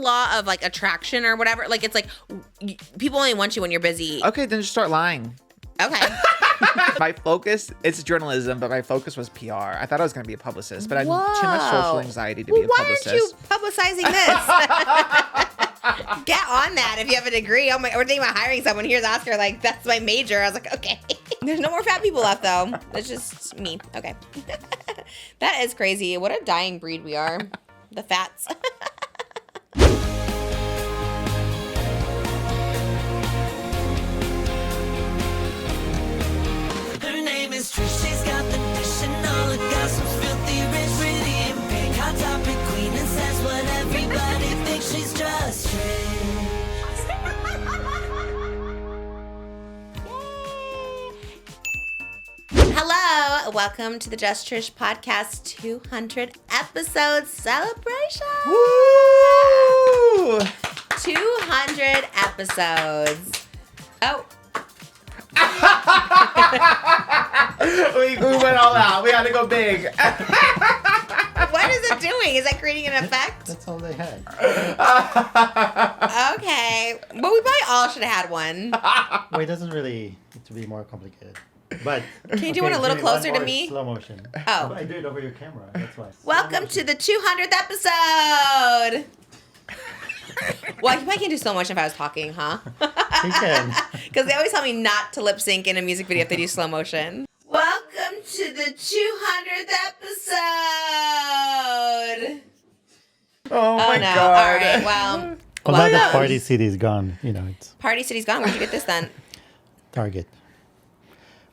law of like attraction or whatever. Like it's like people only want you when you're busy. Okay, then just start lying. Okay. My focus, it's journalism, but my focus was PR. I thought I was going to be a publicist, but I had too much social anxiety to be a publicist. Why aren't you publicizing this? Get on that if you have a degree. Oh my, we're thinking about hiring someone. Here's Oscar, like, that's my major. I was like, okay. There's no more fat people left, though. It's just me. Okay. That is crazy. What a dying breed we are. The fats. Her name is Trish, she's got the dish and all the gossip's filthy rich, pretty and big, hot topic queen, and says what everybody thinks. She's just Trish. Hello, welcome to the Just Trish podcast 200 episode celebration. Woo! 200 episodes. Oh. we went all out. We had to go big. What is it doing? Is that creating an effect? That's all they had. Okay. Well, we probably all should have had one. Well, it doesn't really need to be more complicated. But can you do one a little closer to me? Slow motion. Oh. I do it over your camera. That's why. Welcome to the 200th episode. Well, you probably can't do slow motion if I was talking, huh? You can. Because they always tell me not to lip sync in a music video if they do slow motion. Welcome to the 200th episode. Oh my no. God. All right. Well, Well, now the welcome. Party City's gone. You know, it's Party City's gone. Where'd you get this then? Target.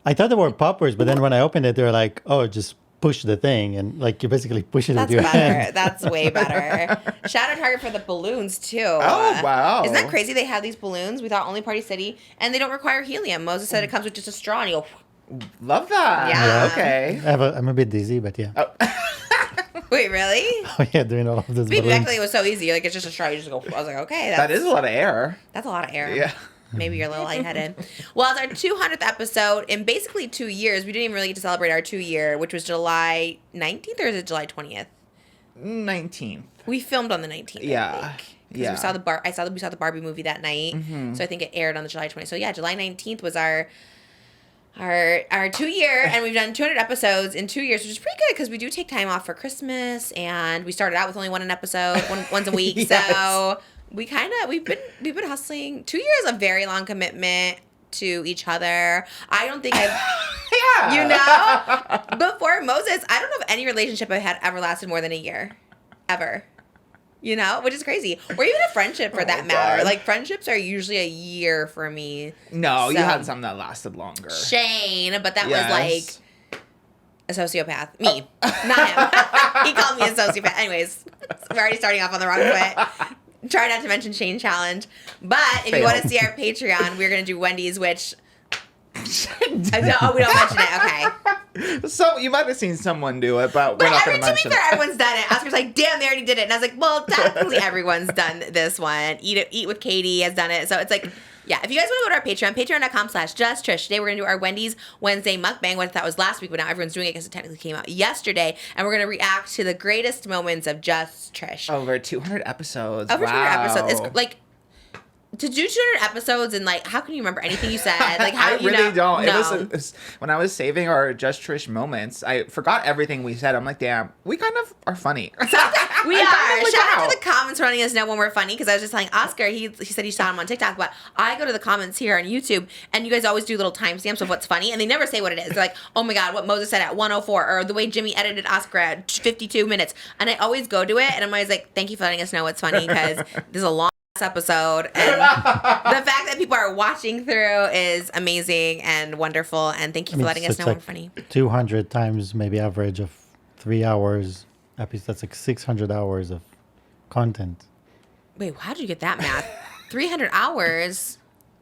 I thought they were poppers, but then when I opened it, they were like, oh, just push the thing. And like you basically push it That's with your better. hand. That's way better. Shout out Target for the balloons too. Oh, wow. Isn't that crazy? They have these balloons. We thought only Party City, and they don't require helium. Moses said it comes with just a straw, and you go. Love that. Yeah. Okay. I'm a bit dizzy, but yeah. Oh. Wait, really? Oh, yeah, doing all of this. Speaking actually, it was so easy. Like it's just a straw. You just go. I was like, okay, That is a lot of air. that's a lot of air. Yeah. Maybe you're a little lightheaded. Well, it's our 200th episode in basically 2 years. We didn't even really get to celebrate our 2-year, which was July 19th, or is it July 20th? 19th. We filmed on the 19th. Yeah. I think. 'Cause Yeah. we saw the Barbie movie that night. Mm-hmm. So I think it aired on the July 20th. So yeah, July 19th was our 2-year, and we've done 200 episodes in 2 years, which is pretty good because we do take time off for Christmas, and we started out with only once a week. Yes. So we've been hustling. 2 years is a very long commitment to each other. I don't think I've Yeah. you know, before Moses, I don't know if any relationship I've had ever lasted more than a year, ever. You know, which is crazy. Or even a friendship for that matter. God. Like friendships are usually a year for me. No, you So- had some that lasted longer. Shane, but that Yes. was like a sociopath. Me, not him. He called me a sociopath. Anyways, we're already starting off on the wrong foot. Try not to mention Shane challenge. But if you want to see our Patreon, we're gonna do Wendy's, which no, we don't mention it. Okay. So you might have seen someone do it, but we're But not going to to be mention fair, it. everyone's done it. Oscar's like, damn, they already did it. And I was like, well, technically everyone's done this one. Eat with Katie has done it. So it's like, yeah, if you guys want to go to our Patreon, patreon.com/justtrish. Today we're going to do our Wendy's Wednesday mukbang. What I thought was last week, but now everyone's doing it because it technically came out yesterday. And we're going to react to the greatest moments of Just Trish. Over 200 episodes. Over 200 Wow. episodes. It's like, to do 200 episodes and like, how can you remember anything you said? Like, how I do you really know? don't. No. It was when I was saving our Just Trish moments, I forgot everything we said. I'm like, damn, we kind of are funny. We I are. finally Shout out out. to the comments for letting us know when we're funny, because I was just telling Oscar, he said he saw him on TikTok, but I go to the comments here on YouTube, and you guys always do little timestamps of what's funny, and they never say what it is. They're like, oh my God, what Moses said at 104, or the way Jimmy edited Oscar at 52 minutes. And I always go to it, and I'm always like, thank you for letting us know what's funny, because this is a long episode, and the fact that people are watching through is amazing and wonderful, and thank you for letting us know when we're funny. 200 times maybe average of 3 hours. That's like 600 hours of content. Wait, how did you get that math? 300 hours?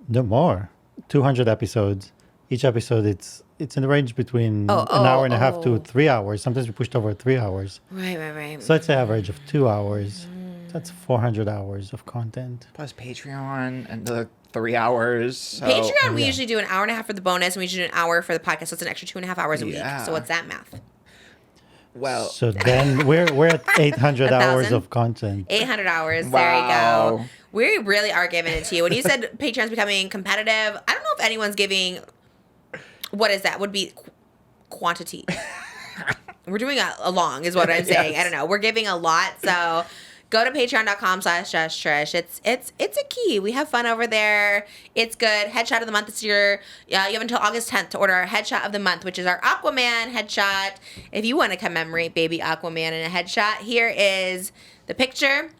No more. 200 episodes. Each episode, it's in the range between an hour and a half to 3 hours. Sometimes we pushed over 3 hours. Right. So it's an average of 2 hours. That's 400 hours of content. Plus Patreon and the 3 hours. So, Patreon, we usually do an hour and a half for the bonus, and we usually do an hour for the podcast, so it's an extra 2.5 hours a week. Yeah. So what's that math? Well, So then we're at 800 hours 1,000? of content. 800 hours. Wow. There you go. We really are giving it to you. When you said Patreon's becoming competitive, I don't know if anyone's giving. What is that? Would be quantity. We're doing a long, is what I'm saying. Yes. I don't know. We're giving a lot, so go to patreon.com/Trish. It's a key. We have fun over there. It's good. Headshot of the month this year. You have until August 10th to order our headshot of the month, which is our Aquaman headshot. If you want to commemorate baby Aquaman in a headshot, here is the picture.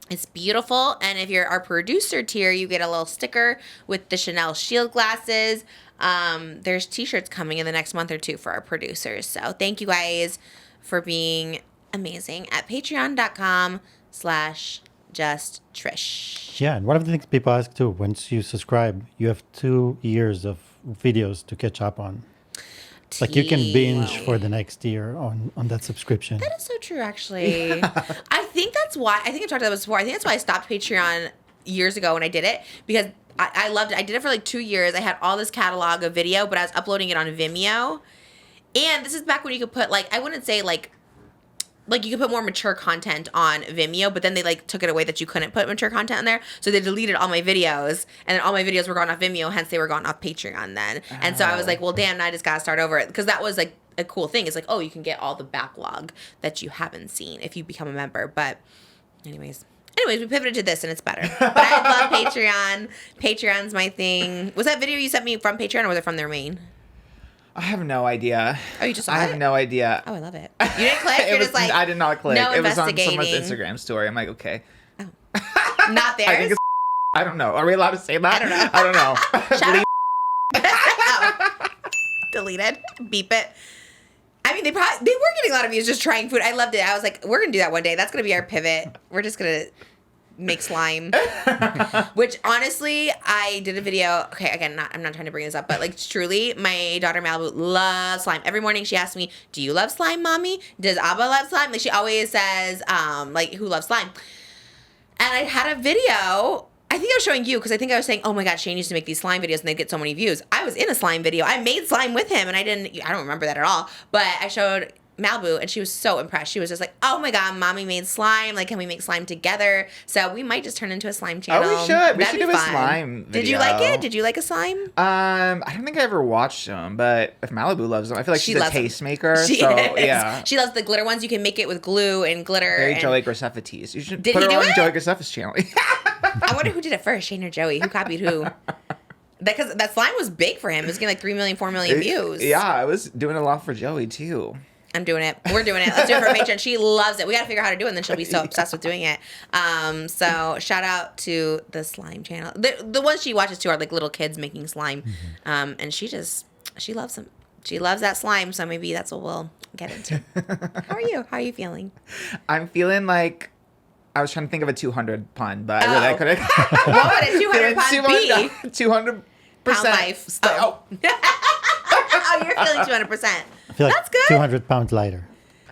It's beautiful. And if you're our producer tier, you get a little sticker with the Chanel shield glasses. There's t-shirts coming in the next month or two for our producers. So thank you guys for being amazing at patreon.com/justtrish. Yeah, and one of the things people ask too, once you subscribe, you have 2 years of videos to catch up on. Like you can binge for the next year on that subscription. That is so true, actually. I think that's why, I think I've talked about this before. I think that's why I stopped Patreon years ago when I did it, because I loved it. I did it for like 2 years. I had all this catalog of video, but I was uploading it on Vimeo. And this is back when you could put, like, I wouldn't say like you could put more mature content on Vimeo, but then they like took it away that you couldn't put mature content on there. So they deleted all my videos, and then all my videos were gone off Vimeo, hence they were gone off Patreon then. And so I was like, well, damn, now I just gotta start over. Because that was like a cool thing. It's like, oh, you can get all the backlog that you haven't seen if you become a member. But anyways, we pivoted to this and it's better. But I love Patreon. Patreon's my thing. Was that video you sent me from Patreon or was it from their main? I have no idea. Oh, you just saw I have it? no idea. Oh, I love it. You didn't click? It You're was, just like, I did not click. no It was on investigating. someone's Instagram story. I'm like, okay. Not theirs? I think it's I don't know. Are we allowed to say that? I don't know. I don't know. Shout out. Deleted. Beep it. I mean, they were getting a lot of views just trying food. I loved it. I was like, we're gonna do that one day. That's gonna be our pivot. We're just gonna make slime. Which honestly, I did a video. Okay, again, I'm not trying to bring this up, but like truly, my daughter Malibu loves slime. Every morning she asks me, "Do you love slime, mommy? Does Abba love slime?" Like she always says, like, who loves slime? And I had a video. I think I was showing you because I think I was saying, oh my God, Shane used to make these slime videos and they'd get so many views. I was in a slime video. I made slime with him and I don't remember that at all. But I showed Malibu and she was so impressed. She was just like, oh my God, mommy made slime. Like, can we make slime together? So we might just turn into a slime channel. Oh, we should. We That'd should be do a fun. slime video. Did you like it? Did you like a slime? I don't think I ever watched them, but if Malibu loves them, I feel like she's a loves them. tastemaker. She So is. yeah. She loves the glitter ones. You can make it with glue and glitter. Very and Joey Graceffa teas. You should Did put he her do on it? Joey Graceffa's channel. I wonder who did it first, Shane or Joey? Who copied who? Because that slime was big for him. It was getting like 3 million, 4 million views. Yeah, I was doing a lot for Joey too. I'm doing it. We're doing it. Let's do it for Patreon. She loves it. We got to figure out how to do it, and then she'll be so obsessed with doing it. So shout out to the slime channel. The ones she watches too are like little kids making slime, and she loves them. She loves that slime. So maybe that's what we'll get into. How are you? How are you feeling? I'm feeling like I was trying to think of a 200 pun, but I couldn't. What would a 200 pound be? 200% Pound life. Oh, you're feeling 200%. I feel like That's good. 200 pounds lighter.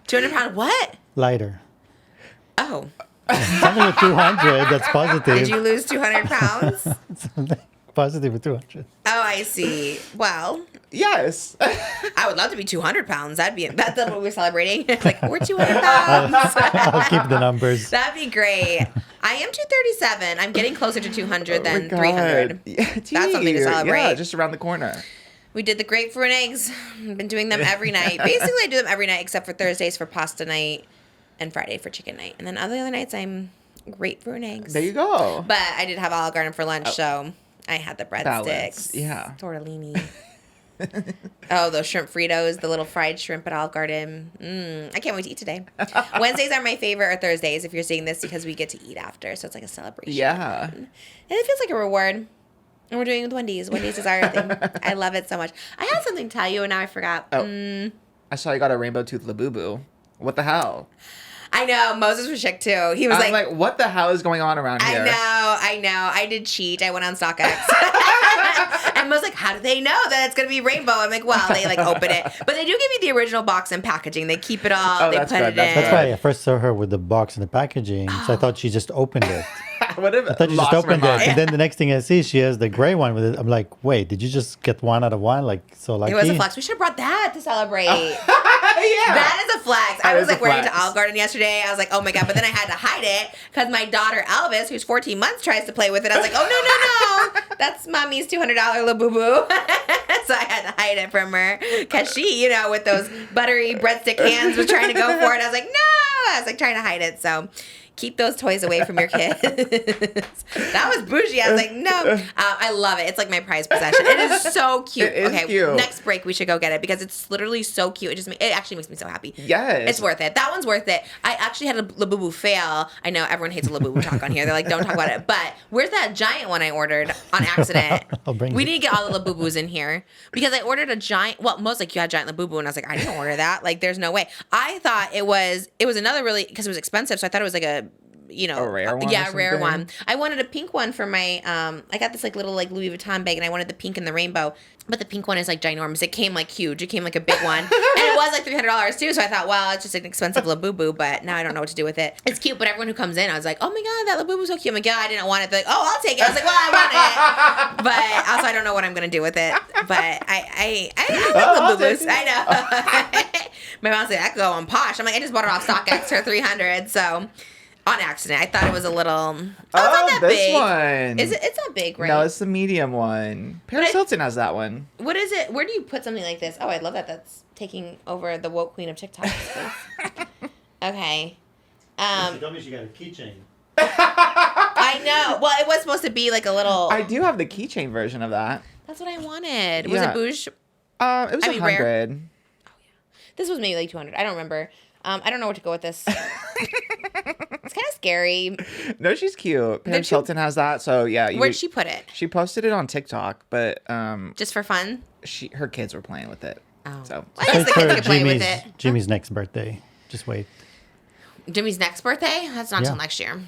200 pound what? Lighter. Oh. Something with 200 that's positive. Did you lose 200 pounds? Something positive with 200. Oh, I see. Well, Yes. I would love to be 200 pounds. That's what we're celebrating. Like, we're 200 pounds. I'll keep the numbers. That'd be great. I am 237. I'm getting closer to 200 than God. 300. Yeah, That's something to celebrate. Yeah, just around the corner. We did the grapefruit and eggs. I've been doing them every night. Basically, I do them every night except for Thursdays for pasta night and Friday for chicken night. And then other nights, I'm grapefruit and eggs. There you go. But I did have Olive Garden for lunch, so I had the Balance, breadsticks. yeah. Tortellini. Oh, those shrimp Fritos, the little fried shrimp at Olive Garden. I can't wait to eat today. Wednesdays are my favorite, or Thursdays if you're seeing this, because we get to eat after. So it's like a celebration. Yeah. And it feels like a reward. And we're doing it with Wendy's. Wendy's is our thing. I love it so much. I had something to tell you, and now I forgot. Oh. I saw you got a rainbow tooth LABUBU. What the hell? I know. Moses was shook, too. He was I'm like, what the hell is going on around here? I know. I did cheat. I went on StockX. And Mo's like, how do they know that it's going to be rainbow? I'm like, well, they like open it. But they do give you the original box and packaging. They keep it all. Oh, they that's put good, it that's in. That's why I first saw her with the box and the packaging. So I thought she just opened it. What if I thought you just lost my opened it, mind? and then the next thing I see, she has the gray one with it. I'm like, wait, did you just get 1 out of 1? Like, so lucky. It was a flex. We should have brought that to celebrate. Yeah. That is a flex. I That was is like a wearing it to flex. Olive Garden yesterday. I was like, oh my God. But then I had to hide it because my daughter Elvis, who's 14 months, tries to play with it. I was like, oh, no. That's mommy's $200 LABUBU. So I had to hide it from her because she, you know, with those buttery breadstick hands was trying to go for it. I was like, no. I was like trying to hide it. So keep those toys away from your kids. That was bougie. I was like, no. I love it. It's like my prized possession. It is so cute. It is cute. Next break we should go get it because it's literally so cute. It actually makes me so happy. Yes. It's worth it. That one's worth it. I actually had a LABUBU fail. I know everyone hates a LABUBU talk on here. They're like, don't talk about it. But where's that giant one I ordered on accident? I'll bring We it. need to get all the LABUBUs in here because I ordered a giant. Well, most like you had giant LABUBU, and I was like, I didn't order that. Like, there's no way. I thought it was another really because it was expensive. So I thought it was like a. You know, A rare one yeah, or a rare something? one. I wanted a pink one for my. I got this like little like Louis Vuitton bag, and I wanted the pink and the rainbow. But the pink one is like ginormous. It came like huge. It came like a big one, and it was like $300 too. So I thought, well, it's just an expensive LABUBU, but now I don't know what to do with it. It's cute, but everyone who comes in, I was like, oh my God, that LABUBU's so cute. I'm like, yeah, I didn't want it. They're like, oh, I'll take it. I was like, well, I want it, but also I don't know what I'm gonna do with it. But I I'll like take LABUBUs. it. I know. My mom's like, I could go on Posh. I'm like, I just bought it off StockX for $300. So. On accident. I thought it was a little. It's not that this big. one. Is it? It's not big, right? No, it's the medium one. Paris Hilton has that one. What is it? Where do you put something like this? Oh, I love that. That's taking over the woke queen of TikTok. Okay. She told me she got a keychain. I know. Well, it was supposed to be like a little. I do have the keychain version of that. That's what I wanted. Was Yeah. it bouge? It was I mean, rare. 100. This was maybe like 200. I don't remember. I don't know where to go with this. It's kind of scary. No, she's cute. Paris she- Hilton has that. So yeah, Where'd she put it? She posted it on TikTok, but Just for fun? her kids were playing with it. Oh. So I guess the Wait kids for can play with it. Jimmy's next birthday. Just wait. Jimmy's next birthday? That's not Yeah. till next year.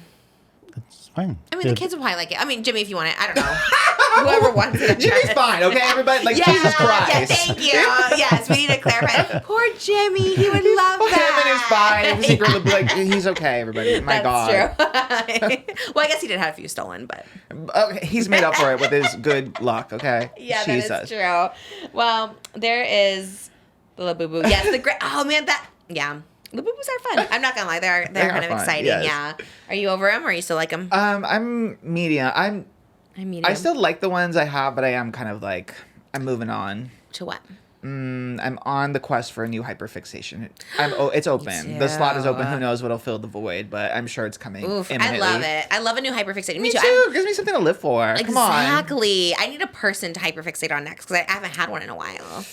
It's fine. I mean, the kids will probably like it. I mean, Jimmy, if you want it, I don't know. Whoever wants it. Jimmy's fine, okay, everybody? Like, Jesus Christ. Yeah, thank you. Yes, we need to clarify. Poor Jimmy, he would love Him that. and his fine. Secretly be like, he's okay, everybody. My God. That's true. Well, I guess he did have a few stolen, but Okay, he's made up for it with his good luck, okay? yeah, Jesus. that is true. Well, there is the LABUBU. Yes, the great. Oh man, yeah. LABUBUs are fun. I'm not gonna lie, they're They are kind of fun, exciting. yes. Yeah. Are you over them, or you still like them? I'm medium. I mean, I still like the ones I have, but I am kind of like, I'm moving on. to what? I'm on the quest for a new hyperfixation. It's open. The slot is open. Who knows what'll fill the void, but I'm sure it's coming. Oof, I imminently. love it. I love a new hyperfixating. Me too. It gives me something to live for. Come on. Exactly. I need a person to hyperfixate on next because I haven't had one in a while.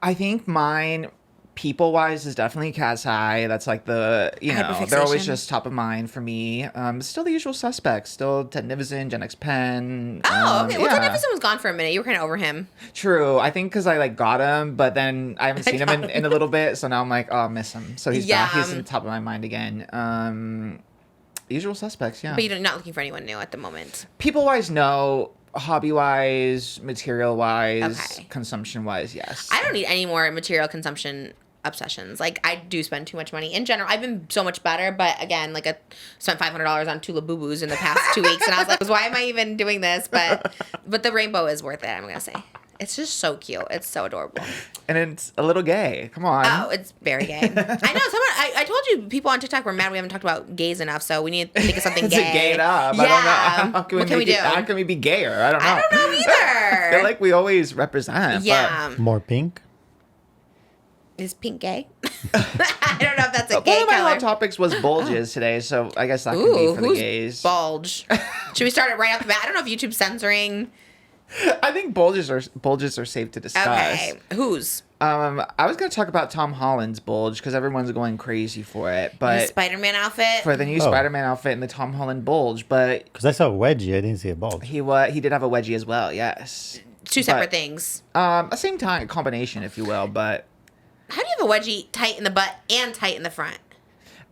I think mine, people-wise, is definitely Cat's Eye. That's like they're always Hyperfixation. just top of mind for me. Still the usual suspects. Still Ted Nivison, JINKX Pen. Oh, okay. Well, yeah. Ted Nivison was gone for a minute. You were kind of over him. True. I think because I like got him, but then I haven't seen him in a little bit, so now I'm like, oh, I miss him. So he's back. He's in the top of my mind again. Usual suspects, yeah. But you're not looking for anyone new at the moment. People-wise, no. Hobby-wise, material-wise, Okay. consumption-wise, yes. I don't need any more material consumption obsessions. Like, I do spend too much money in general. I've been so much better, but again, like, I spent $500 on 2 LABUBUs in the past 2 weeks, and I was like, why am I even doing this? But the rainbow is worth it, I'm gonna say. It's just so cute. It's so adorable. And it's a little gay. Come on. Oh, it's very gay. I know. I told you people on TikTok were mad we haven't talked about gays enough, so we need to think of something It's gay. gay it up. Yeah. I don't know. How can What can we do? How can we be gayer? I don't know. I don't know either. I feel like we always represent. Yeah. More pink. Is pink gay? I don't know if that's a But gay one of my color. hot topics was bulges today, so I guess that could be Ooh, for the who's gays. bulge? Should we start it right off the bat? I don't know if YouTube's censoring. I think bulges are safe to discuss. Okay, whose? I was gonna talk about Tom Holland's bulge because everyone's going crazy for it, The but Spider-Man outfit. for the new Oh. Spider-Man outfit and the Tom Holland bulge, but Because I saw a wedgie, I didn't see a bulge. he did have a wedgie as well. Yes, Two separate but- things. a same time combination, if you will, but. How do you have a wedgie tight in the butt and tight in the front?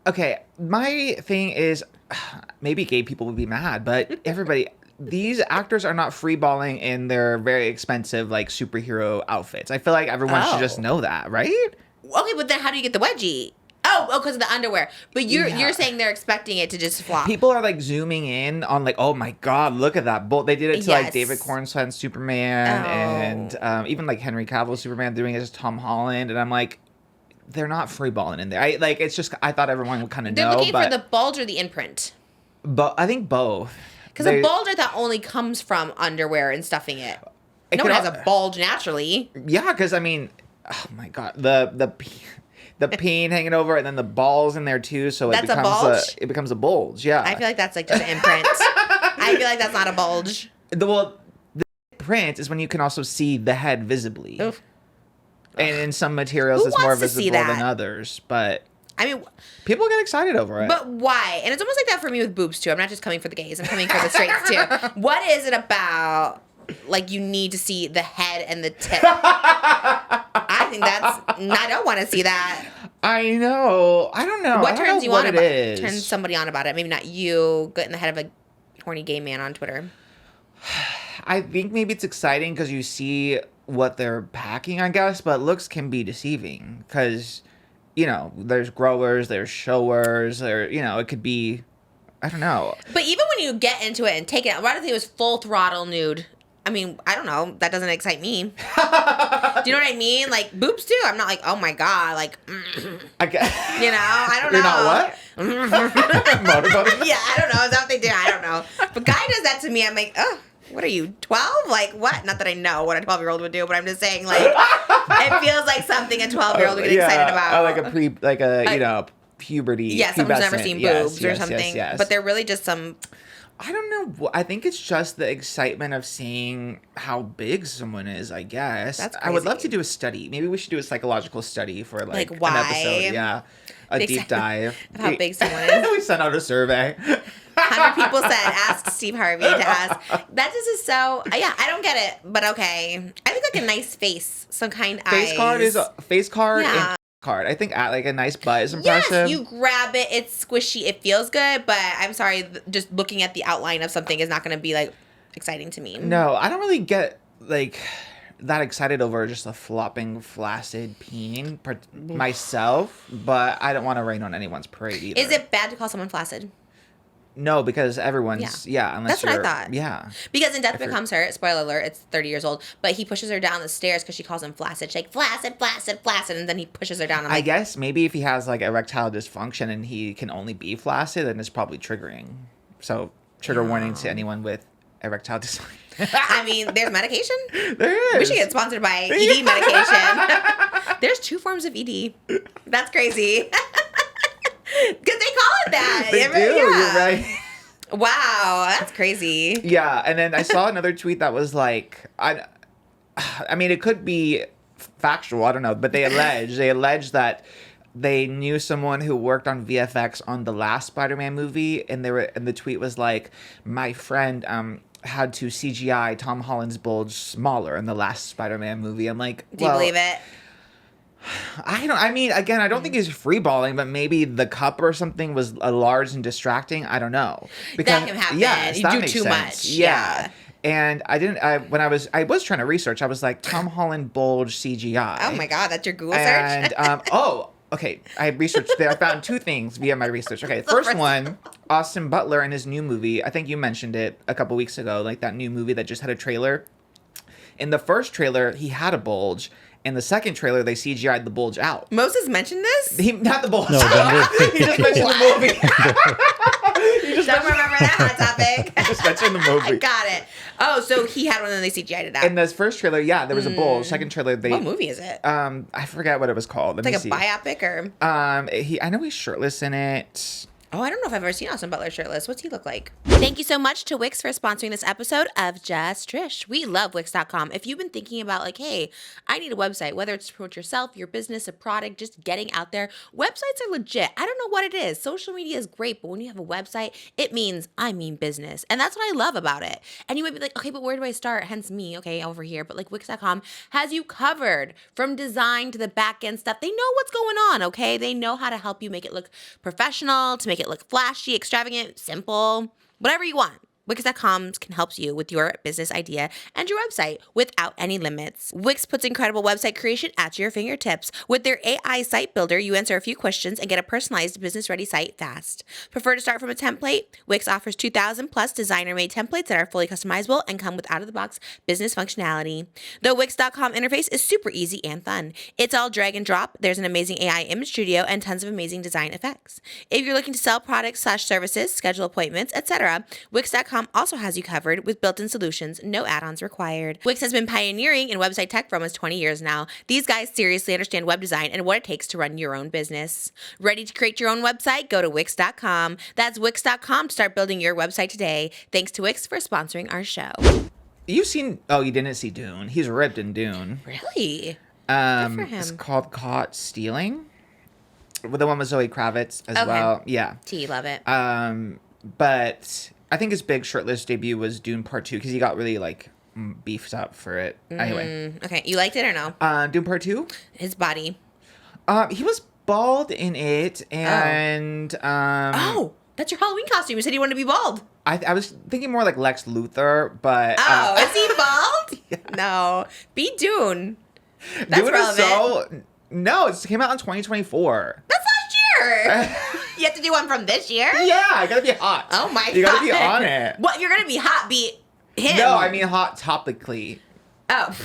Okay, my thing is, maybe gay people would be mad, but everybody, these actors are not freeballing in their very expensive, like, superhero outfits. I feel like everyone should just Oh. know that, right? Okay, but then how do you get the wedgie? Oh, Oh, because of the underwear. But you're saying they're expecting it to just flop. People are like zooming in on like, oh my god, look at that bolt. They did it to like Yes. David Cornson's Superman and even like Henry Cavill's Superman doing it to Tom Holland, and I'm like, they're not freeballing in there. It's just I thought everyone would kind of know. They're looking but, for the bulge or the imprint. But I think both. Because a bulge I thought only comes from underwear and stuffing it. No could one has al- a bulge naturally. Yeah, because I mean, oh my god, the peen hanging over, and then the balls in there too, so That's it becomes a bulge? it becomes a bulge. Yeah, I feel like that's like just an imprint. I feel like that's not a bulge. the print is when you can also see the head visibly. Oof. And in some materials, Who it's more wants to see visible than that? others. But I mean, people get excited over it. but why? And it's almost like that for me with boobs too. I'm not just coming for the gays. I'm coming for the straights too. What is it about? Like you need to see the head and the tip. I think I don't want to see that. I know. I don't know. What I don't turns know you what on it about is. turns somebody on about it? Maybe not you. Get in the head of a horny gay man on Twitter. I think maybe it's exciting because you see what they're packing, I guess, but looks can be deceiving because, there's growers, there's showers, it could be, I don't know. But even when you get into it and take it out, why do you think it was full throttle nude? I mean, I don't know. That doesn't excite me. Do you know what I mean? Like, boobs too. I'm not like, oh my God. Like, I guess. I don't You're know. not what? Motorboating? Yeah, I don't know. Is that what they do? I don't know. But guy does that to me. I'm like, oh, what are you, 12? Like, what? Not that I know what a 12-year-old would do, but I'm just saying, like, it feels like something a 12-year-old would get excited about. Like puberty. Yeah, someone's never seen boobs or something. Yes. But they're really just some... I don't know. I think it's just the excitement of seeing how big someone is, I guess. That's I would love crazy. to do a study. Maybe we should do a psychological study for like why? an episode. Yeah. A deep dive. Of how big someone is. We sent out a survey. 100 people said, ask Steve Harvey to ask. That just is so, yeah, I don't get it, but okay. I think like a nice face, some kind Face eyes. card is face card Yeah. and card. I think like a nice butt is impressive. Yes, you grab it, it's squishy, it feels good, but I'm sorry, just looking at the outline of something is not going to be like exciting to me. No, I don't really get like that excited over just a flopping flaccid peen myself, but I don't want to rain on anyone's parade either. Is it bad to call someone flaccid? No, because everyone's unless That's what I you're thought. yeah. Because in Death If you're- Becomes Her, spoiler alert, it's 30 years old, but he pushes her down the stairs because she calls him flaccid. She's like, flaccid, flaccid, flaccid, and then he pushes her down. I'm I like, guess maybe if he has like erectile dysfunction and he can only be flaccid, then it's probably triggering. So trigger warning to anyone with erectile dysfunction. I mean, there's medication. There is. We should get sponsored by ED medication. There's 2 forms of ED. That's crazy. Because they call it that. They Yeah, do. You're right. Wow, that's crazy. Yeah, and then I saw another tweet that was like, I mean, it could be factual. I don't know, but they allege that they knew someone who worked on VFX on the last Spider-Man movie, and the tweet was like, my friend had to CGI Tom Holland's bulge smaller in the last Spider-Man movie. I'm like, Do you believe it? I mean, again, I don't think he's freeballing, but maybe the cup or something was large and distracting. I don't know. That can happen. Yes, You that do makes too sense. much. Yeah. And when I was trying to research, I was like, Tom Holland bulge CGI. Oh my God, that's your Google search? And, okay, I researched there. I found 2 things via my research. Okay, first one, Austin Butler in his new movie. I think you mentioned it a couple weeks ago, like that new movie that just had a trailer. In the first trailer, he had a bulge. In the second trailer, they CGI'd the bulge out. Moses mentioned this? Not the bulge. No, he just mentioned the movie. He just Don't mentioned- remember that hot topic. just mentioned the movie. I got it. Oh, so he had one and they CGI'd it out. In this first trailer, yeah, there was a bulge. Second trailer, they What movie is it? I forget what it was called. Let It's me like see. a biopic or... I know he's shirtless in it. Oh, I don't know if I've ever seen Austin Butler shirtless. What's he look like? Thank you so much to Wix for sponsoring this episode of Just Trish. We love Wix.com. If you've been thinking about like, hey, I need a website, whether it's to promote yourself, your business, a product, just getting out there, websites are legit. I don't know what it is. Social media is great, but when you have a website, it means business. And that's what I love about it. And you might be like, okay, but where do I start? Hence me, okay, over here. But like Wix.com has you covered from design to the back end stuff. They know what's going on, okay? They know how to help you make it look professional, to make it look flashy, extravagant, simple, whatever you want. Wix.com can help you with your business idea and your website without any limits. Wix puts incredible website creation at your fingertips. With their AI site builder, you answer a few questions and get a personalized business-ready site fast. Prefer to start from a template? Wix offers 2,000 plus designer-made templates that are fully customizable and come with out-of-the-box business functionality. The Wix.com interface is super easy and fun. It's all drag and drop. There's an amazing AI image studio and tons of amazing design effects. If you're looking to sell products/services, schedule appointments, etc., Wix.com also has you covered with built-in solutions, no add-ons required. Wix has been pioneering in website tech for almost 20 years now. These guys seriously understand web design and what it takes to run your own business. Ready to create your own website? Go to Wix.com. That's Wix.com to start building your website today. Thanks to Wix for sponsoring our show. You've seen? Oh, you didn't see Dune. He's ripped in Dune. Really? Good for him. It's called Caught Stealing. With the one with Zoe Kravitz as well. Yeah. T, love it. But I think his big shirtless debut was Dune Part 2 because he got really like beefed up for it. Anyway. Okay, you liked it or no? Dune Part 2? His body. He was bald in it and Oh, that's your Halloween costume. You said you wanted to be bald. I was thinking more like Lex Luthor, but Oh, is he bald? Yeah. No. Be Dune. That's Dune relevant. is so no, it came out in 2024. That's last year. You have to do one from this year? Yeah, I gotta be hot. Oh my god. You gotta be on it. What, you're gonna be hot, be him? No, I mean hot topically. Oh,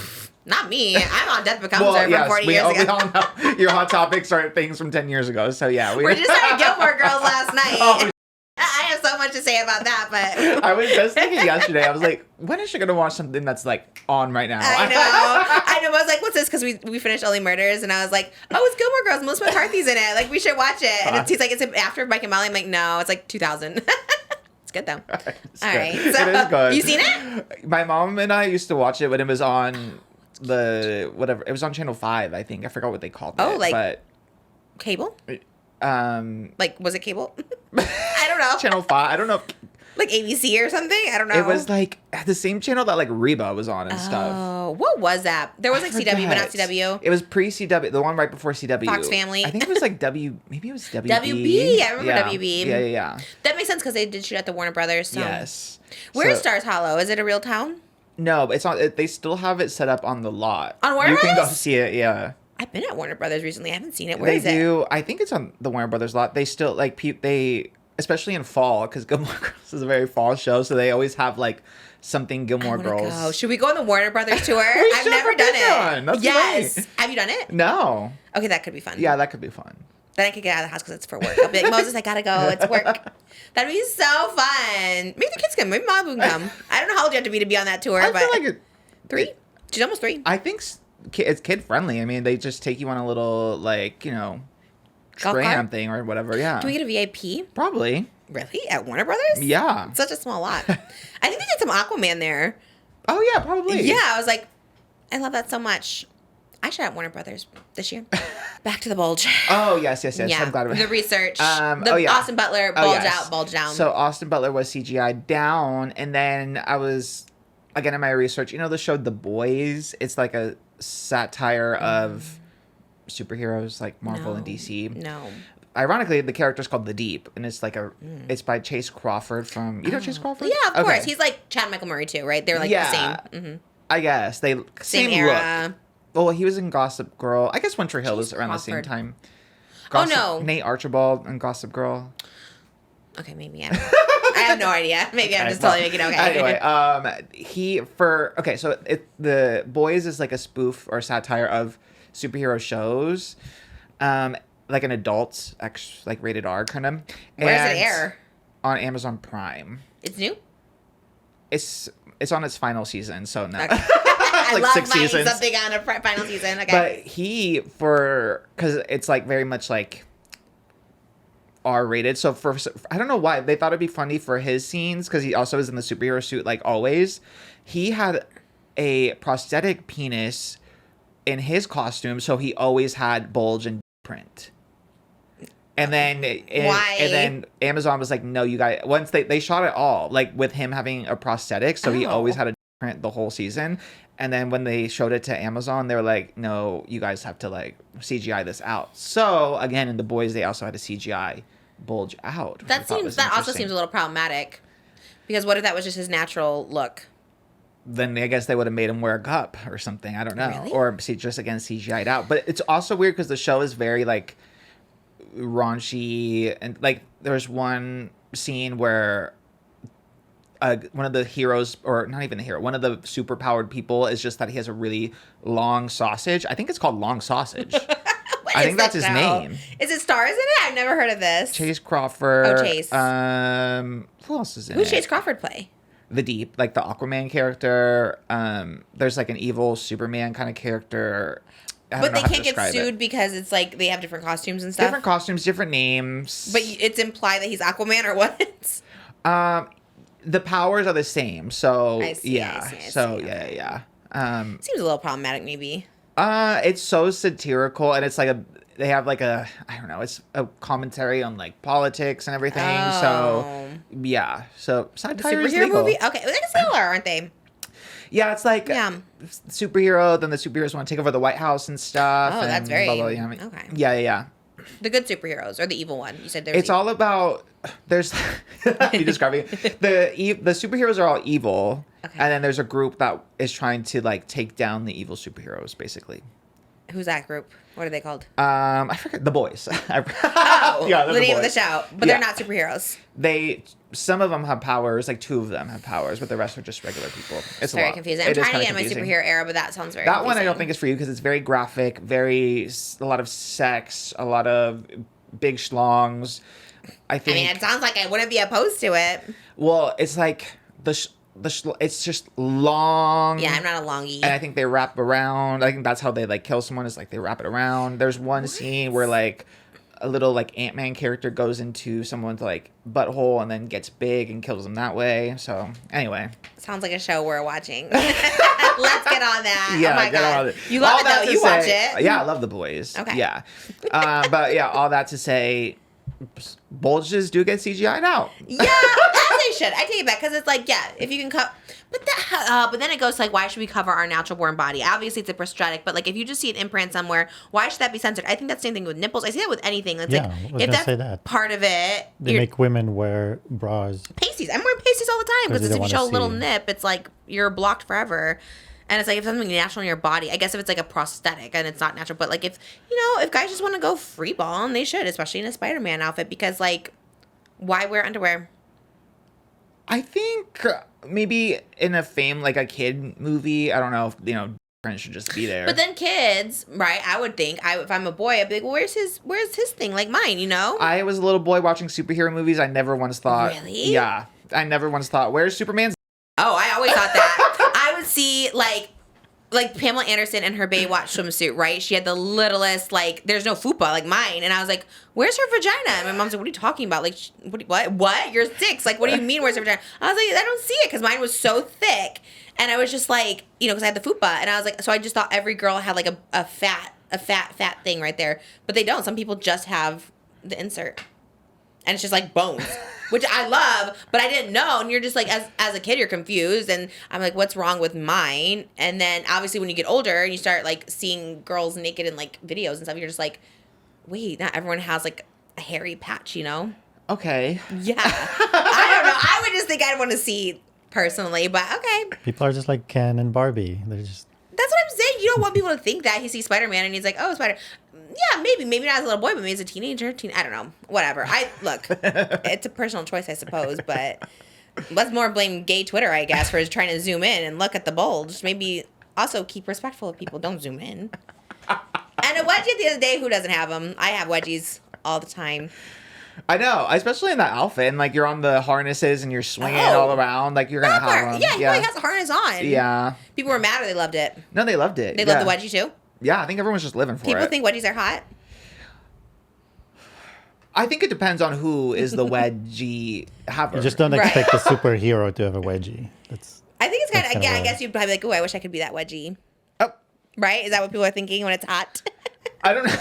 not me. I'm on Death Becomes Her from 40 years ago. We all know your hot topics are things from 10 years ago. So yeah, We're just at Gilmore Girls last night. Oh, I have so much to say about that, but I was just thinking yesterday. I was like, when is she gonna watch something that's like on right now? I know. I was like, what's this? Because we finished Only Murders, and I was like, oh, it's Gilmore Girls. Melissa McCarthy's in it. Like, we should watch it. And he's like, it's after Mike and Molly. I'm like, no, it's like 2000. It's good though. It's All good. right, so It is good. you seen it? My mom and I used to watch it when it was on the whatever. It was on Channel 5, I think. I forgot what they called it. like- but Cable? um, Like, was it cable? I don't know. Channel 5. I don't know. Like ABC or something? I don't know. It was like the same channel that like Reba was on and stuff. Oh, what was that? There was like CW, but not CW. It was pre-CW, the one right before CW. Fox Family. I think it was like maybe it was WB. WB, I remember yeah. WB. Yeah. That makes sense because they did shoot at the Warner Brothers. So. Yes. Where's So- Stars Hollow? Is it a real town? No, it's not. They still have it set up on the lot. On Warner You can go Brothers? see it. Yeah. I've been at Warner Brothers recently. I haven't seen it. Where They is it? do. I think it's on the Warner Brothers lot. They still like they especially in fall because Gilmore Girls is a very fall show, so they always have like something Gilmore Girls. Go. Should we go on the Warner Brothers tour? We I've should never have done been it. on. That's yes. right. Have you done it? No. Okay, that could be fun. Yeah, that could be fun. Then I could get out of the house because it's for work. I'll be like, Moses, I gotta go. It's work. That'd be so fun. Maybe the kids come. Maybe Malibu can come. I don't know how old you have to be on that tour, I but feel like 3? She's almost 3. I think it's kid friendly. I mean, they just take you on a little like Golf tram cart? thing or whatever. Yeah. Do we get a VIP? Probably. Really? At Warner Brothers? Yeah. It's such a small lot. I think they did some Aquaman there. Oh yeah, probably. Yeah, I was like, I love that so much. I should have Warner Brothers this year. Back to the bulge. Oh yes. Yeah, I'm glad. the research. Oh, yeah. Austin Butler, bulge out, bulge down. So Austin Butler was CGI down, and then I was again in my research. You know the show The Boys? It's like a satire of superheroes like Marvel and DC. No. Ironically, the character's called The Deep, and it's like it's by Chase Crawford from Chase Crawford. Yeah, of course. He's like Chad Michael Murray too, right? They're like the same. Mm-hmm. I guess they Same look. era. Well, he was in Gossip Girl. I guess Winter Hill was around the same Crawford. time. No. Nate Archibald and Gossip Girl. Okay, maybe I have no idea. Maybe I'm just totally making it okay. Anyway, so The Boys is like a spoof or satire of superhero shows, like an adult, like rated R kind of. Where does it air? On Amazon Prime. It's new? It's on its final season, so no. Okay. I Like love 6 finding seasons. something on a final season. Okay. But because it's like very much like R-rated, so I don't know why they thought it'd be funny for his scenes because he also is in the superhero suit like always. He had a prosthetic penis in his costume, so he always had bulge and print. And then Why? And then Amazon was like, no, you guys. Once they shot it all like with him having a prosthetic, so he always had a print the whole season. And then when they showed it to Amazon, they were like, no, you guys have to like CGI this out. So again, in The Boys, they also had a CGI bulge out. that also seems a little problematic. Because what if that was just his natural look? Then I guess they would have made him wear a cup or something. I don't know. Really? Or just again CGI'd out. But it's also weird because the show is very like raunchy, and like there's one scene where one of the heroes, or not even the hero, one of the superpowered people is just that he has a really long sausage. I think it's called Long Sausage. I think that's his name. Is it stars in it? I've never heard of this. Chase Crawford. Oh, Chase. Who else is in Who's it? Chase Crawford play? The Deep, like the Aquaman character. There's like an evil Superman kind of character. But they can't get sued because it's like they have different costumes and stuff. Different costumes, different names. But it's implied that he's Aquaman or what? The powers are the same. So I see, yeah. I see. So Okay. yeah. Seems a little problematic, maybe. It's so satirical, and it's like they have like I don't know, it's a commentary on like politics and everything. Oh. So yeah. So satire is Superhero legal. movie? Okay, they're similar, aren't they? Yeah, it's like Yeah. superhero. Then the superheroes want to take over the White House and stuff. Oh, and that's very okay. okay. Yeah. The good superheroes or the evil one? You said there's. It's all about there's you describing it. The superheroes are all evil, Okay. and then there's a group that is trying to like take down the evil superheroes, basically. Who's that group? What are they called? I forget, the boys. Oh, yeah, the they're name of the boys. show, but Yeah. they're not superheroes. Some of them have powers, like 2 of them have powers, but the rest are just regular people. It's Very a lot. confusing. I'm It is trying to kinda get in my confusing. superhero era, but that sounds very. That one I don't confusing. think is for you because it's very graphic, a lot of sex, a lot of big schlongs. I I think. mean, it sounds like I wouldn't be opposed to it. Well, it's like it's just long. Yeah, I'm not a longie. And I think they wrap around. I think that's how they like kill someone, is like they wrap it around. There's one scene where like a little like Ant-Man character goes into someone's like butthole and then gets big and kills them that way. So anyway. Sounds like a show we're watching. Let's get on that. Yeah, oh my get God. on it. You love All it that though. to You say- watch it. Yeah, I love The Boys. Okay. Yeah. But yeah, all that to say, bulges do get CGI'd out. Yeah, as they should. I take it back because it's like, yeah, if you can cut, but then it goes to like, why should we cover our natural born body? Obviously, it's a prosthetic, but like, if you just see an imprint somewhere, why should that be censored? I think that's the same thing with nipples. I see that with anything. It's Yeah, like, I was if gonna that's say that. part of it, They make women wear bras. pasties. I'm wearing pasties all the time 'Cause because they if you don't show a wanna little see. nip, it's like you're blocked forever. And it's like if something natural in your body, I guess if it's like a prosthetic and it's not natural, but like if guys just want to go free ball, and they should, especially in a Spider-Man outfit, because like, why wear underwear? I think maybe in a like a kid movie, I don't know if, friends should just be there. But then kids, right? I would think, if I'm a boy, I'd be like, well, where's his thing? Like mine, you know? I was a little boy watching superhero movies. I never once thought. Really? Yeah. I never once thought, where's Superman's? Oh, I always thought that. I would see like Pamela Anderson in her Baywatch swimsuit, right? She had the littlest, like, there's no fupa like mine, and I was like, "Where's her vagina?" And my mom's like, "What are you talking about? Like, what? You're 6. Like, what do you mean? Where's her vagina?" I was like, "I don't see it because mine was so thick," and I was just like, because I had the fupa, and I was like, so I just thought every girl had like a fat thing right there, but they don't. Some people just have the insert, and it's just like bones. Which I love, but I didn't know. And you're just like, as a kid, you're confused. And I'm like, what's wrong with mine? And then obviously when you get older and you start like seeing girls naked in like videos and stuff, you're just like, wait, not everyone has like a hairy patch, you know? Okay. Yeah. I don't know. I would just think I'd want to see personally, but okay. People are just like Ken and Barbie. They're just That's what I'm saying. You don't want people to think that he sees Spider-Man and he's like, oh, Spider. Yeah, maybe not as a little boy, but maybe as a teenager. I don't know. Whatever. Look, it's a personal choice, I suppose, but let's more blame gay Twitter, I guess, for trying to zoom in and look at the bulge. Maybe also keep respectful of people. Don't zoom in. And a wedgie at the end of the day, who doesn't have them? I have wedgies all the time. I know, especially in that outfit, and like you're on the harnesses and you're swinging Oh. all around, like you're gonna have them. Yeah, he probably has a harness on. Yeah. People were mad or they loved it. No, they loved it. They yeah. loved the wedgie too. Yeah, I think everyone's just living for People it. think wedgies are hot. I think it depends on who is the wedgie haver. you just don't Right. expect a superhero to have a wedgie. That's I think it's kind That's of, kinda I wild. guess you'd probably be like, oh, I wish I could be that wedgie. Oh, Right? Is that what people are thinking when it's hot? I don't know.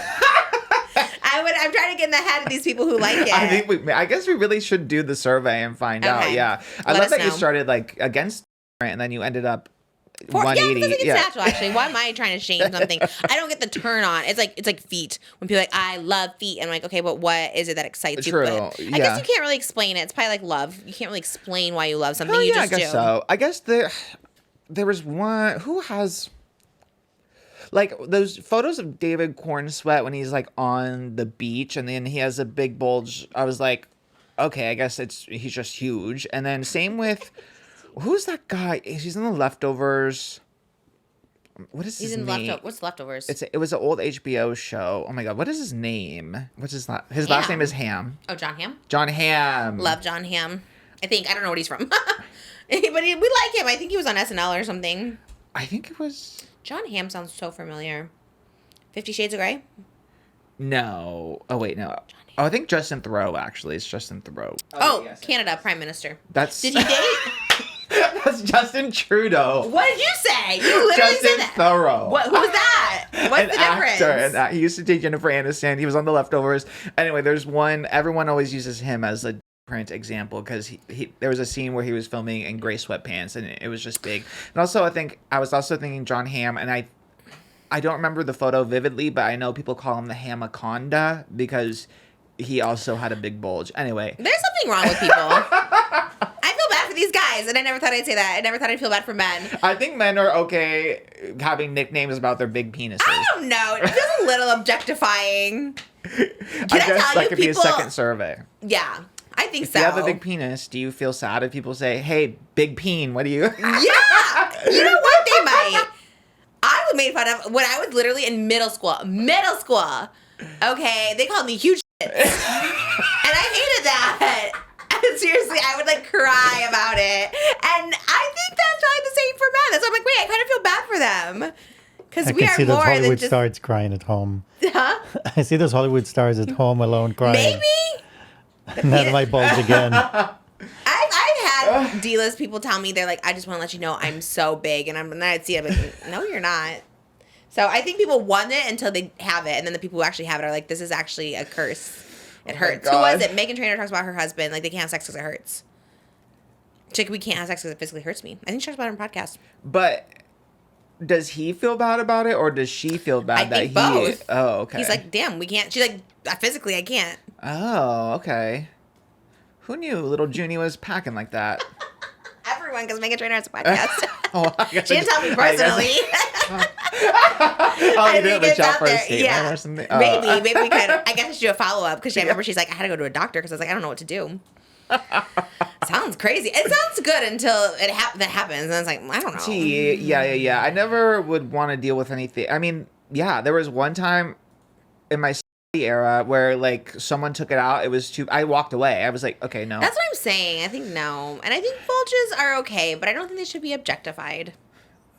I'm trying to get in the head of these people who like it. I guess we really should do the survey and find out. Okay. Yeah, I Let love us that you know. started like against and then you ended up Yeah, it 180. feels like it's natural. Actually, why am I trying to shame something? I don't get the turn on. It's like feet. When people are like, I love feet, and I'm like, okay, but what is it that excites you? True. But I Yeah. guess you can't really explain it. It's probably like love. You can't really explain why you love something. Oh, You yeah, just I guess do. so. I guess there was one who has like those photos of David Cornsweat when he's like on the beach and then he has a big bulge. I was like, okay, I guess he's just huge. And then same with who's that guy? He's in The Leftovers. What is his name? What's Leftovers? It was an old HBO show. Oh my god, what is his name? What's his last? His last Ham. name is Ham. Oh, John Hamm. John Hamm. Love John Hamm. I think I don't know what he's from, but we like him. I think he was on SNL or something. I think it was. John Hamm sounds so familiar. 50 Shades of Grey. No. Oh wait, no. Oh, I think Justin Theroux actually. It's Justin Theroux. Oh, Canada Prime Minister. That's. Did he date? That's Justin Trudeau. What did you say? You literally Justin said that. Theroux. What? Who's that? What's An the difference? actor, and he used to date Jennifer Aniston. He was on The Leftovers. Anyway, there's one. Everyone always uses him as a different example because there was a scene where he was filming in gray sweatpants and it was just big. And also, I was also thinking John Hamm, and I don't remember the photo vividly, but I know people call him the Hamaconda because he also had a big bulge. Anyway, There's something wrong with people. I feel bad for these guys, and I never thought I'd say that. I never thought I'd feel bad for men. I think men are okay having nicknames about their big penises. I don't know. It feels a little objectifying. I I guess tell that you, could be a people- second survey. Yeah, I think If so. you have a big penis, do you feel sad if people say, "Hey, big peen, what do you?" Yeah. You know what? They might. I was made fun of when I was literally in middle school. Middle school. Okay, they called me huge shit. And I hated that. And seriously, I would like cry about it. And I think that's probably the same for men. That's why I'm like, wait, I kind of feel bad for them. Because I we can are see those more than Hollywood just. stars crying at home. Huh? I see those Hollywood stars at home alone crying. Maybe? Not my bulge again. I've had D-list people tell me, they're like, I just want to let you know I'm so big. And I'd see it, but no, you're not. So I think people want it until they have it. And then the people who actually have it are like, this is actually a curse. It hurts. Who was it? Meghan Trainor talks about her husband. Like, they can't have sex because it hurts. Chick, we can't have sex because it physically hurts me. I think she talks about it on her podcast. But does he feel bad about it, or does she feel bad I that think he? both. Oh, okay. He's like, damn, we can't. She's like, physically, I can't. Oh, okay. Who knew little Junie was packing like that? Everyone, because Meghan Trainor has a podcast. Oh, I guess She didn't tell me personally. Oh, you did it's the job out for a there. statement Yeah. or something. Maybe we could. I guess I should do a follow up because I remember she's like, I had to go to a doctor because I was like, I don't know what to do. Sounds crazy. It sounds good until that happens, and it's like, I don't know. Gee, yeah. I never would want to deal with anything. I mean, yeah, there was one time in my era where like someone took it out. It was too. I walked away. I was like, okay, no. That's what I'm saying. I think no, and I think bulges are okay, but I don't think they should be objectified.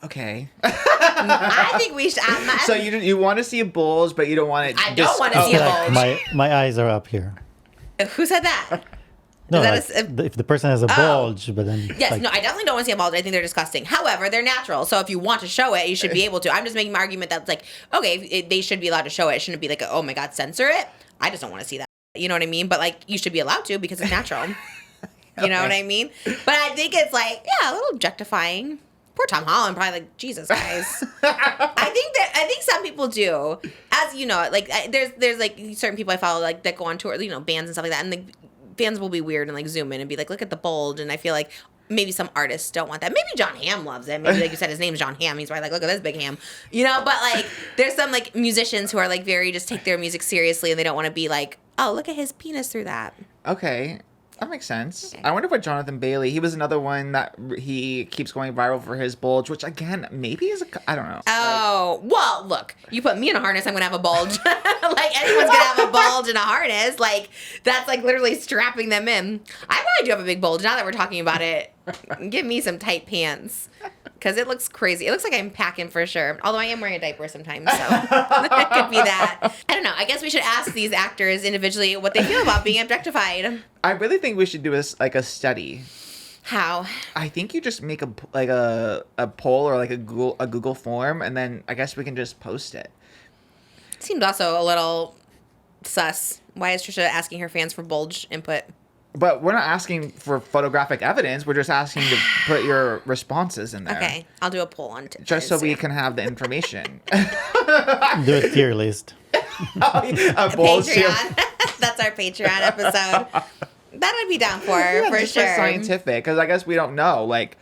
Okay. I think we should. So you want to see a bulge, but you don't want it. I don't want to see a bulge. My eyes are up here. Who said that? No, Is like, that if the person has a bulge, but then Yes, like, no, I definitely don't want to see a bulge. I think they're disgusting. However, they're natural. So if you want to show it, you should be able to. I'm just making my argument that's like, okay, they should be allowed to show it. It shouldn't be like, oh my God, censor it. I just don't want to see that. You know what I mean? But like, you should be allowed to because it's natural. You know what I mean? But I think it's like, yeah, a little objectifying. Poor Tom Holland, probably like, Jesus, guys. I think some people do. As you know, like there's like certain people I follow like that go on tour, you know, bands and stuff like that, and like fans will be weird and like zoom in and be like, look at the bulge, and I feel like maybe some artists don't want that. Maybe John Hamm loves it. Maybe like you said, his name's John Hamm. He's probably like, look at this big ham, you know. But like, there's some like musicians who are like very just take their music seriously and they don't want to be like, oh, look at his penis through that. Okay. That makes sense. Okay. I wonder what Jonathan Bailey. He was another one that he keeps going viral for his bulge, which again maybe is I don't know. Oh, well, look, you put me in a harness, I'm going to have a bulge. Like, anyone's going to have a bulge in a harness. Like, that's like literally strapping them in. I probably do have a big bulge now that we're talking about it. Give me some tight pants. Because it looks crazy. It looks like I'm packing for sure. Although I am wearing a diaper sometimes, so it could be that. I don't know. I guess we should ask these actors individually what they feel about being objectified. I really think we should do a study. How? I think you just make a poll or like a Google form, and then I guess we can just post it. Seems also a little sus. Why is Trisha asking her fans for bulge input? But we're not asking for photographic evidence. We're just asking to put your responses in there. Okay, I'll do a poll on it. Just so we can have the information. Do a tier list. A bullshit. Patreon. That's our Patreon episode. That I'd be down for just sure. scientific, because I guess we don't know. Like,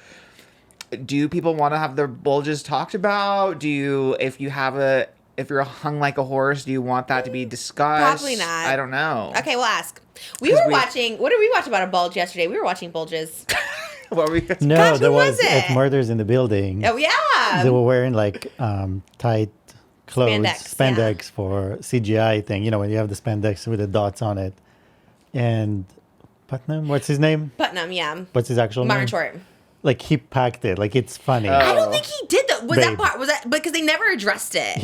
do people want to have their bulges talked about? If you're hung like a horse, do you want that to be discussed? Probably not. I don't know. Okay, we'll ask. What did we watch about a bulge yesterday? We were watching Bulges. What were we? No, Gosh, there who was was it? at Murders in the Building. Oh, yeah. They were wearing like tight clothes, Spandex, for CGI thing. You know, when you have the spandex with the dots on it. And Putnam, what's his name? Putnam, yeah. What's his actual Martin name? Short. Like he packed it. Like it's funny. I don't think he did that. Was that Babe. part? Was that because they never addressed it?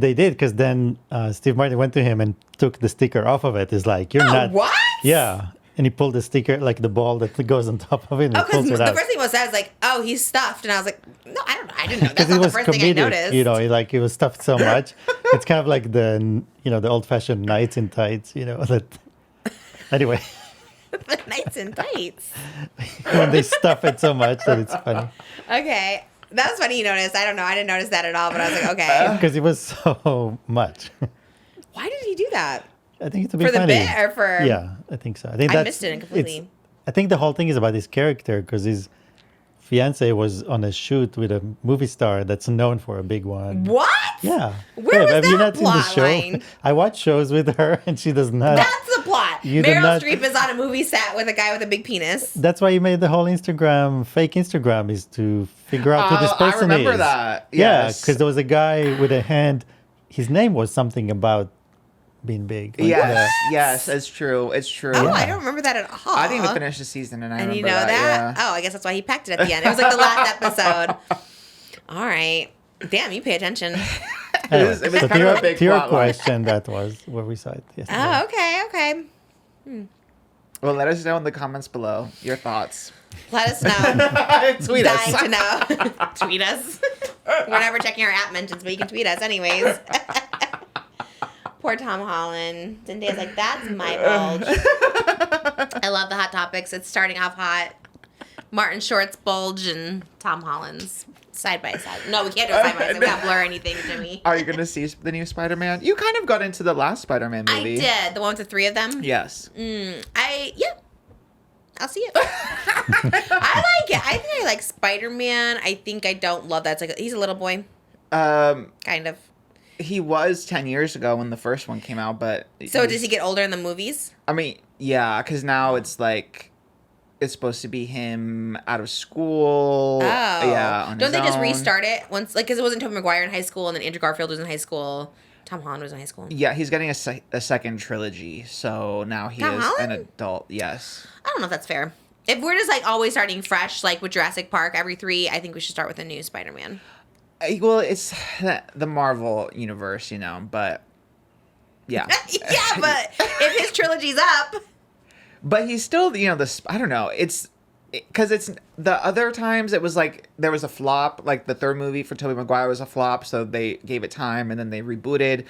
They did because then Steve Martin went to him and took the sticker off of it. It's like you're not. What? Yeah, and he pulled the sticker, like the ball that goes on top of it. And Oh, he pulls because it the out. first thing was I was like, oh, he's stuffed, and I was like, no, I don't know. I didn't know. That's Because it not the was first thing I comedic, noticed. you know, like it was stuffed so much. It's kind of like the old-fashioned knights in tights, you know. That anyway, The Knights in Tights. when they stuff it so much that it's funny. Okay, that was funny. You noticed. I don't know. I didn't notice that at all. But I was like, okay, Because it was so much. why did he do that? I think it's to be For the funny. bit or for? Yeah, I think so. I think I that's, missed it completely. I think the whole thing is about his character because his fiance was on a shoot with a movie star that's known for a big one. What? Yeah. Where was have you that not seen the plot show? line? I watch shows with her and she does not. That's the plot. You did Meryl not- Streep is on a movie set with a guy with a big penis. That's why you made the whole fake Instagram is to figure out who this person I remember is. that. Yeah, Yes. because there was a guy with a hand. His name was something about being big. Like Yes, it's true. It's true. Oh, I don't remember that at all. I didn't even finish the season, and I And remember you know that? Yeah. Oh, I guess that's why he packed it at the end. It was like the last episode. All right. Damn, you pay attention. Anyway, It was so kind of a big to your plot line. question, that was where we saw it yesterday. Oh, okay. Well, let us know in the comments below your thoughts. Let us know. Tweet Dying us. to know. Tweet us. We're never checking our app mentions, but you can tweet us anyways. Poor Tom Holland. Zendaya's like, that's my bulge. I love the hot topics. It's starting off hot. Martin Short's bulge and Tom Holland's side by side. No, we can't do it side by side. We can't blur anything, Jimmy. Are you going to see the new Spider-Man? You kind of got into the last Spider-Man I movie. did. The one with the three of them? Yes. I'll see it. I like it. I think I like Spider-Man. I think I don't love that. It's like he's a little boy. Kind of. He was 10 years ago when the first one came out, but... So does he get older in the movies? I mean, yeah, because now it's like... It's supposed to be him out of school. Oh. Yeah, on Don't his they just own. restart it once? Like, because it wasn't Tobey Maguire in high school, and then Andrew Garfield was in high school. Tom Holland was in high school. Yeah, he's getting a second trilogy, so now he Tom is Holland? an adult. Yes. I don't know if that's fair. If we're just like always starting fresh, like with Jurassic Park every 3, I think we should start with a new Spider-Man. Well, it's the Marvel universe, you know, but yeah. Yeah, but if his trilogy's up, But he's still, you know, I don't know. Because it's the other times it was like there was a flop. Like the third movie for Tobey Maguire was a flop, so they gave it time and then they rebooted.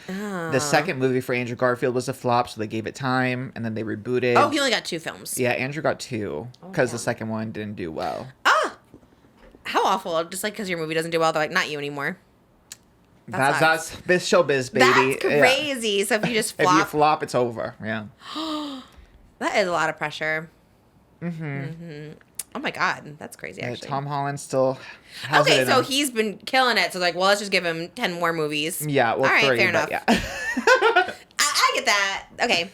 The second movie for Andrew Garfield was a flop, so they gave it time and then they rebooted. oh, he only got 2 films. Yeah, Andrew got 2 because the damn. second one didn't do well. How awful! Just like because your movie doesn't do well, they're like, not you anymore. That's this showbiz, baby. That's Yeah. crazy. So if you just If you flop, flop, it's over. Yeah. that is a lot of pressure. Mm-hmm. Oh my god, that's crazy. Yeah, Actually, Tom Holland still has it okay, in so him. he's been killing it. So like, well, let's just give him 10 more movies. Yeah, well, all right, 3, fair but enough. yeah. I get that. Okay,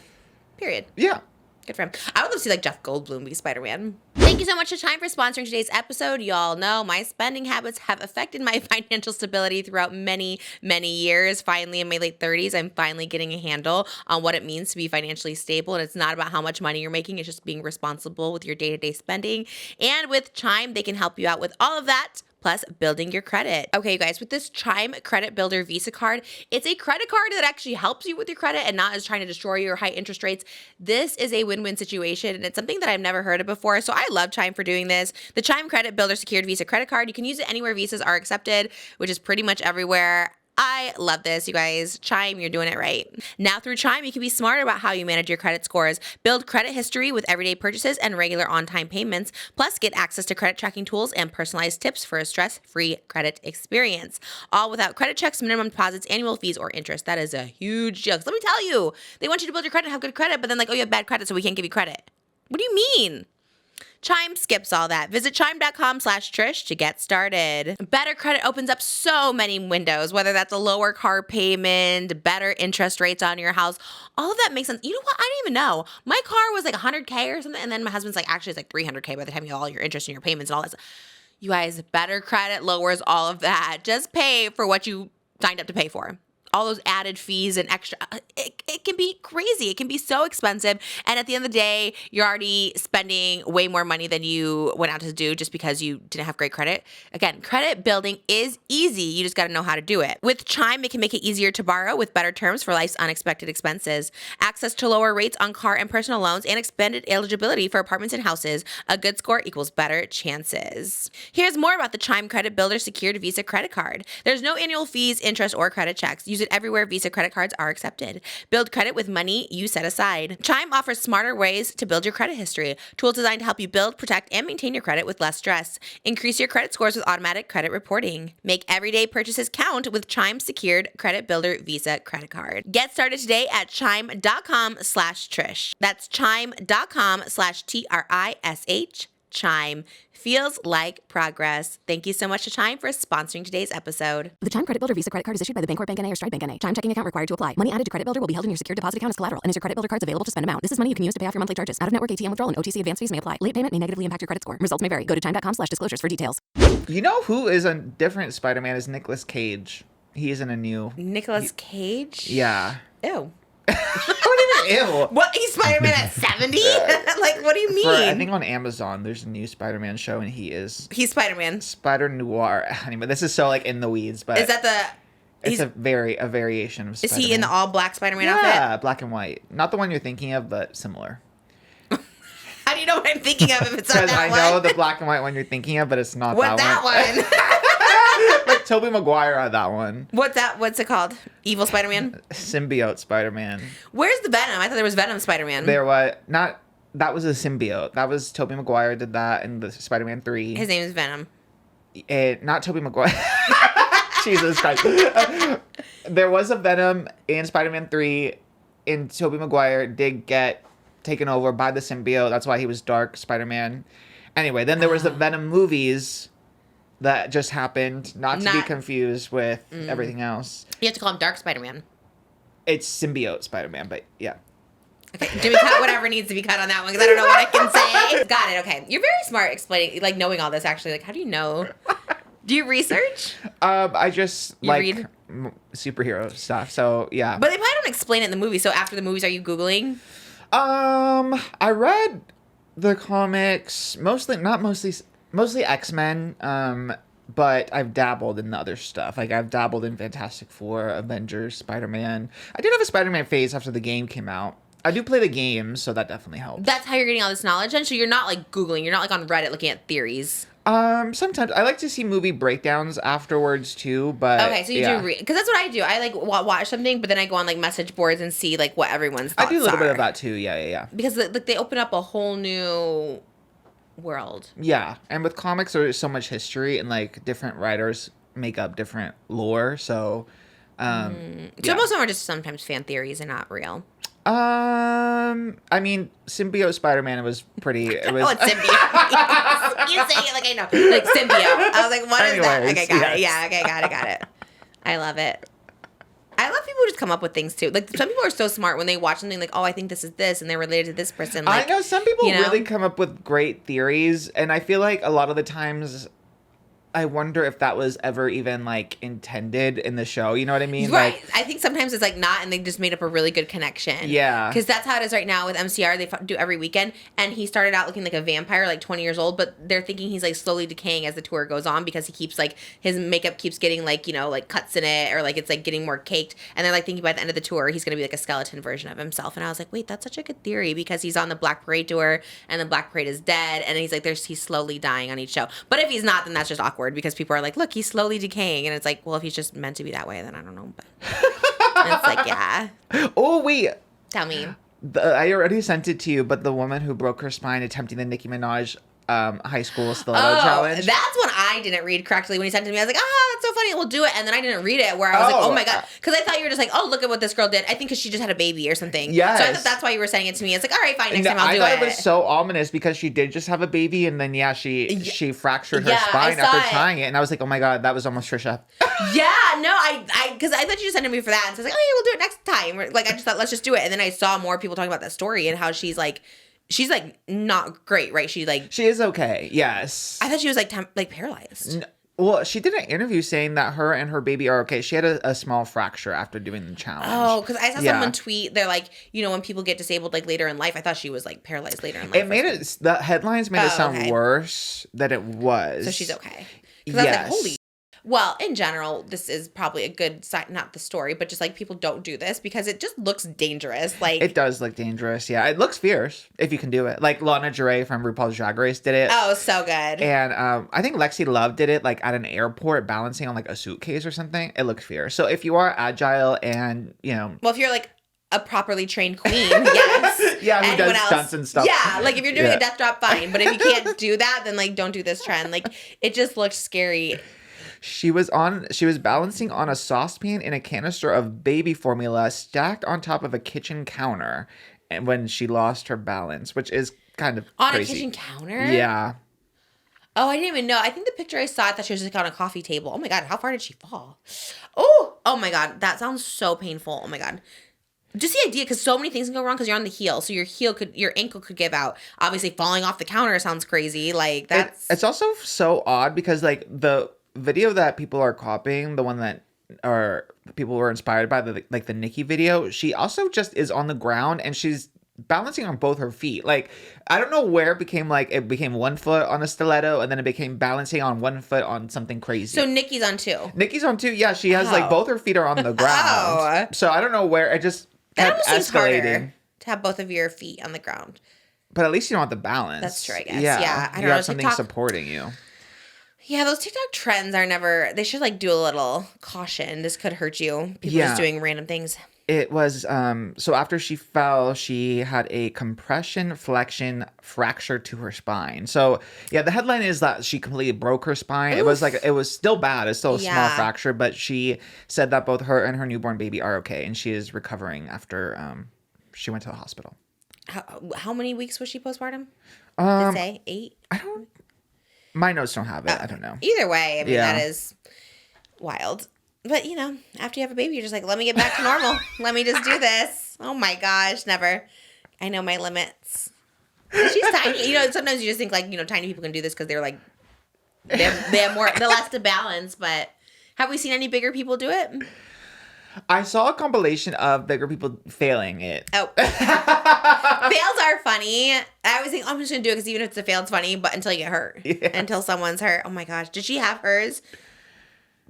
period. Yeah. Good for him. I would love to see like Jeff Goldblum be Spider-Man. Thank you so much to Chime for sponsoring today's episode. Y'all know my spending habits have affected my financial stability throughout many, many years. Finally, in my late 30s, I'm finally getting a handle on what it means to be financially stable. And it's not about how much money you're making. It's just being responsible with your day-to-day spending. And with Chime, they can help you out with all of that, plus building your credit. Okay, you guys, with this Chime Credit Builder Visa card, it's a credit card that actually helps you with your credit and not is trying to destroy your high interest rates. This is a win-win situation, and it's something that I've never heard of before, so I love Chime for doing this. The Chime Credit Builder Secured Visa Credit Card, you can use it anywhere visas are accepted, which is pretty much everywhere. I love this, you guys. Chime, you're doing it right. Now through Chime, you can be smarter about how you manage your credit scores, build credit history with everyday purchases and regular on-time payments, plus get access to credit tracking tools and personalized tips for a stress-free credit experience. All without credit checks, minimum deposits, annual fees, or interest. That is a huge deal. 'Cause let me tell you, they want you to build your credit, have good credit, but then like, oh, you have bad credit, so we can't give you credit. What do you mean? Chime skips all that. Visit chime.com/Trish to get started. Better credit opens up so many windows, whether that's a lower car payment, better interest rates on your house. All of that makes sense. You know what? I didn't even know. My car was like 100K or something, and then my husband's like, actually, it's like 300K by the time you have all your interest and your payments and all that stuff. You guys, better credit lowers all of that. Just pay for what you signed up to pay for. All those added fees and extra, it can be crazy. It can be so expensive. And at the end of the day, you're already spending way more money than you went out to do just because you didn't have great credit. Again, credit building is easy. You just got to know how to do it. With Chime, it can make it easier to borrow with better terms for life's unexpected expenses. Access to lower rates on car and personal loans and expanded eligibility for apartments and houses. A good score equals better chances. Here's more about the Chime Credit Builder Secured Visa Credit Card. There's no annual fees, interest, or credit checks. Use it everywhere Visa credit cards are accepted. Build credit with money you set aside. Chime offers smarter ways to build your credit history. Tools designed to help you build, protect, and maintain your credit with less stress. Increase your credit scores with automatic credit reporting. Make everyday purchases count with Chime Secured Credit Builder Visa Credit Card. Get started today at chime.com/Trish. That's chime.com/TRISH. Chime. Feels like progress. Thank you so much to Chime for sponsoring today's episode. The Chime Credit Builder Visa Credit Card is issued by the Bancorp Bank N.A. or Stride Bank N.A. Chime checking account required to apply. Money added to Credit Builder will be held in your secure deposit account as collateral and is your Credit Builder card's available to spend amount. This is money you can use to pay off your monthly charges. Out-of-network ATM withdrawal and OTC advance fees may apply. Late payment may negatively impact your credit score. Results may vary. Go to chime.com/disclosures for details. You know who is a different Spider-Man is Nicolas Cage. He's in a new... Nicolas Cage? Yeah. Ew. What do you mean, ew? What? He's Spider-Man at 70? Like, what do you mean? I think on Amazon, there's a new Spider-Man show, and he's Spider-Man. Spider Noir. Anyway, this is so like in the weeds, but Is that the... it's a variation of Spider-Man. Is he in the all-black Spider-Man outfit? Yeah, black and white. Not the one you're thinking of, but similar. How do you know what I'm thinking of if it's not Because that I know one? the black and white one you're thinking of, but it's not What's that one. Like Tobey Maguire had that one. What's it called? Evil Spider-Man? Symbiote Spider-Man. Where's the Venom? I thought there was Venom Spider-Man. There was not. That was a symbiote. That was Tobey Maguire did that in the Spider-Man 3. His name is Venom. Not Tobey Maguire. Jesus Christ. There was a Venom in Spider-Man 3, and Tobey Maguire did get taken over by the symbiote. That's why he was Dark Spider-Man. Anyway, then there was the Venom movies that just happened, not to be confused with everything else. You have to call him Dark Spider-Man. It's symbiote Spider-Man, but yeah. Okay, Jimmy, cut whatever needs to be cut on that one because I don't know what I can say. Got it. Okay, you're very smart explaining, like knowing all this. Actually, like, how do you know? Do you research? I just read? Superhero stuff. So yeah. But they probably don't explain it in the movie. So after the movies, are you Googling? I read the comics mostly X-Men. But I've dabbled in the other stuff. Like I've dabbled in Fantastic Four, Avengers, Spider-Man. I did have a Spider-Man phase after the game came out. I do play the games, so that definitely helps. That's how you're getting all this knowledge, and so you're not like Googling. You're not like on Reddit looking at theories. Sometimes I like to see movie breakdowns afterwards too. But okay, so you do read, because that's what I do. I like watch something, but then I go on like message boards and see like what everyone's thoughts are. I do a little bit of that too. Yeah. Because like they open up a whole new world. Yeah, and with comics, there's so much history, and like different writers make up different lore. So, So most of them are just sometimes fan theories and not real. I mean, symbiote Spider-Man was pretty. It was. Oh, it's symbiote. You say it like I know, like symbiote. I was like, what is that? Okay, got it. Yeah, okay, got it. I love it. I love people who just come up with things too. Like some people are so smart when they watch something like, oh, I think this is this, and they're related to this person. Like, I know some people really come up with great theories, and I feel like a lot of the times, I wonder if that was ever even like intended in the show. You know what I mean? Right. Like, I think sometimes it's like not, and they just made up a really good connection. Yeah. Because that's how it is right now with MCR. They do every weekend, and he started out looking like a vampire, like 20 years old, but they're thinking he's like slowly decaying as the tour goes on because he keeps like his makeup keeps getting like, you know, like cuts in it, or like it's like getting more caked, and they're like thinking by the end of the tour he's gonna be like a skeleton version of himself. And I was like, wait, that's such a good theory because he's on the Black Parade tour, and the Black Parade is dead, and he's like he's slowly dying on each show. But if he's not, then that's just awkward awkward because people are like, look, he's slowly decaying. And it's like, well, if he's just meant to be that way, then I don't know. But it's like, yeah. Oh, wait. Tell me. I already sent it to you, but the woman who broke her spine attempting the Nicki Minaj high school stiletto challenge. That's when I didn't read correctly when he sent it to me. I was like, that's so funny. We'll do it. And then I didn't read it where I was like, oh my God. Because I thought you were just like, oh, look at what this girl did. I think because she just had a baby or something. Yes. So I thought that's why you were sending it to me. It's like, all right, fine. Next time I'll do it. I thought it was so ominous because she did just have a baby and then, she fractured her spine after trying it. And I was like, oh my God, that was almost Trisha. Because I thought you just sent it to me for that. And so I was like, oh, yeah, we'll do it next time. Like, I just thought, let's just do it. And then I saw more people talking about that story and how she's like not great, right? She is okay. Yes. I thought she was like paralyzed. Well, she did an interview saying that her and her baby are okay. She had a small fracture after doing the challenge. Oh, because I saw someone tweet, they're like, when people get disabled like later in life, I thought she was like paralyzed later in life. The headlines made it sound worse than it was. So she's okay. Because I was like, holy. Well, in general, this is probably a good sign, not the story, but just like people don't do this because it just looks dangerous. Like it does look dangerous. Yeah, it looks fierce if you can do it. Like Lana Del Rey from RuPaul's Drag Race did it. Oh, so good. And I think Lexi Love did it like at an airport balancing on like a suitcase or something. It looks fierce. So if you are agile and well, if you're like a properly trained queen, yes. Yeah, who does stunts and stuff. Yeah, like if you're doing a death drop, fine. But if you can't do that, then like don't do this trend. Like it just looks scary. She was balancing on a saucepan in a canister of baby formula stacked on top of a kitchen counter, and when she lost her balance, which is kind of on crazy. A kitchen counter. Yeah. Oh, I didn't even know. I think the picture I saw, I thought she was like on a coffee table. Oh my God, how far did she fall? Oh my God, that sounds so painful. Oh my God. Just the idea, because so many things can go wrong because you're on the heel. So your ankle could give out. Obviously, falling off the counter sounds crazy. Like that's. It's also so odd because like the video that people are copying, the one that people were inspired by, the NICKI video, she also just is on the ground and she's balancing on both her feet. Like I don't know where it became 1 foot on a stiletto and then it became balancing on 1 foot on something crazy. So Nikki's on two. Nikki's on two. Yeah, she has like both her feet are on the ground. So I don't know where it just kept escalating. To have both of your feet on the ground. But at least you don't have the balance. That's true, I guess. Yeah. I don't know. Have something supporting you. Yeah, those TikTok trends are never, they should like do a little caution. This could hurt you. People just doing random things. It was, so after she fell, she had a compression flexion fracture to her spine. So yeah, the headline is that she completely broke her spine. Oof. It was still bad. It's still a small fracture, but she said that both her and her newborn baby are okay. And she is recovering after she went to the hospital. How many weeks was she postpartum? Did it say 8? My notes don't have it. I don't know. Either way, I mean, that is wild. But, after you have a baby, you're just like, let me get back to normal. Let me just do this. Oh, my gosh. Never. I know my limits. And she's tiny. Sometimes you just think, like, tiny people can do this because they're, like, they have less to balance. But have we seen any bigger people do it? I saw a compilation of bigger people failing it. Oh. Fails are funny. I always think, I'm just going to do it because even if it's a fail, it's funny. But until you get hurt. Yeah. Until someone's hurt. Oh, my gosh. Did she have hers?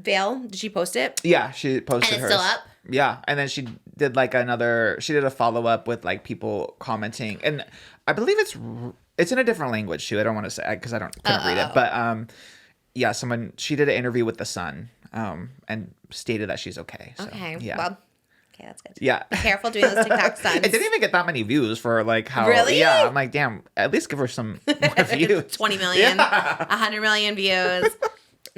Fail? Did she post it? Yeah, she posted hers. And it's still up? Yeah. And then she did a follow-up with like people commenting. And I believe it's in a different language too. I don't want to say because I couldn't read it. But yeah, she did an interview with The Sun and stated that she's okay. So, okay. Yeah. Well, okay, that's good. Yeah. Be careful doing those TikTok stunts. It didn't even get that many views for like how. Really? Yeah. I'm like, damn, at least give her some more views. 20 million, 100 million views.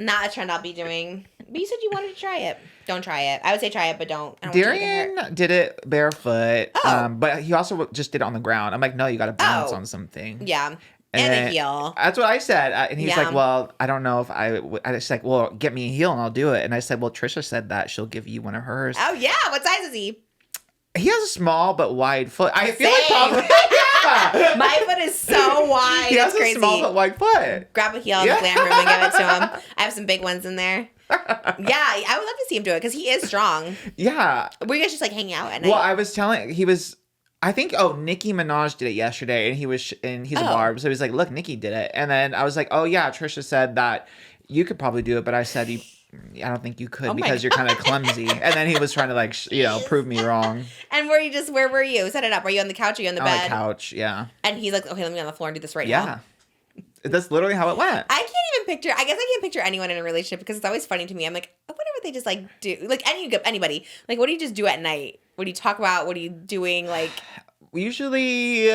Not a trend I'll be doing. But you said you wanted to try it. Don't try it. I would say try it, but don't. Darian did it barefoot. But he also just did it on the ground. I'm like, no, you got to balance on something. Yeah. And a heel. That's what I said. And he's like, well, I don't know if I was like, well, get me a heel and I'll do it. And I said, well, Trisha said that she'll give you one of hers. Oh, yeah. What size is he? He has a small but wide foot. I feel like probably. Yeah. My foot is so wide. He has crazy. A small but wide foot. Grab a heel in the glam room and give it to him. I have some big ones in there. Yeah, I would love to see him do it because he is strong. Yeah. Were you guys just like hanging out at night? Well, I was telling, I think, Nicki Minaj did it yesterday and he's a barb. So he's like, look, Nicki did it. And then I was like, oh yeah, Trisha said that you could probably do it. But I said, I don't think you could because you're kind of clumsy. And then he was trying to like, prove me wrong. And where were you? Set it up. Were you on the couch or you on the bed? On the couch, yeah. And he's like, okay, let me get on the floor and do this right now. Yeah. That's literally how it went. I can't even picture. I guess I can't picture anyone in a relationship because it's always funny to me. I'm like, I wonder what they just like do. Like anybody. Like, what do you just do at night? What do you talk about? What are you doing? Like, Usually,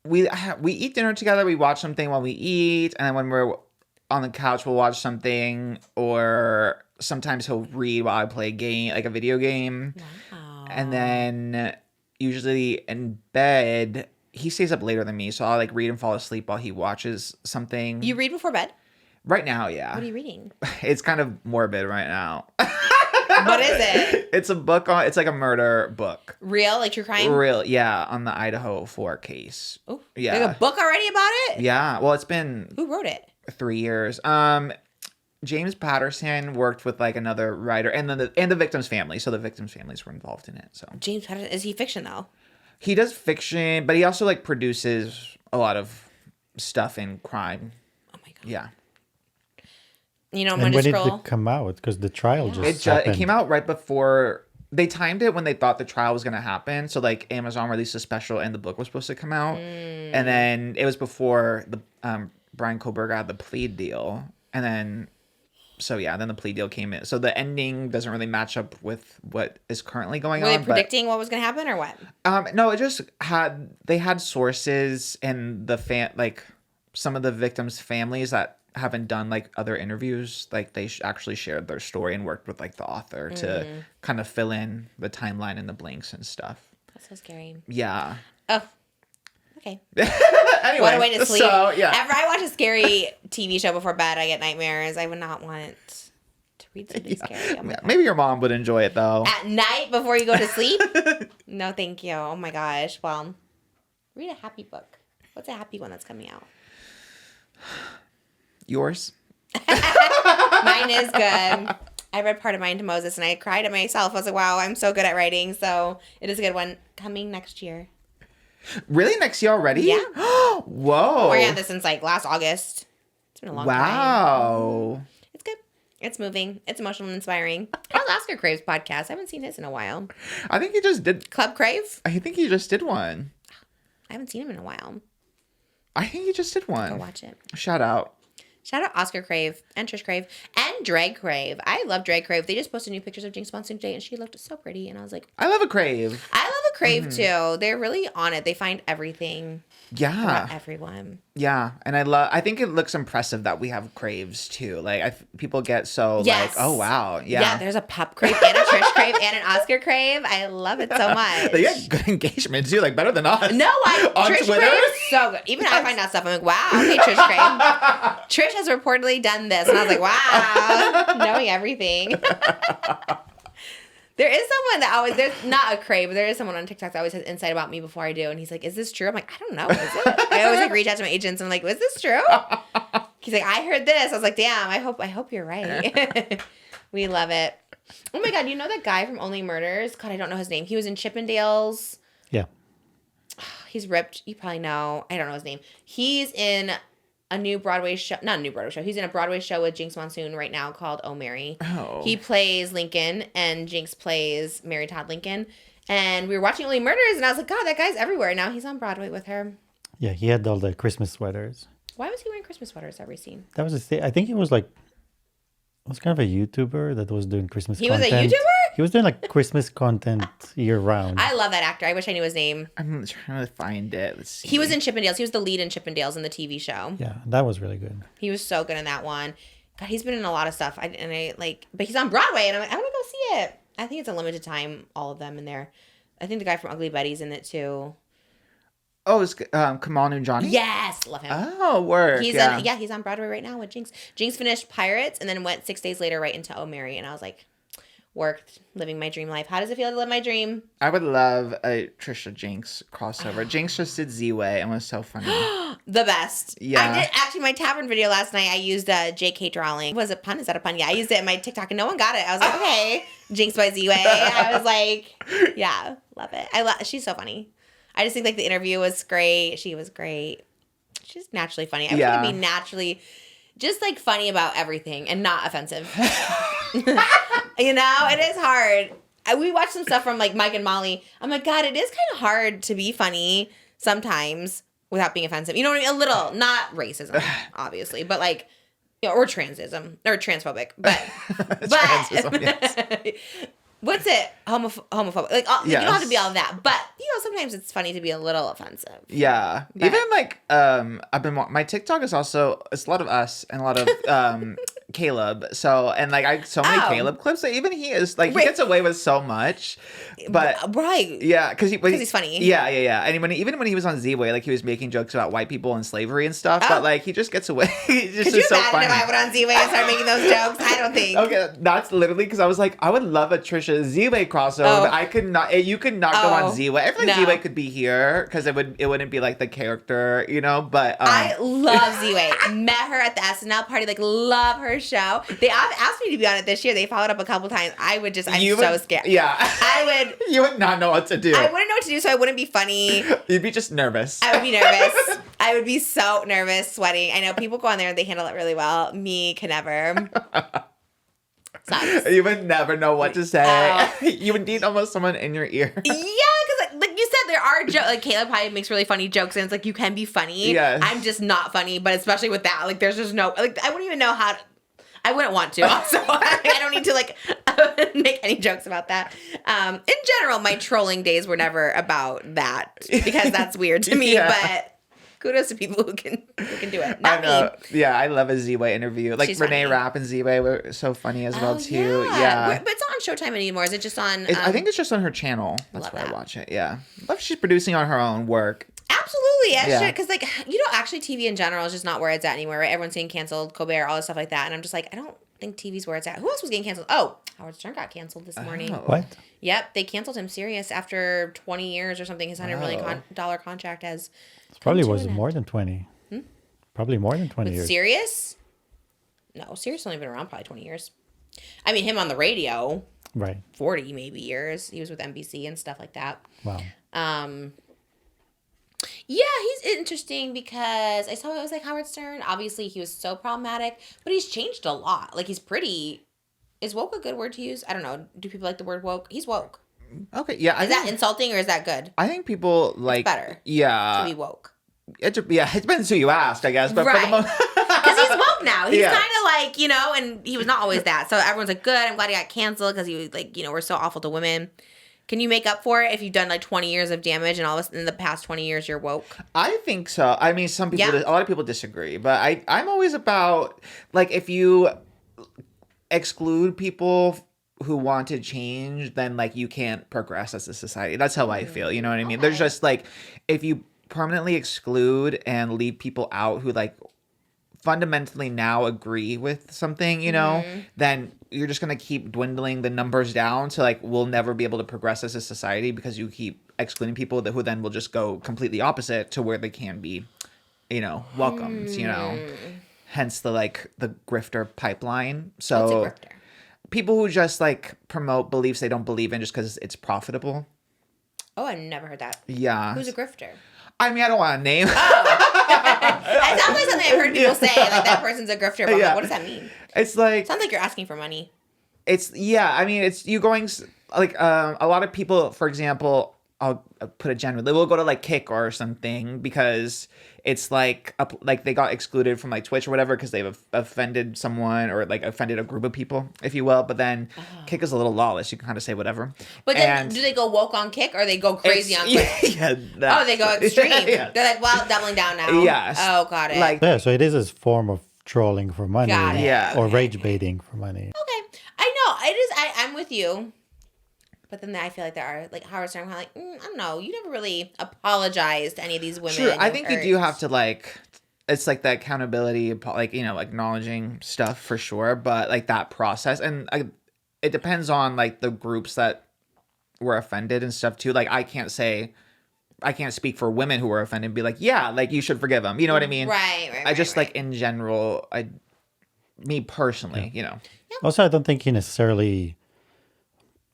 we eat dinner together. We watch something while we eat, and then when we're on the couch, we'll watch something. Or sometimes he'll read while I play a game, like a video game. wow. And then usually in bed, he stays up later than me, so I'll like read and fall asleep while he watches something. You read before bed? Right now, yeah. What are you reading? It's kind of morbid right now. What is it? It's a book on. It's like a murder book. Real? Like true crime? Real, yeah, on the Idaho 4 case. Oh, Yeah. Like a book already about it? Yeah. Well, it's been Who wrote it? 3 years. James Patterson worked with like another writer, and then the victim's family. So the victim's families were involved in it. So James Patterson. Is he fiction though? he does fiction, but he also like produces a lot of stuff in crime. Oh my god. Yeah. You know, I'm And gonna when did scroll. it come out? Because the trial just It happened. came out right before they timed it when they thought the trial was going to happen. So like Amazon released a special and the book was supposed to come out. And then it was before the Brian Koberger had the plea deal. And then then the plea deal came in. So the ending doesn't really match up with what is currently going Were on. they predicting what was gonna happen or what? No, it just they had sources and some of the victims' families that haven't done like other interviews. Like they actually shared their story and worked with like the author to kind of fill in the timeline and the blanks and stuff. That's so scary. Yeah. Oh. Okay. Anyway, What a way to sleep. So, yeah. After I watch a scary TV show before bed, I get nightmares. I would not want to read something scary. Oh my Yeah, God. maybe your mom would enjoy it though. At night before you go to sleep? No, thank you. Oh my gosh. Well, read a happy book. What's a happy one that's coming out? Yours? Mine is good. I read part of mine to Moses and I cried at myself. I was like, wow, I'm so good at writing. So it is a good one. Coming next year. Really? Next year already? Yeah. Whoa. We're at this since like last August. It's been a long time. Wow. It's good. It's moving. It's emotional and inspiring. How's Oscar Crave's podcast? I haven't seen his in a while. I think he just did. Club Crave? I think he just did one. I haven't seen him in a while. I think he just did Go one. watch it. Shout out. Shout out Oscar Crave and Trish Crave and Drag Crave. I love Drag Crave. They just posted new pictures of Jinx Monsoon today and she looked so pretty. And I was like, I love a crave. I love a Crave too. They're really on it. They find everything Yeah. about everyone. Yeah, and I think it looks impressive that we have craves too. Like people get so Yes. like, oh wow, yeah. There's a Pup Crave and a Trish Crave and an Oscar Crave. I love it so much. They get good engagement too, like better than us. No, on Trish Twitter. Crave is so good. Even I find out stuff. I'm like, wow, okay, Trish Crave. Trish has reportedly done this. And I was like, wow, knowing everything. There is someone that always, there's not a Crave, but there is someone on TikTok that always has insight about me before I do. And he's like, is this true? I'm like, I don't know. Is it? I always like reach out to my agents. And I'm like, is this true? He's like, I heard this. I was like, damn, I hope you're right. We love it. Oh my God, you know that guy from Only Murders? God, I don't know his name. He was in Chippendales. Yeah. He's ripped. You probably know. I don't know his name. He's in a new Broadway show. Not a new Broadway show. He's in a Broadway show with Jinx Monsoon right now called Oh Mary. Oh. He plays Lincoln and Jinx plays Mary Todd Lincoln. And we were watching Only Murders and I was like, God, that guy's everywhere. Now he's on Broadway with her. Yeah, he had all the Christmas sweaters. Why was he wearing Christmas sweaters every scene? That was his thing. I think he was like, was kind of a YouTuber that was doing Christmas He was a content. YouTuber? He was doing like Christmas content year round. I love that actor. I wish I knew his name. I'm trying to find it. Let's see. He was in Chippendales. He was the lead in Chippendales in the TV show. Yeah, that was really good. He was so good in that one. God, he's been in a lot of stuff. But he's on Broadway, and I'm like, I want to go see it. I think it's a limited time, all of them in there. I think the guy from Ugly Betty's in it too. Oh, it's Kamal Nujani? Yes, love him. Oh, work. He's he's on Broadway right now with Jinx. Jinx finished Pirates and then went 6 days later right into Oh Mary, and I was like, worked, living my dream life. How does it feel to live my dream? I would love a Trisha Jinx crossover. Jinx just did ZIWE and was so funny. The best. Yeah. I did actually my tavern video last night. I used JK drawing. Was it pun? Is that a pun? Yeah, I used it in my TikTok and no one got it. I was like, okay, Jinx by ZIWE. I was like, yeah, love it. She's so funny. I just think like the interview was great. She was great. She's naturally funny. I wish I could be naturally just like funny about everything and not offensive. You know, it is hard. We watched some stuff from like Mike and Molly. I'm like, God, it is kind of hard to be funny sometimes without being offensive. You know what I mean? A little, not racism, obviously, but like, you know, or transism or transphobic, but Transism, yes. What's it? Homophobic. Like, you Yes. don't have to be all that, but you know, sometimes it's funny to be a little offensive. Yeah. But- Even like I've been my TikTok is also it's a lot of us and a lot of Caleb. So and like so many Oh. Caleb clips that even he is like he Wait. gets away with so much. But right. yeah, because he's funny. Yeah. And even when he was on ZIWE, like he was making jokes about white people and slavery and stuff. Oh. But like he just gets away. He's just Could you so imagine funny. if I went on ZIWE and started making those jokes? I don't think. Okay, that's literally because I was like, I would love a Trisha ZIWE crossover. Oh. But I could not. You could not go on Oh. ZIWE. I feel like No. ZIWE could be here because it wouldn't be like the character, you know. But I love ZIWE. Met her at the SNL party. Like, love her show. They asked me to be on it this year. They followed up a couple times. I'm so scared. Yeah, I would. you would not know what to do. I wouldn't know what to do, so I wouldn't be funny. You'd be just nervous. I would be nervous. I would be so nervous, sweating. I know people go on there and they handle it really well. Me can never. Sucks. You would never know what to say. Oh. You would need almost someone in your ear. Yeah, because like you said, there are jokes. Like Caleb probably makes really funny jokes, and it's like you can be funny. Yes. I'm just not funny, but especially with that, like there's just no like I wouldn't even know how. I wouldn't want to. Also, I don't need to like make any jokes about that. In general, my trolling days were never about that because that's weird to me. Yeah. But kudos to people who can do it. Not I know. me. Yeah, I love a ZIWE interview. Like She's Renee funny. Rapp and ZIWE were so funny as well Oh, too. Yeah. But it's not on Showtime anymore. Is it just on? I think it's just on her channel. That's love why I that. watch it. Yeah. Love she's producing on her own work. Absolutely, Yeah. because like you know, actually, TV in general is just not where it's at anymore. Right? Everyone's getting canceled, Colbert, all this stuff like that, and I'm just like, I don't think TV's where it's at. Who else was getting canceled? Oh, Howard Stern got canceled this morning. Oh. What? Yep, they canceled him. Serious after 20 years or something. His $100 million dollar contract has Probably come to was an end. more than 20. Probably more than 20 With years. Sirius? No, Sirius only been around probably 20 years. I mean, him on the radio, Right. 40 maybe years. He was with NBC and stuff like that. Wow. Yeah, he's interesting because I saw it was like Howard Stern. Obviously, he was so problematic, but he's changed a lot. Like, he's pretty. Is woke a good word to use? I don't know. Do people like the word woke? He's woke. Okay. Yeah. Is that insulting or is that good? I think people like better Yeah. to be woke. It depends who you ask, I guess. But for the Right. most Because he's woke now. He's Yeah. kind of like, you know, and he was not always that. So everyone's like, good. I'm glad he got canceled because he was like, you know, we're so awful to women. Can you make up for it if you've done like 20 years of damage and all this in the past 20 years you're woke? I think so. I mean, some people, Yeah. a lot of people disagree, but I'm always about like if you exclude people who want to change, then like you can't progress as a society. That's how I feel. You know what I mean? There's just like if you permanently exclude and leave people out who like fundamentally now agree with something, you know, then you're just going to keep dwindling the numbers down to like we'll never be able to progress as a society because you keep excluding people who then will just go completely opposite to where they can be, you know, welcomed, you know. Hence the like the grifter pipeline. So What's a grifter? people who just like promote beliefs they don't believe in just because it's profitable. Oh, I've never heard that. Yeah. Who's a grifter? I mean, I don't want to name. It sounds like something I've heard people say. Like, that person's a grifter. But I'm like, what does that mean? It's like Sounds like you're asking for money. I mean, it's you going like a lot of people, for example, I'll put it generally, will go to like Kick or something because it's like they got excluded from like Twitch or whatever because they've offended someone or like offended a group of people, if you will. But then Kick is a little lawless. You can kind of say whatever. But then, And do they go woke on Kick or they go crazy on Twitch? Yeah, Oh, they go extreme. Yeah. They're like, well, doubling down now. Yes. Oh, got it. Like Yeah, so it is a form of trolling for money. Got it. Yeah. Or rage baiting for money. Okay. I know. It is. I'm with you. But then I feel like there are, like, Howard Stern, I'm like, I don't know. You never really apologized to any of these women. True. I you've think you hurt. do have to like. It's like the accountability, like, you know, like acknowledging stuff for sure, but like that process, and it depends on like the groups that were offended and stuff too. Like I can't speak for women who were offended and be like, yeah, like you should forgive them. You know what I mean? Right. I just like in general, me personally, you know. Also, I don't think he necessarily,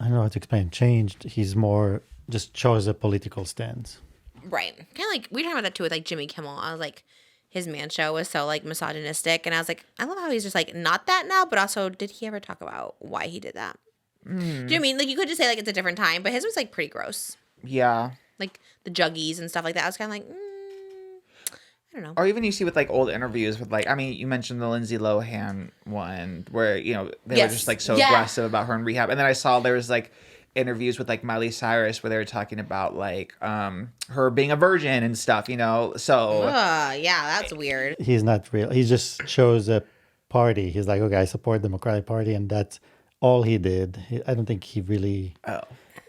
I don't know how to explain, changed. He's more just chose a political stance. Right. Kind of like, we were talking about that too with like Jimmy Kimmel. I was like, his man show was so like misogynistic. And I was like, I love how he's just like not that now, but also did he ever talk about why he did that? Do you know what I mean? Like you could just say like it's a different time, but his was like pretty gross. Yeah. Like the juggies and stuff like that. I was kind of like, I don't know. Or even you see with like old interviews with like, I mean, you mentioned the Lindsay Lohan one where, you know, they were just like so aggressive about her in rehab. And then I saw there was like interviews with like Miley Cyrus where they were talking about like her being a virgin and stuff, you know. So yeah, that's weird. He's not real. He just shows a party. He's like, okay, I support the Democratic Party, and that's all he did. I don't think he really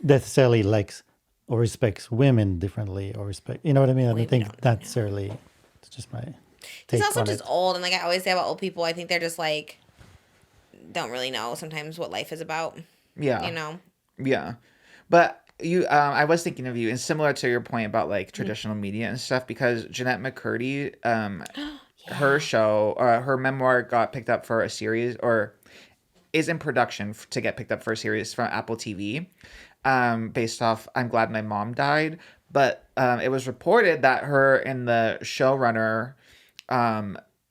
necessarily likes or respects women differently or respect. You know what I mean? I don't think necessarily. It's just my take He's also on just it. old, and like I always say about old people, I think they're just like don't really know sometimes what life is about. Yeah. You know. Yeah. But you I was thinking of you, and similar to your point about like traditional media and stuff, because Jennette McCurdy, her show, her memoir got picked up for a series, or is in production to get picked up for a series from Apple TV, based off I'm Glad My Mom Died. But it was reported that her and the showrunner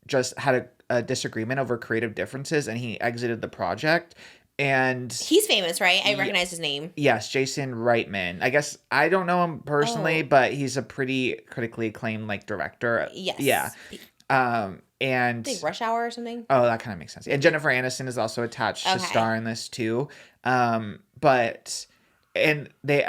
just had a disagreement over creative differences, and he exited the project. And he's famous, right? I recognize his name. Yes, Jason Reitman. I guess I don't know him personally, but he's a pretty critically acclaimed like director. Yes. Yeah. And like Rush Hour or something. Oh, that kind of makes sense. And Jennifer Aniston is also attached to star in this too. I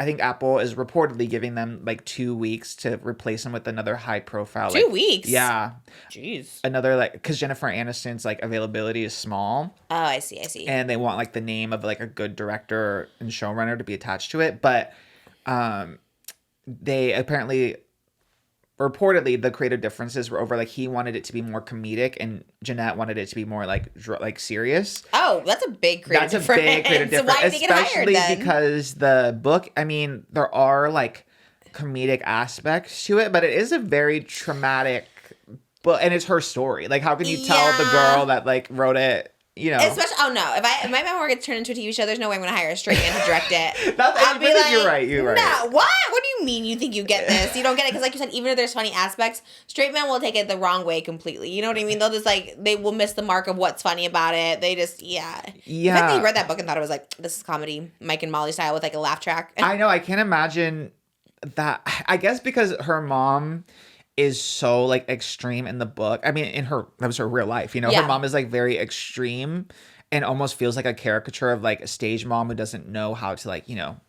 think Apple is reportedly giving them like 2 weeks to replace him with another high profile. 2 weeks? Yeah. Jeez. Another like, because Jennifer Aniston's like availability is small. Oh, I see. And they want like the name of like a good director and showrunner to be attached to it. But they apparently, reportedly, the creative differences were over like he wanted it to be more comedic and Jennette wanted it to be more like serious. Oh, that's a big creative difference. That's a big creative difference. So why did they get hired then? Especially because the book, I mean, there are like comedic aspects to it, but it is a very traumatic book, and it's her story. Like, how can you tell the girl that like wrote it? You know, especially if my memoir gets turned into a TV show, there's no way I'm gonna hire a straight man to direct it. I'll be like, you're right. No, what? What do you mean? You think you get this? You don't get it because, like you said, even if there's funny aspects, straight men will take it the wrong way completely. You know what I mean? They'll just like they will miss the mark of what's funny about it. They just yeah. The fact that you read that book and thought it was like this is comedy, Mike and Molly style with like a laugh track. I know. I can't imagine that. I guess because her mom is so like extreme in the book. I mean, that was her real life. You know, her mom is like very extreme and almost feels like a caricature of like a stage mom who doesn't know how to like, you know,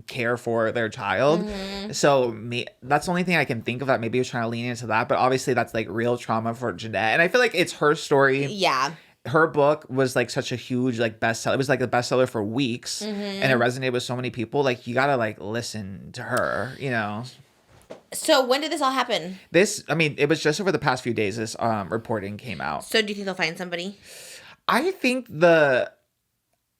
care for their child. Mm-hmm. So that's the only thing I can think of that maybe was trying to lean into that. But obviously that's like real trauma for Jennette. And I feel like it's her story. Yeah. Her book was like such a huge like bestseller. It was like a bestseller for weeks, and it resonated with so many people. Like you gotta like listen to her, you know. So when did this all happen? It was just over the past few days this reporting came out. So do you think they'll find somebody? I think the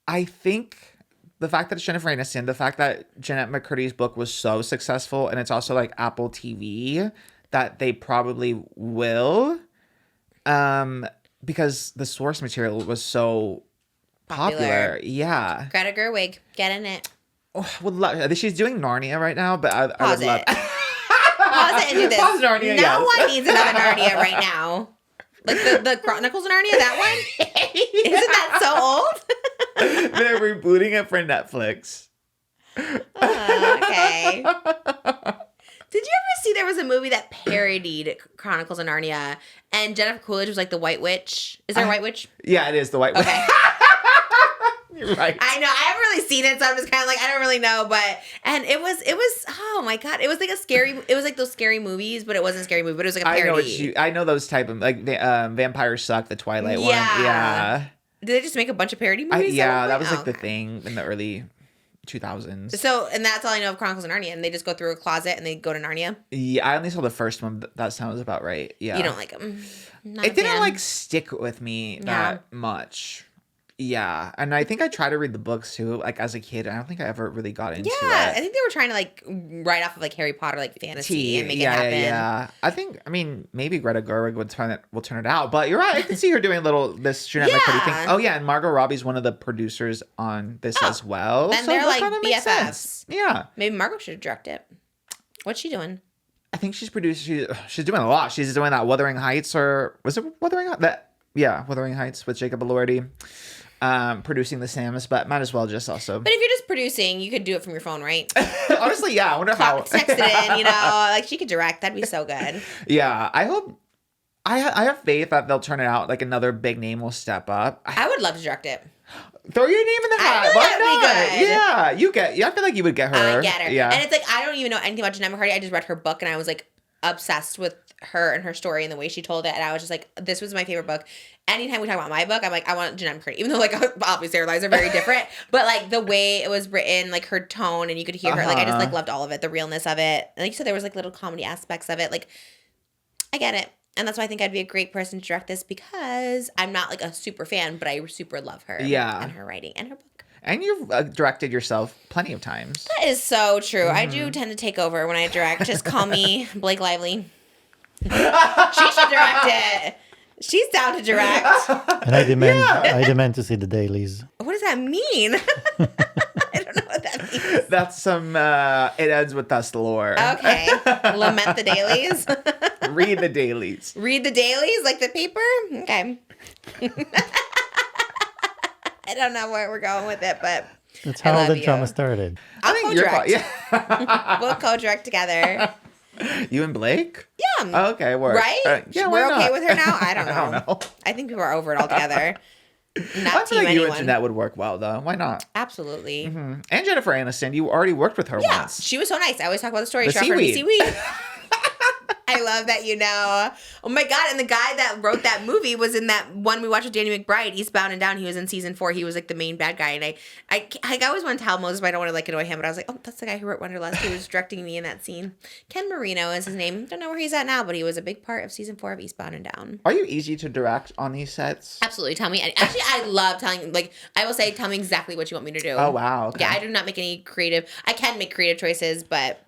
fact that it's Jennifer Aniston, the fact that Jennette McCurdy's book was so successful, and it's also like Apple TV, that they probably will, because the source material was so popular. Yeah. Greta Gerwig, get in it. Oh, she's doing Narnia right now, but I would love. Pause it and do this. Pause Narnia, no one needs another Narnia right now. Like the Chronicles of Narnia, that one? Isn't that so old? They're rebooting it for Netflix. Okay. Did you ever see there was a movie that parodied Chronicles of Narnia and Jennifer Coolidge was like the White Witch? Is there a White Witch? Yeah, it is the White Witch. Okay. You're right. I know. I haven't really seen it, so I'm just kind of like, I don't really know. And it was, oh my God. It was like it was like those scary movies, but it wasn't a scary movie, but it was like a parody. I know those type of, like, Vampires Suck, the Twilight one. Yeah. Did they just make a bunch of parody movies? That was like the thing in the early 2000s. So, and that's all I know of Chronicles of Narnia, and they just go through a closet and they go to Narnia? Yeah, I only saw the first one. That sounds about right. Yeah. You don't like them? It didn't like stick with me that much. Yeah, and I think I tried to read the books too, like as a kid. I don't think I ever really got into it. Yeah, I think they were trying to like write off of like Harry Potter, like fantasy, and make it happen. Yeah. I mean, maybe Greta Gerwig will turn it out, but you're right. I can see her doing this Jennette McCurdy thing. Oh yeah, and Margot Robbie's one of the producers on this as well. And they're like BFFs. Yeah, maybe Margot should direct it. What's she doing? I think she's producing. She's doing a lot. She's doing that Wuthering Heights, or was it Wuthering Heights? Wuthering Heights with Jacob Elordi. Producing The Sims, but might as well just also. But if you're just producing, you could do it from your phone, right? honestly, yeah. I wonder how. Text it in, you know, like she could direct. That'd be so good. Yeah, I hope. I have faith that they'll turn it out. Like another big name will step up. I would love to direct it. Throw your name in the hat. feel Why that'd be not? good. Yeah, you get. Yeah, I feel like you would get her. I get her. Yeah. And it's like, I don't even know anything about Jennette McCurdy. I just read her book and I was like obsessed with her and her story and the way she told it. And I was just like, this was my favorite book. Anytime we talk about my book, I'm like, I want Jennette McCurdy. Even though like obviously our lives are very different. But like the way it was written, like her tone and you could hear her. Like I just like loved all of it. The realness of it. And like you said, there was like little comedy aspects of it. Like I get it. And that's why I think I'd be a great person to direct this because I'm not like a super fan, but I super love her. Yeah. And her writing and her book. And you've directed yourself plenty of times. That is so true. I do tend to take over when I direct. Just call me Blake Lively. She should direct it. She's down to direct. And I demand to see the dailies. What does that mean? I don't know what that means. That's some It Ends With Us lore. Okay. Lament the dailies. Read the dailies. Read the dailies like the paper? Okay. I don't know where we're going with it, but That's I how love the you. drama started. I'll co-direct. Yeah. We'll co-direct together. You and Blake? Yeah. Oh, okay, work. Right? Yeah, We're why okay not? with her now? I don't know. I don't know. I think people are over it altogether. Not I feel team like you anyone. and Jeanette would work well, though. Why not? Absolutely. And Jennifer Aniston, you already worked with her Yeah, once. she was so nice. I always talk about the story. The She offered me seaweed. seaweed. I love that you know. Oh my God. And the guy that wrote that movie was in that one we watched with Danny McBride, Eastbound and Down. He was in season 4. He was like the main bad guy. And I always want to tell Moses, but I don't want to like annoy him. But I was like, oh, that's the guy who wrote Wonderlust. He was directing me in that scene. Ken Marino is his name. Don't know where he's at now, but he was a big part of season 4 of Eastbound and Down. Are you easy to direct on these sets? Absolutely. Tell me. Actually, I love telling, like, I will say, tell me exactly what you want me to do. Oh, wow. Okay. Yeah, I do not make any creative, I can make creative choices, but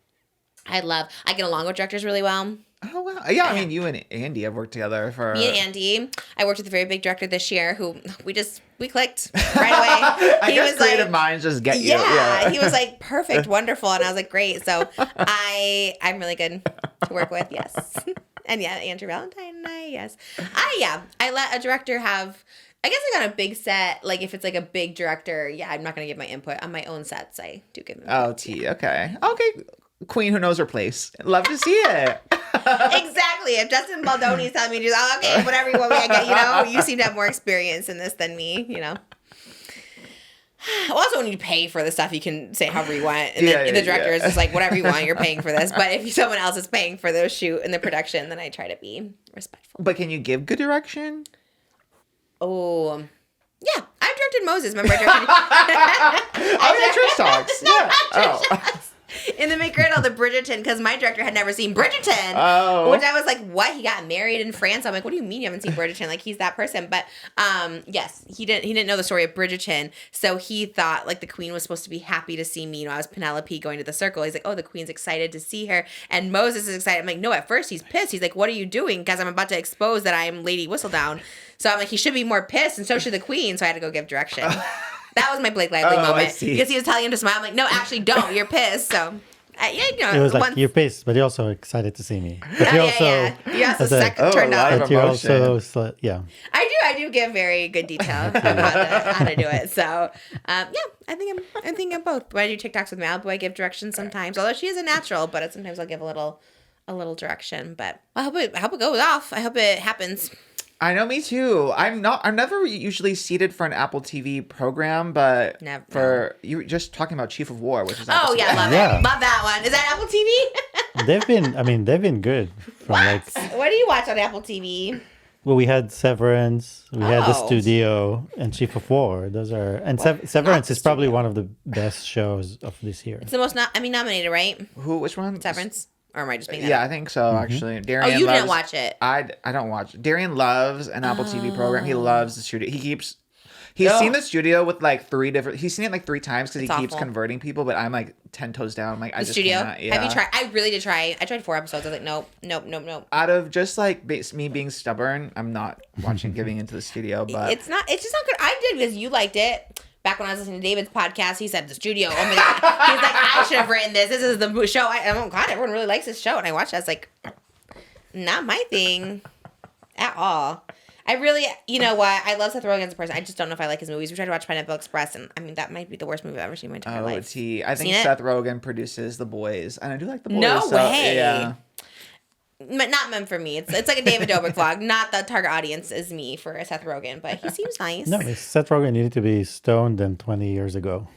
I get along with directors really well. Oh, wow. Yeah, I mean, you and Andy have worked together for... Me and Andy. I worked with a very big director this year who we clicked right away. I guess creative minds just get you. Yeah, he was like, perfect, wonderful. And I was like, great. So I'm really good to work with, yes. And yeah, Andrew Valentine and I, yes. I let a director have... I guess like on a big set, like if it's like a big director, yeah, I'm not going to give my input. On my own sets, I do give them input. Okay. Okay. Queen who knows her place. Love to see it. Exactly. If Justin Baldoni is telling me to do, okay, whatever you want me to get, you know, you seem to have more experience in this than me, you know. Well, also when you pay for the stuff, you can say however you want. And then the director is just like, whatever you want, you're paying for this. But if someone else is paying for the shoot and the production, then I try to be respectful. But can you give good direction? Oh, yeah. I've directed Moses. Remember I directed Trish talks. Yeah. Oh. in the McGriddle, the Bridgerton, because my director had never seen Bridgerton. Oh. Which I was like, what? He got married in France. I'm like, what do you mean you haven't seen Bridgerton? Like, he's that person. But yes, he didn't know the story of Bridgerton. So he thought like the queen was supposed to be happy to see me. You know, I was Penelope going to the circle. He's like, oh, the queen's excited to see her. And Moses is excited. I'm like, no, at first he's pissed. He's like, what are you doing? Because I'm about to expose that I am Lady Whistledown. So I'm like, he should be more pissed, and so should the queen. So I had to go give direction. That was my Blake Lively moment. Because he was telling him to smile. I'm like, no, actually don't. You're pissed. So, yeah, you know. It was like, you're pissed, but you're also excited to see me. But you also, You also turned a lot on. of but you emotion. also, yeah. I do give very good detail of how to do it. So, yeah, I think I'm both. When I do TikToks with Malibu, I give directions sometimes. Although she is a natural, but sometimes I'll give a little direction. But I hope it goes off. I hope it happens. I know, me too. I'm never usually seated for an Apple TV program, but you were just talking about Chief of War, which is Apple TV. Yeah, love Yeah. it. Love that one. Is that Apple TV? They've been good. From like, What do you watch on Apple TV? well, we had Severance, we had The Oh. Studio, and Chief of War. Those are, and Severance is probably one of the best shows of this year. It's the most nominated, right? Which one? Severance? Or am I just being that Yeah, up? I think so, actually. Darian Oh, you loves, didn't watch it. I don't watch it. Darian loves an Apple TV program. He loves the studio. He's seen the studio with like he's seen it like 3 times because he keeps awful. converting people, but I'm like 10 toes down. I'm like, I The just studio? can't. Yeah. Have you tried? I really did try. I tried 4 episodes. I was like, nope. Out of just like me being stubborn, I'm not giving into the studio, but It's just not good. I did because you liked it. Back when I was listening to David's podcast, he said the studio. Oh my God. He's like, I should have written this. This is the show. Oh God, everyone really likes this show. And I watched it. I was like, not my thing at all. I really, you know what? I love Seth Rogen as a person. I just don't know if I like his movies. We tried to watch Pineapple Express, and I mean, that might be the worst movie I've ever seen in my entire life. it's he. I think Seen it? Seth Rogen produces The Boys, and I do like The Boys. No so, way. Yeah. Not meant for me. It's like a David Dobrik vlog. Not the target audience is me for Seth Rogen, but he seems nice. No, Seth Rogen needed to be stoned than 20 years ago.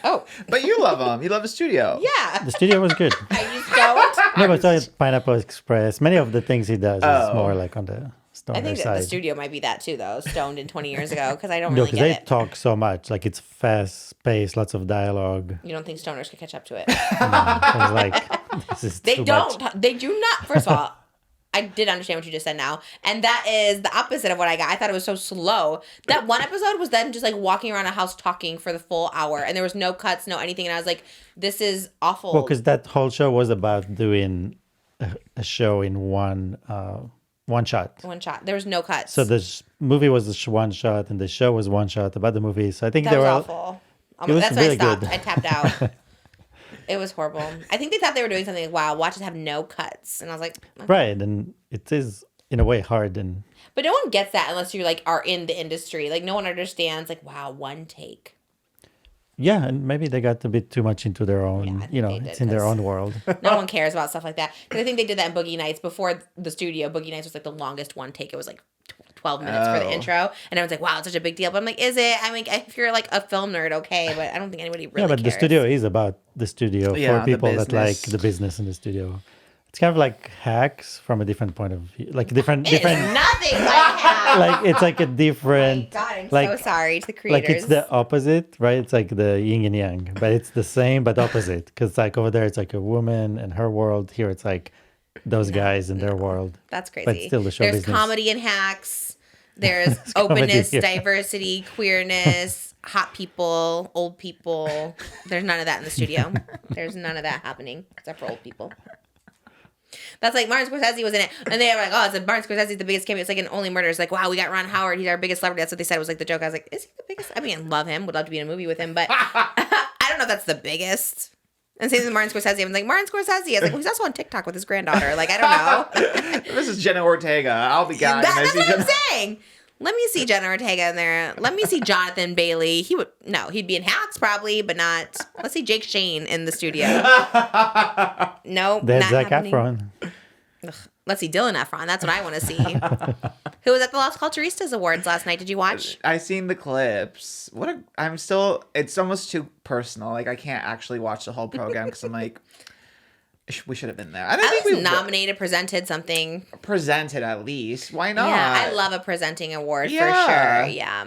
Oh, But you love him. You love the studio. yeah. The studio was good. I just don't. No, but so Pineapple Express, many of the things he does is more like on the stoner I think that side. the studio might be that too, though. Stoned in 20 years ago, because I don't No, really because get they it. talk so much. Like it's fast paced, lots of dialogue. You don't think stoners could catch up to it? I was like, this is They too don't. much. They do not. First of all, I did understand what you just said now. And that is the opposite of what I got. I thought it was so slow. That one episode was then just like walking around a house talking for the full hour. And there was no cuts, no anything. And I was like, this is awful. Well, because that whole show was about doing a show in one shot. One shot. There was no cuts. So the movie was one shot, and the show was one shot about the movie. So I think that they was were awful. it was That's when I really stopped. good. I tapped out. It was horrible. I think they thought they were doing something like, wow, watches have no cuts. And I was like, okay. right, and it is in a way hard and But no one gets that unless you like are in the industry. Like no one understands like, wow, one take. yeah, and maybe they got a bit too much into their own. Yeah, I think you know, they did, it's in their 'cause- own world. No one cares about stuff like that. Because I think they did that in Boogie Nights before the studio. Boogie Nights was like the longest one take. It was like 12 minutes for the intro. And everyone's like, wow, it's such a big deal. But I'm like, is it? I mean, if you're like a film nerd, okay. But I don't think anybody really Yeah, but cares. the studio is about the studio Yeah, for the people that like business. the business in the studio. It's kind of like Hacks from a different point of view, like different, It is different. nothing like that. Like it's like a different. God, I'm like, so sorry to the creators. Like it's the opposite, right? It's like the yin and yang, but it's the same but opposite. Because like over there, it's like a woman and her world. Here, it's like those guys in their world. That's crazy. But still the show There's business. comedy and hacks. There's comedy openness, here. diversity, queerness, hot people, old people. There's none of that in the studio. There's none of that happening except for old people. That's like Martin Scorsese was in it, and they were like, "Oh, it's Martin Scorsese's the biggest cameo." It's like in Only Murders, like, "Wow, we got Ron Howard. He's our biggest celebrity." That's what they said. It was like the joke. I was like, "Is he the biggest?" I mean, love him. Would love to be in a movie with him, but I don't know if that's the biggest. And same with Martin Scorsese. I'm like, Martin Scorsese. I was like, well, he's also on TikTok with his granddaughter. Like, I don't know. This is Jenna Ortega. I'll be God. That's what I'm saying. Let me see Jenna Ortega in there. Let me see Jonathan Bailey. He'd be in Hacks probably, but not. Let's see Jake Shane in the studio. Nope, There's not Zac happening. Efron. Ugh. Let's see Dylan Efron. That's what I want to see. Who was at the Los Culturistas Awards last night? Did you watch? I seen the clips. It's almost too personal. Like I can't actually watch the whole program because I'm like, we should have been there. I don't I think was we nominated, presented something. presented at least. Why not? Yeah, I love a presenting award Yeah. for sure. Yeah.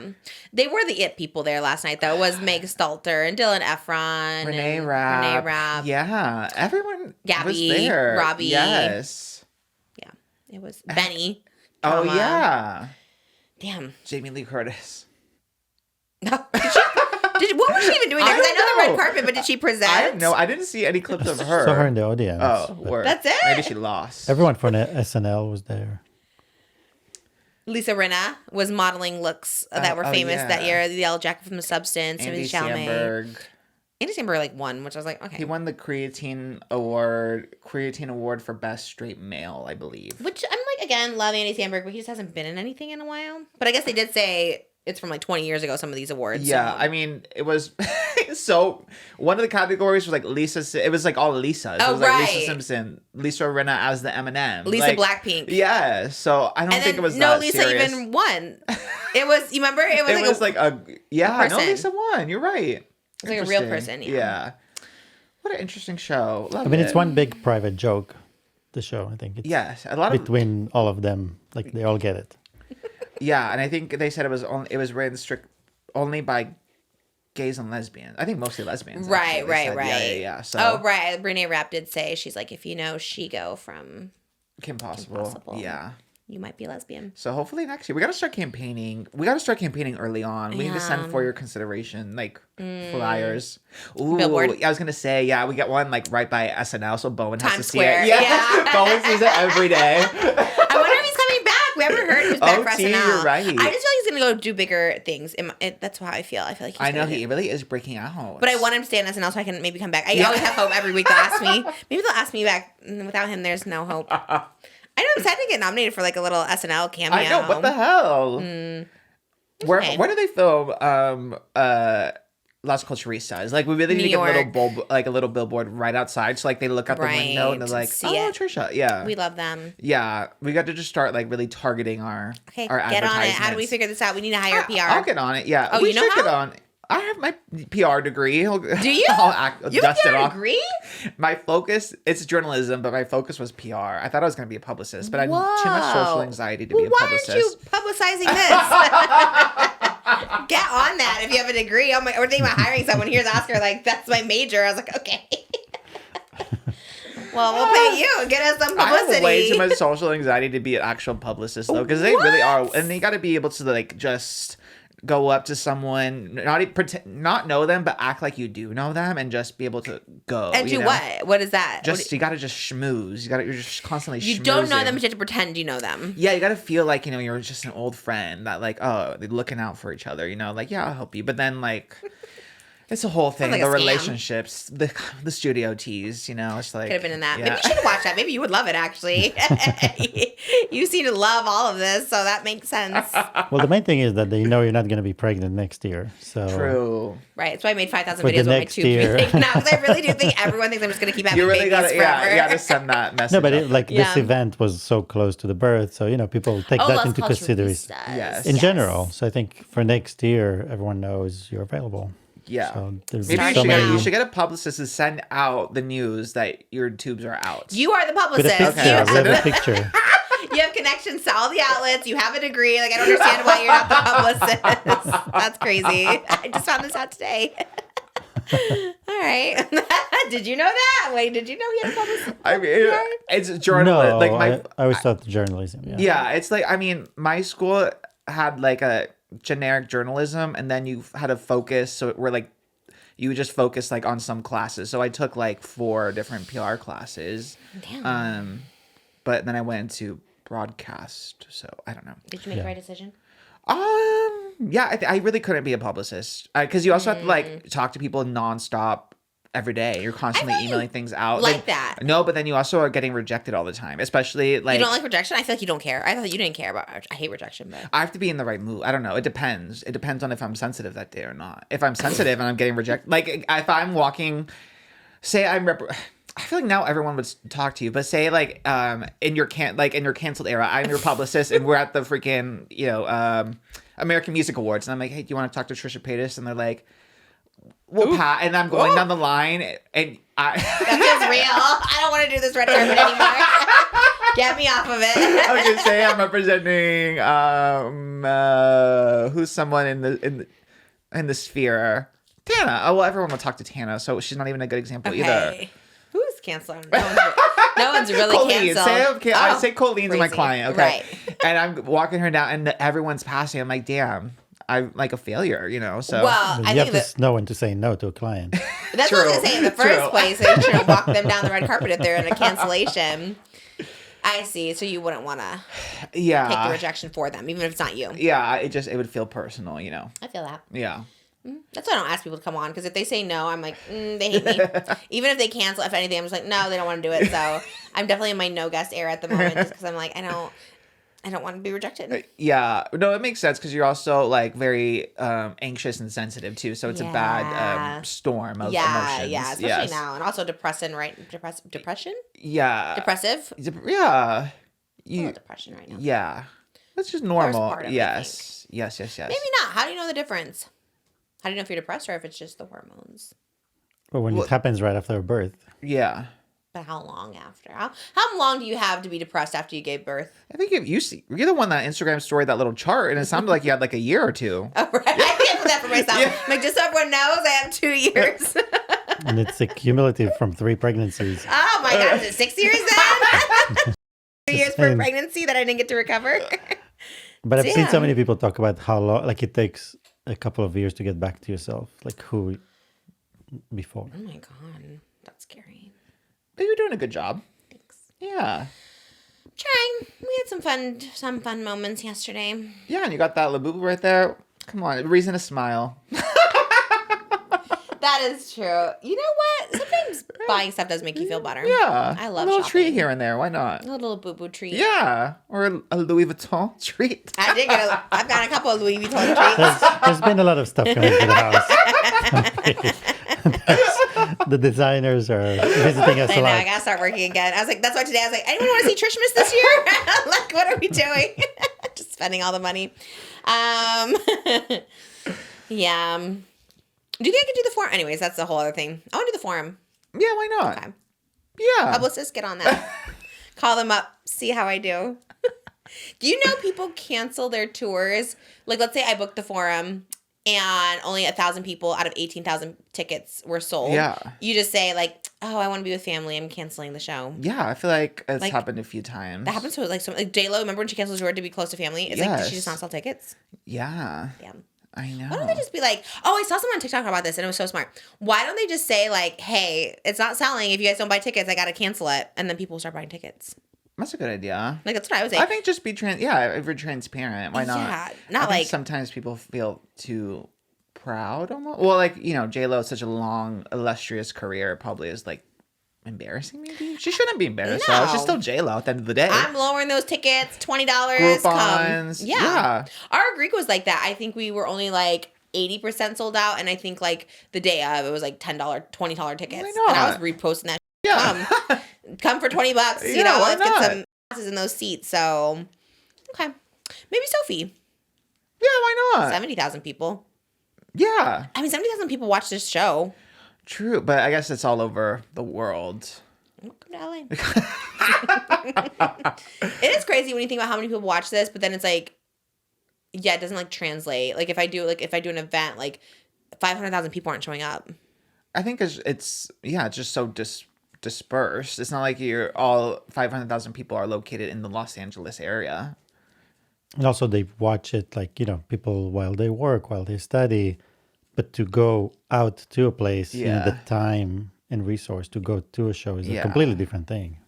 They were the it people there last night, though. It was Meg Stalter and Dylan Efron. Renee and Rapp. Renee Rapp. Yeah, everyone Gabby, was there. Robbie. Yes. Yeah. It was Benny. Oh comma. yeah. Damn. Jamie Lee Curtis. What was she even doing there? Because I know the red carpet, but did she present? I don't know. I didn't see any clips of her. Saw her in the audience. Oh, but word. That's it? Maybe she lost. everyone from the SNL was there. Lisa Rinna was modeling looks that were famous yeah. that year. The Yellow Jacket from the Substance. Andy Timothy Chalamet. Samberg. Andy Samberg like won, which I was like, okay. He won the Creatine Award for Best Straight Male, I believe. Which I'm like, again, love Andy Samberg, but he just hasn't been in anything in a while. But I guess they did say it's from like 20 years ago, some of these awards. Yeah, so. I mean, it was so one of the categories was like it was like all Lisa. So Oh, it was like right. Lisa Simpson, Lisa Rinna as the Eminem. Lisa like, Blackpink. Yeah, so I don't And think then it was no that Lisa serious. even won. It was, you remember? It was It like was like no person. Lisa won. You're right. It's like a real Interesting. person, yeah. What an interesting show. Love I mean, it. it's one big private joke. The show, I think. It's Yes, a lot of between all of them, like they all get it. yeah, and I think they said it was written only by gays and lesbians. I think mostly lesbians. Right, actually, they right, said. right. Yeah. So Oh, right. Renee Rapp did say, she's like, if you know Shigo from Kim Possible. Possible. Yeah. You might be lesbian. So hopefully next year we gotta start campaigning. We gotta start campaigning early on. We need to send for your consideration, like flyers. Ooh, Billboard. I was gonna say, yeah, we got one like right by SNL, so Bowen has Times to see Square, it. yeah. Bowen sees it every day. I wonder if he's coming back. We haven't heard he was back for T, SNL. you're right. I just feel he's going to go do bigger things. That's how I feel. I feel like he's I know gonna he do- really is breaking out. But I want him to stay on SNL so I can maybe come back. I always have hope every week they'll ask me. Maybe they'll ask me back. Without him, there's no hope. I know I'm excited to get nominated for like a little SNL cameo. I know, what the hell? Where okay. where do they film Las Culturistas? Like, we really need New to get York. a little billboard right outside, so like they look out the window and they're Right, like, see oh, it. Trisha. Yeah. We love them. Yeah, we got to just start like really targeting our Okay, our get on it. How do we advertisements. figure this out? We need to hire PR. I'll get on it. Yeah. Oh, we you know should get how? on. I have my PR degree. Do you? I'll You have dust it a off. degree? My focus, it's journalism, but my focus was PR. I thought I was going to be a publicist, but I had too much social Whoa. anxiety to be a Why publicist. aren't you publicizing this? Get on that if you have a degree. Oh my, we're thinking about hiring someone. Here's Oscar, like, that's my major. I was like, okay. Well, we'll pay you. Get us some I publicity. have way too much social anxiety to be an actual publicist, though, because they really are, and they got to be able to like just go up to someone, not know them, but act like you do know them, and just be able to go. And you do know? what? What is that? Just you got to just schmooze. You're just constantly. You don't know schmoozing. them, but you have to pretend you know them. Yeah, you got to feel like, you know, you're just an old friend that like, oh, they're looking out for each other, you know, like, yeah, I'll help you. But then like, it's a whole thing. like The a scam. relationships, the studio tease, you know, it's like. Could have been in that. Yeah. Maybe you should watch that. Maybe you would love it, actually. You seem to love all of this, so that makes sense. Well, the main thing is that they know you're not going to be pregnant next year. So True. Right. That's why I made 5,000 For the videos with my next tubes to be year. taken out. Because I really do think everyone thinks I'm just going to keep having You really babies got to, forever. yeah, you got to send that message. no, but out. like Yeah. this event was so close to the birth, so people take Oh, that Las into consideration Culturistas. Yes. in general. So I think for next year, everyone knows you're available. Yeah. So there's Maybe Start so now. you many. should get a publicist to send out the news that your tubes are out. You are the With a publicist. picture, Okay. we have a picture. You have connections to all the outlets. You have a degree. Like, I don't understand why you're not the publicist. That's crazy. I just found this out today. All right. Did you know that? Wait, did you know he had a publicist? I mean, it's journalism. No, like my I always thought journalism. Yeah. Yeah, it's like, I mean, my school had like a generic journalism, and then you had a focus. So we're like, you would just focus like on some classes. So I took like 4 different PR classes. Damn. But then I went into broadcast. So I don't know. Did you make the right decision? Yeah, I really couldn't be a publicist because you also have to like talk to people nonstop every day. You're constantly thought you emailing things out. like that. No, but then you also are getting rejected all the time, especially like. You don't like rejection? I feel like you don't care. I thought you didn't care about I hate rejection, but I have to be in the right mood. I don't know. It depends. It depends on if I'm sensitive that day or not. If I'm sensitive and I'm getting rejected, like if I'm walking, say I feel like now everyone would talk to you, but say like in your canceled era, I'm your publicist and we're at the freaking American Music Awards, and I'm like, hey, do you want to talk to Trisha Paytas? And they're like, well, Pat, and I'm going down the line, and that feels real. I don't want to do this red carpet anymore. Get me off of it. I was gonna say I'm representing who's someone in the sphere. Tana. Oh well, everyone will talk to Tana, so she's not even a good example either. Who's canceled? No one's really Colleen, canceled. I say Colleen's my crazy. client, okay? Right. And I'm walking her down, and everyone's passing. I'm like, damn, I'm like a failure, you know? So Well, You I have think to know when to say no to a client. that's what I was True. going to say in the first True. place. So you shouldn't walk them down the red carpet if they're in a cancellation. I see. So you wouldn't want to take the yeah, rejection for them, even if it's not you. yeah, it would feel personal, you know? I feel that. Yeah. That's why I don't ask people to come on, because if they say no, I'm like, they hate me. Even if they cancel, if anything, I'm just like, no, they don't want to do it. So I'm definitely in my no guest era at the moment, just because I'm like, I don't want to be rejected. Yeah, no, it makes sense because you're also like very anxious and sensitive too. So it's a Yeah. bad storm of Yeah, emotions. yeah, especially Yes. now, and also depression, right? Depression, Yeah, depressive. yeah, You depression right now. yeah. That's just normal. part of it, I Yes, yes. Maybe not. How do you know the difference? How do you know if you're depressed or if it's just the hormones? Or when it happens right after birth. Yeah. But how long after? How long do you have to be depressed after you gave birth? I think if you see, you're the one that Instagram story that little chart, and it sounded like you had like a year or two. Oh, right. I think I put that for myself. Yeah. I'm like, just so everyone knows, I have 2 years. And it's a cumulative from 3 pregnancies. Oh my God, is it 6 years then? 2 years for saying. pregnancy that I didn't get to recover. But I've seen so Damn. many people talk about how long, like it takes a couple of years to get back to yourself, like who before. Oh my God, that's scary. But you're doing a good job. Thanks. Yeah. Trying. We had some fun moments yesterday. Yeah, and you got that LABUBU right there. Come on, reason to smile. That is true. You know what? Sometimes buying stuff does make you feel better. Yeah. I love a little shopping. treat here and there. Why not? A little LABUBU treat. Yeah. Or a Louis Vuitton treat. I've got a couple of Louis Vuitton treats. There's been a lot of stuff coming to the house. The designers are visiting us I a know, lot. I gotta start working again. I was like, that's why today I was like, anyone want to see Trishmas this year? Like, what are we doing? Just spending all the money. Yeah. Do you think I could do the forum? Anyways, that's the whole other thing. I want to do the forum. Yeah, why not? Okay. Yeah. Publicists, get on that. Call them up. See how I do. Do you know people cancel their tours? Like, let's say I booked the forum and only 1,000 people out of 18,000 tickets were sold. Yeah. You just say, like, oh, I want to be with family. I'm canceling the show. Yeah, I feel like it's Like, happened a few times. That happens to, like, J-Lo. Remember when she canceled tour to be close to family? It's like, did she Yes. just not sell tickets? Yeah. Yeah. I know. Why don't they just be like, oh, I saw someone on TikTok about this and it was so smart. Why don't they just say, like, hey, it's not selling. If you guys don't buy tickets, I got to cancel it. And then people will start buying tickets. That's a good idea. Like, that's what I would say. I think just be if you're transparent, why not? Yeah, not I think like- sometimes people feel too proud almost. Well, like, J-Lo has such a long, illustrious career. It probably is like embarrassing, maybe. She shouldn't be embarrassed though. She's No. still J-Lo at the end of the day. I'm lowering those tickets, $20. Groupons, Come. yeah. Our Greek was like that. I think we were only like 80% sold out. And I think like the day of, it was like $10, $20 tickets. Why And I was not? reposting that. Yeah. Come for $20. Yeah, why let's get not? some asses in those seats. So, okay. Maybe Sophie. Yeah, why not? 70,000 people. Yeah. I mean, 70,000 people watch this show. True, but I guess it's all over the world. Welcome to LA. It is crazy when you think about how many people watch this, but then it's like, yeah, it doesn't like translate. Like if I do an event, like 500,000 people aren't showing up. I think it's just so dispersed. It's not like you're all 500,000 people are located in the Los Angeles area. And also they watch it like, people while they work, while they study. But to go out to a place, Yeah. the time and resource to go to a show is a Yeah. completely different thing.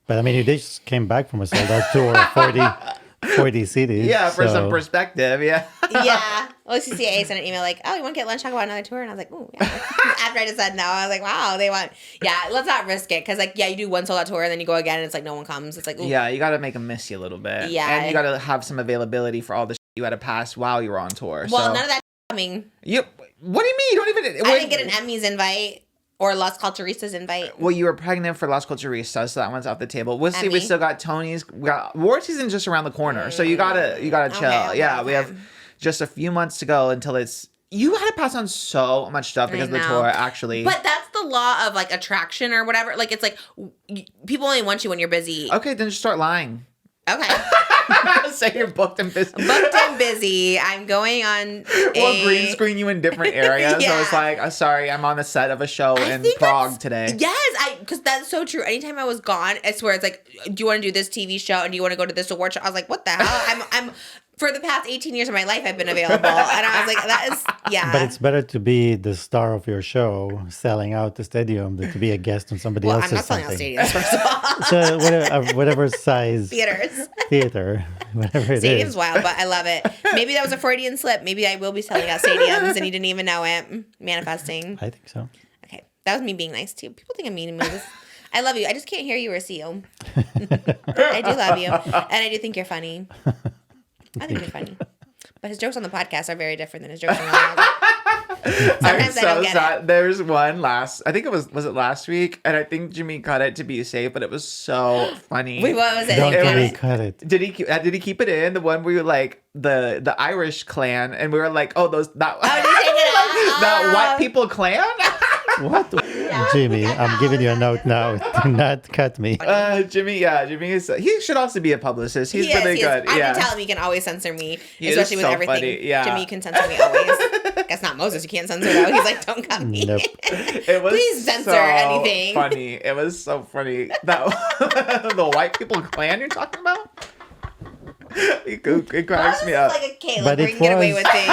But I mean, you just came back from a sold out tour of 40 cities. Yeah, for some so- perspective, yeah. Yeah. Well, CCA sent an email like, oh, you want to get lunch, talk about another tour? And I was like, ooh, yeah. After I just said no, I was like, wow, they want, yeah, let's not risk it. Because like, yeah, you do one sold out tour and then you go again and it's like no one comes. It's like, ooh. Yeah, you got to make them miss you a little bit. Yeah. And you got to have some availability for all the shit you had to pass while you were on tour. Well, so. none of that coming. You, what do you mean? You don't even... I didn't get an Emmys invite or Las Culturistas invite. Well, you were pregnant for Las Culturistas, so that one's off the table. We'll see. We Emmy. still got Tony's. We got award season just around the corner, so you gotta chill. Okay, yeah, we okay. have just a few months to go until it's. You had to pass on so much stuff because of the know. tour, actually. But that's the law of like attraction or whatever. Like it's like people only want you when you're busy. Okay, then just start lying. Okay. Say you're booked and busy. Booked and busy. I'm going on. We'll green screen you in different areas. So Yeah. it's like, sorry, I'm on the set of a show I in think Prague that's- today. Yes, because that's so true. Anytime I was gone, I swear it's like, do you want to do this TV show and do you want to go to this award show? I was like, what the hell? I'm for the past 18 years of my life, I've been available, and I was like, that is But it's better to be the star of your show, selling out the stadium, than to be a guest on somebody Well, I'm else's not selling out something. stadiums first of all. So whatever size Theaters. theater, whatever it Stadium's is. wild, but I love it. Maybe that was a Freudian slip. Maybe I will be selling out stadiums and you didn't even know it. Manifesting. I think so. Okay, that was me being nice too. People think I'm mean to me. I love you. I just can't hear you or see you. I do love you, and I do think you're funny. I think you're funny. But his jokes on the podcast are very different than his jokes on the podcast. Sometimes I don't get it. There's one I think it was it last week? And I think Jimmy cut it to be safe, but it was so funny. Wait, what was it? Don't You got really it? cut it. Did he keep it in? The one where you were like the Irish clan, and we were like, oh, Oh, did he take it out? that white people clan? What? Jimmy, I'm giving you a note now. Do not cut me. Jimmy is. He should also be a publicist. He's He is, really he is. good. I Yeah. can tell him he can always censor me, He is especially with so everything. funny, yeah. Jimmy, you can censor me always. Guess not Moses. You can't censor though. He's like, don't cut me. Nope. It was Please censor so anything. funny. It was so funny. That the white people clan you're talking about? It cracks me up. Like a Caleb But where it you can get away was- with things.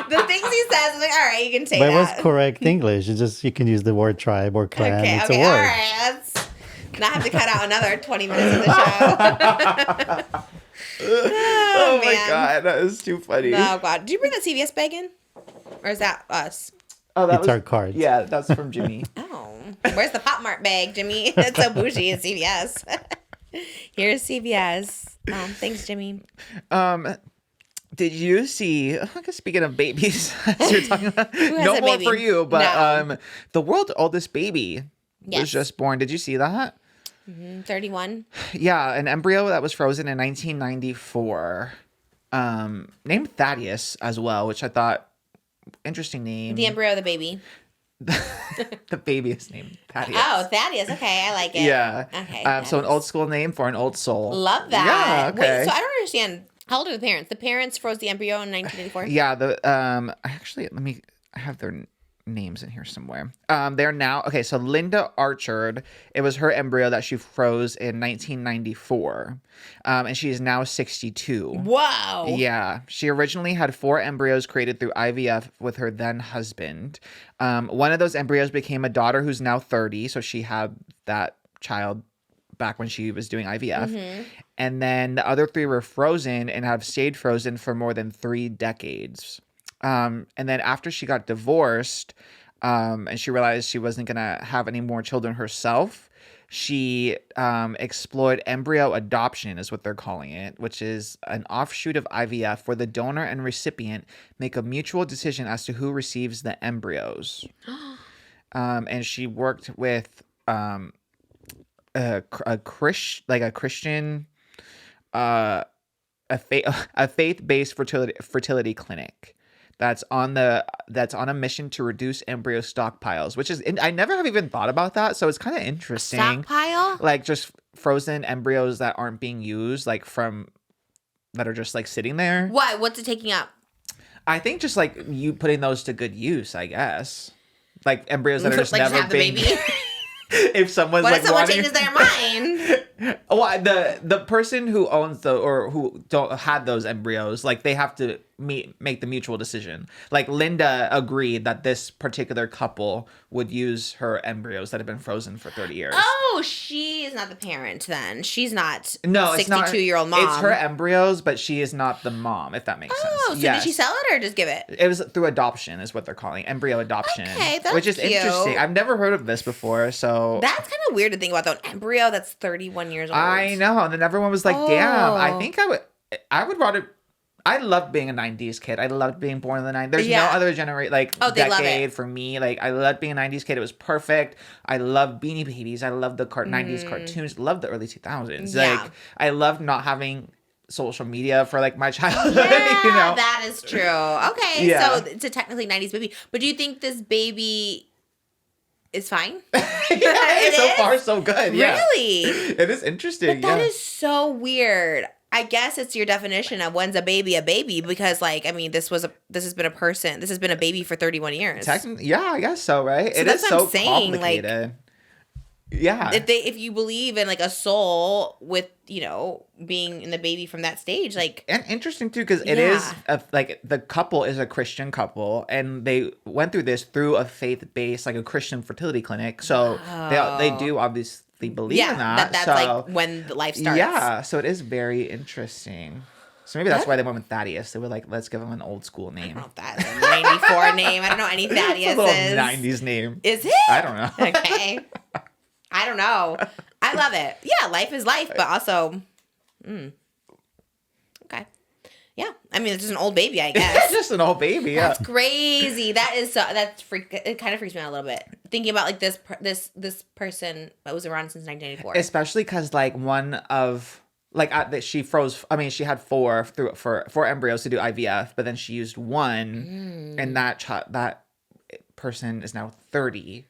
The things he says, I'm like, all right, you can say But it was that. correct English. It's just you can use the word tribe or clan. Okay, It's okay, a all word. right. Let's not have to cut out another 20 minutes of the show. Oh my God, that is too funny. Oh God, did you bring that CVS bag in, or is that us? Oh, that It's our cards. Yeah, that's from Jimmy. Oh, where's the Pop Mart bag, Jimmy? That's so bougie. It's CVS. Here's CVS. Thanks, Jimmy. Did you see? I guess speaking of babies, as you're talking about, has no a more baby? for you. But No. the world's oldest baby Yes. was just born. Did you see that? 31. Yeah, an embryo that was frozen in 1994, named Thaddeus as well, which I thought interesting name. The embryo of the baby. The baby is named Thaddeus. Oh, Thaddeus. Okay, I like it. Yeah. Okay. So an Thaddeus. old school name for an old soul. Love that. Yeah. Okay. Wait, so I don't understand. How old are the parents? The parents froze the embryo in 1984. Yeah. Actually, I have their names in here somewhere. They're now okay. So Linda Archard, it was her embryo that she froze in 1994, and she is now 62. Wow. Yeah, she originally had 4 embryos created through IVF with her then husband. One of those embryos became a daughter who's now 30, so she had that child back when she was doing IVF. And then the other 3 were frozen and have stayed frozen for more than 3 decades. And then after she got divorced, and she realized she wasn't gonna have any more children herself, she explored embryo adoption, is what they're calling it, which is an offshoot of IVF where the donor and recipient make a mutual decision as to who receives the embryos. And she worked with a Christian, a faith-based fertility clinic that's on a mission to reduce embryo stockpiles, which is I never have even thought about that, so it's kind of interesting. Stockpile? Like just frozen embryos that aren't being used, like that are just like sitting there. Why? What's it taking up? I think just like you putting those to good use, I guess. Like embryos that are just Like, just never have the being. baby? If someone's What like if someone wanting... changes their mind? Well, the person who owns who had those embryos, like they have to make the mutual decision. Like Linda agreed that this particular couple would use her embryos that have been frozen for 30 years. Oh, she is not the parent then. She's not No, it's not. 62-year-old mom. It's her embryos, but she is not the mom, if that makes sense. Oh, so did she sell it or just give it? It was through adoption, is what they're calling embryo adoption. Okay, that's which is cute. interesting. I've never heard of this before, so That's kind of weird to think about though. An embryo that's 31 years old. I know. And then everyone was like, "Damn, I Oh. think I would rather." I loved being a 90s kid. I loved being born in the 90s. There's Yeah. no other generation, like, Oh, they love decade it. for me. Like, I loved being a 90s kid. It was perfect. I loved Beanie Babies. I loved the 90s cartoons. Loved the early 2000s. Yeah. Like, I loved not having social media for, like, my childhood, Yeah, you know? that is true. Okay, Yeah. so it's a technically 90s baby. But do you think this baby is fine? Yeah, so is? far, so good. Yeah. Really? It is interesting. But that yeah. is so weird. I guess it's your definition of when's a baby because, like, I mean, this has been a baby for 31 years. Technically, yeah, I guess so, right? So It that's is what so I'm saying, like, complicated. Yeah. If you believe in like a soul with, you know, being in the baby from that stage, like, And interesting too, because it Yeah. is like the couple is a Christian couple, and they went through this through a faith-based, like a Christian fertility clinic. So they do obviously believe in that. that's so, like when the life starts. Yeah, so it is very interesting. So maybe that's why they went with Thaddeus. They were like, let's give him an old school I name. don't know if that's a 94 name. I don't know any It's a Thaddeus little is. 90s name. Is it? I don't know. Okay. I don't know. I love it. Yeah, life is life, but also, okay. Yeah, I mean, it's just an old baby, I It's guess. just an old baby, yeah. That's crazy. It kind of freaks me out a little bit. Thinking about like this person that was around since 1994. Especially because like one of that she froze. I mean, she had 4 embryos to do IVF, but then she used 1, and that person is now 30.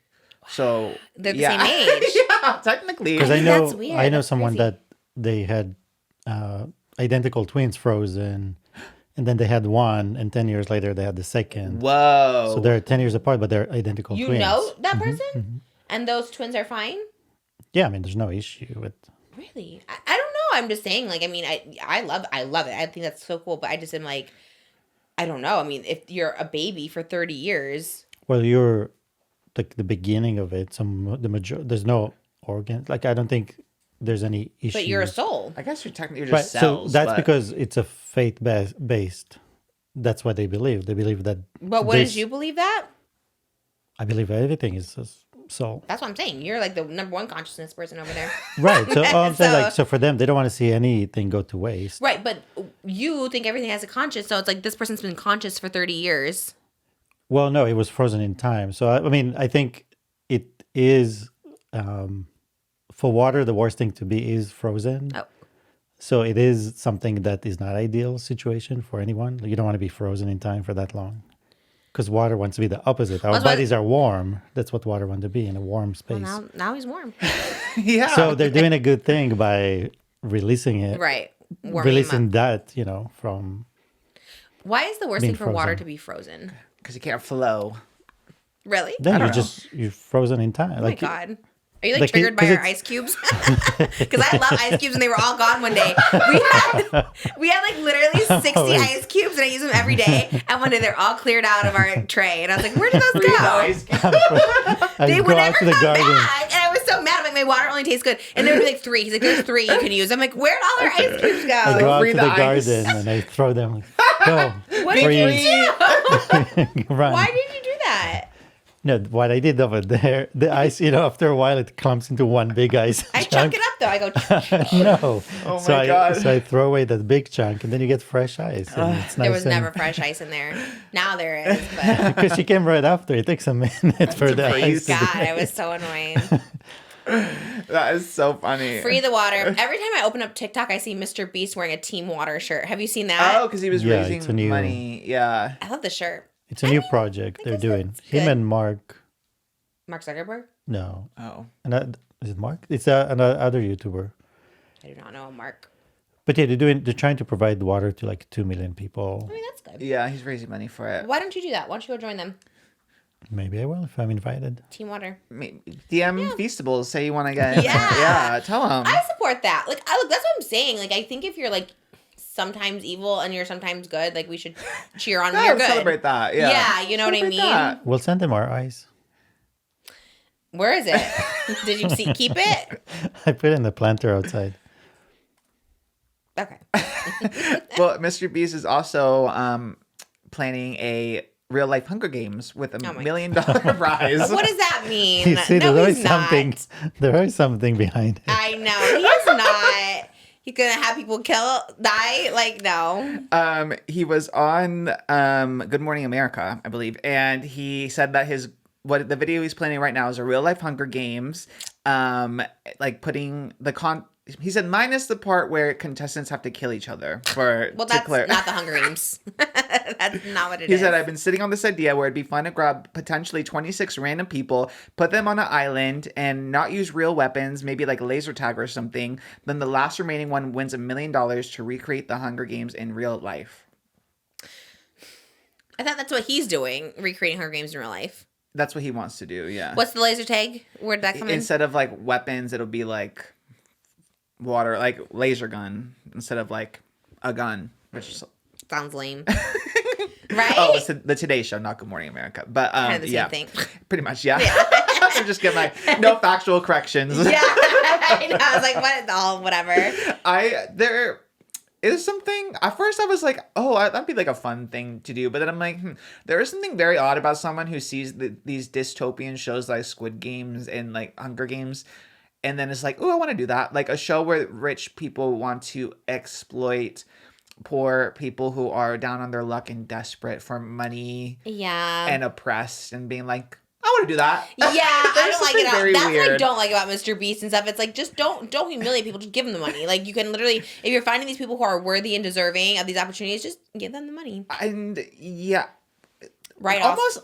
So They're the yeah. same age. Yeah, technically. Because I That's know weird. I know That's someone crazy. that they had identical twins frozen, and then they had one, and 10 years later they had the second. Whoa. So they're 10 years apart, but they're identical You twins. know that person, and those twins are fine. Yeah, I mean, there's no issue with. Really? I don't know. I'm just saying. Like, I mean, I love it. I think that's so cool. But I just am like, I don't know. I mean, if you're a baby for 30 years. Well, you're like the beginning of it. There's no organ. Like, I don't think there's any issues. But you're a soul. I guess you're technically Right. just cells. So that's but- because it's a faith based. That's what they believe. They believe that. But wouldn't you believe that? I believe everything is a soul. That's what I'm saying. You're like the number one consciousness person over there. Right. So I'm saying So- like, so for them, they don't want to see anything go to waste. Right, but you think everything has a conscience, so it's like this person's been conscious for 30 years. Well, no, it was frozen in time. So I mean, I think it is for water. The worst thing to be is frozen. Oh. So it is something that is not ideal situation for anyone. You don't want to be frozen in time for that long. Because water wants to be the opposite. Our That's why- bodies are warm. That's what water wants to be, in a warm space. Well, now he's warm. yeah. So they're doing a good thing by releasing it. Right. Warming him Releasing up. that, from... Why is the worst being thing for water frozen. to be frozen? Because you can't flow. Really? Then don't know. you're frozen in time. Oh my God. Are you like like, triggered by 'cause our it's- ice cubes? Because I love ice cubes and they were all gone one day. We had like literally 60 Always. ice cubes and I use them every day. And one day they're all cleared out of our tray. And I was like, where did those go? I They go would out never to the come garden. back. And I was so mad. I'm like, my water only tastes good. And there would be like 3. He's like, there's 3 you can use. I'm like, where'd all our ice cubes I go go? out free to the the ice. garden and I throw them. Like, go. What did you freeze, do? run. Why did you do that? No, what I did over there, the ice, after a while it clumps into one big ice I chunk. chunk it up though. I go, No. Oh so my God. So I throw away that big chunk and then you get fresh ice. And it's there nice was never fresh ice in there. Now there is. But because she came right after. It takes a minute for the freeze. ice to God, I was so annoying. That is so funny. Free the water. Every time I open up TikTok, I see Mr. Beast wearing a Team Water shirt. Have you seen that? Oh, because he was Yeah, it's a raising new- money. Yeah. I love the shirt. It's a new project they're guess doing. that's Him good. and Mark. Mark Zuckerberg? No. Oh. Is it Mark? It's another YouTuber. I do not know Mark. But yeah, they're trying to provide water to like 2 million people. I mean, that's good. Yeah, he's raising money for it. Why don't you do that? Why don't you go join them? Maybe I will if I'm invited. Team Water. DM Feastables, say you want to get in. Yeah. Yeah, tell him. I support that. Like, look, that's what I'm saying. Like, I think if you're like sometimes evil and you're sometimes good, like we should cheer on when Yeah, you're good. celebrate that. Yeah. Yeah, you know what I Celebrate mean? that. We'll send them our ice. Where is it? Did you see? Keep it. I put it in the planter outside. Okay. Well, Mr. Beast is also planning a real life Hunger Games with a Oh my $1 million prize. What does that mean? You see, No, there's he's always not. something. There is something behind it. I know he's not. He's gonna have people die. Like no. He was on Good Morning America, I believe, and he said that the video he's planning right now is a real life Hunger Games, like putting he said minus the part where contestants have to kill each other for Well, to that's clear. not the Hunger Games. That's not what it He is. said, I've been sitting on this idea where it'd be fun to grab potentially 26 random people, put them on an island, and not use real weapons, maybe like a laser tag or something. Then the last remaining one wins $1 million to recreate the Hunger Games in real life. I thought that's what he's doing, recreating Hunger Games in real life. That's what he wants to do, yeah. What's the laser tag? Where'd that come in? Instead of like weapons, it'll be like water, like laser gun, instead of like a gun, which is... Sounds lame. Right? Oh, it's the Today Show, not Good Morning America. But Kind of the same yeah, thing. pretty much, yeah. I'm just getting like no factual corrections. Yeah. I know. I was like, what? Whatever. There is something. At first, I was like, oh, that'd be like a fun thing to do. But then I'm like, there is something very odd about someone who sees these dystopian shows like Squid Games and like Hunger Games. And then it's like, oh, I want to do that. Like a show where rich people want to exploit poor people who are down on their luck and desperate for money Yeah. and oppressed and being like, I want to do that. Yeah, I There's don't like something it. very That's what I weird. don't like about Mr. Beast and stuff. It's like, just don't humiliate people. Just give them the money. Like, you can literally, if you're finding these people who are worthy and deserving of these opportunities, just give them the money. And yeah, Right off. almost.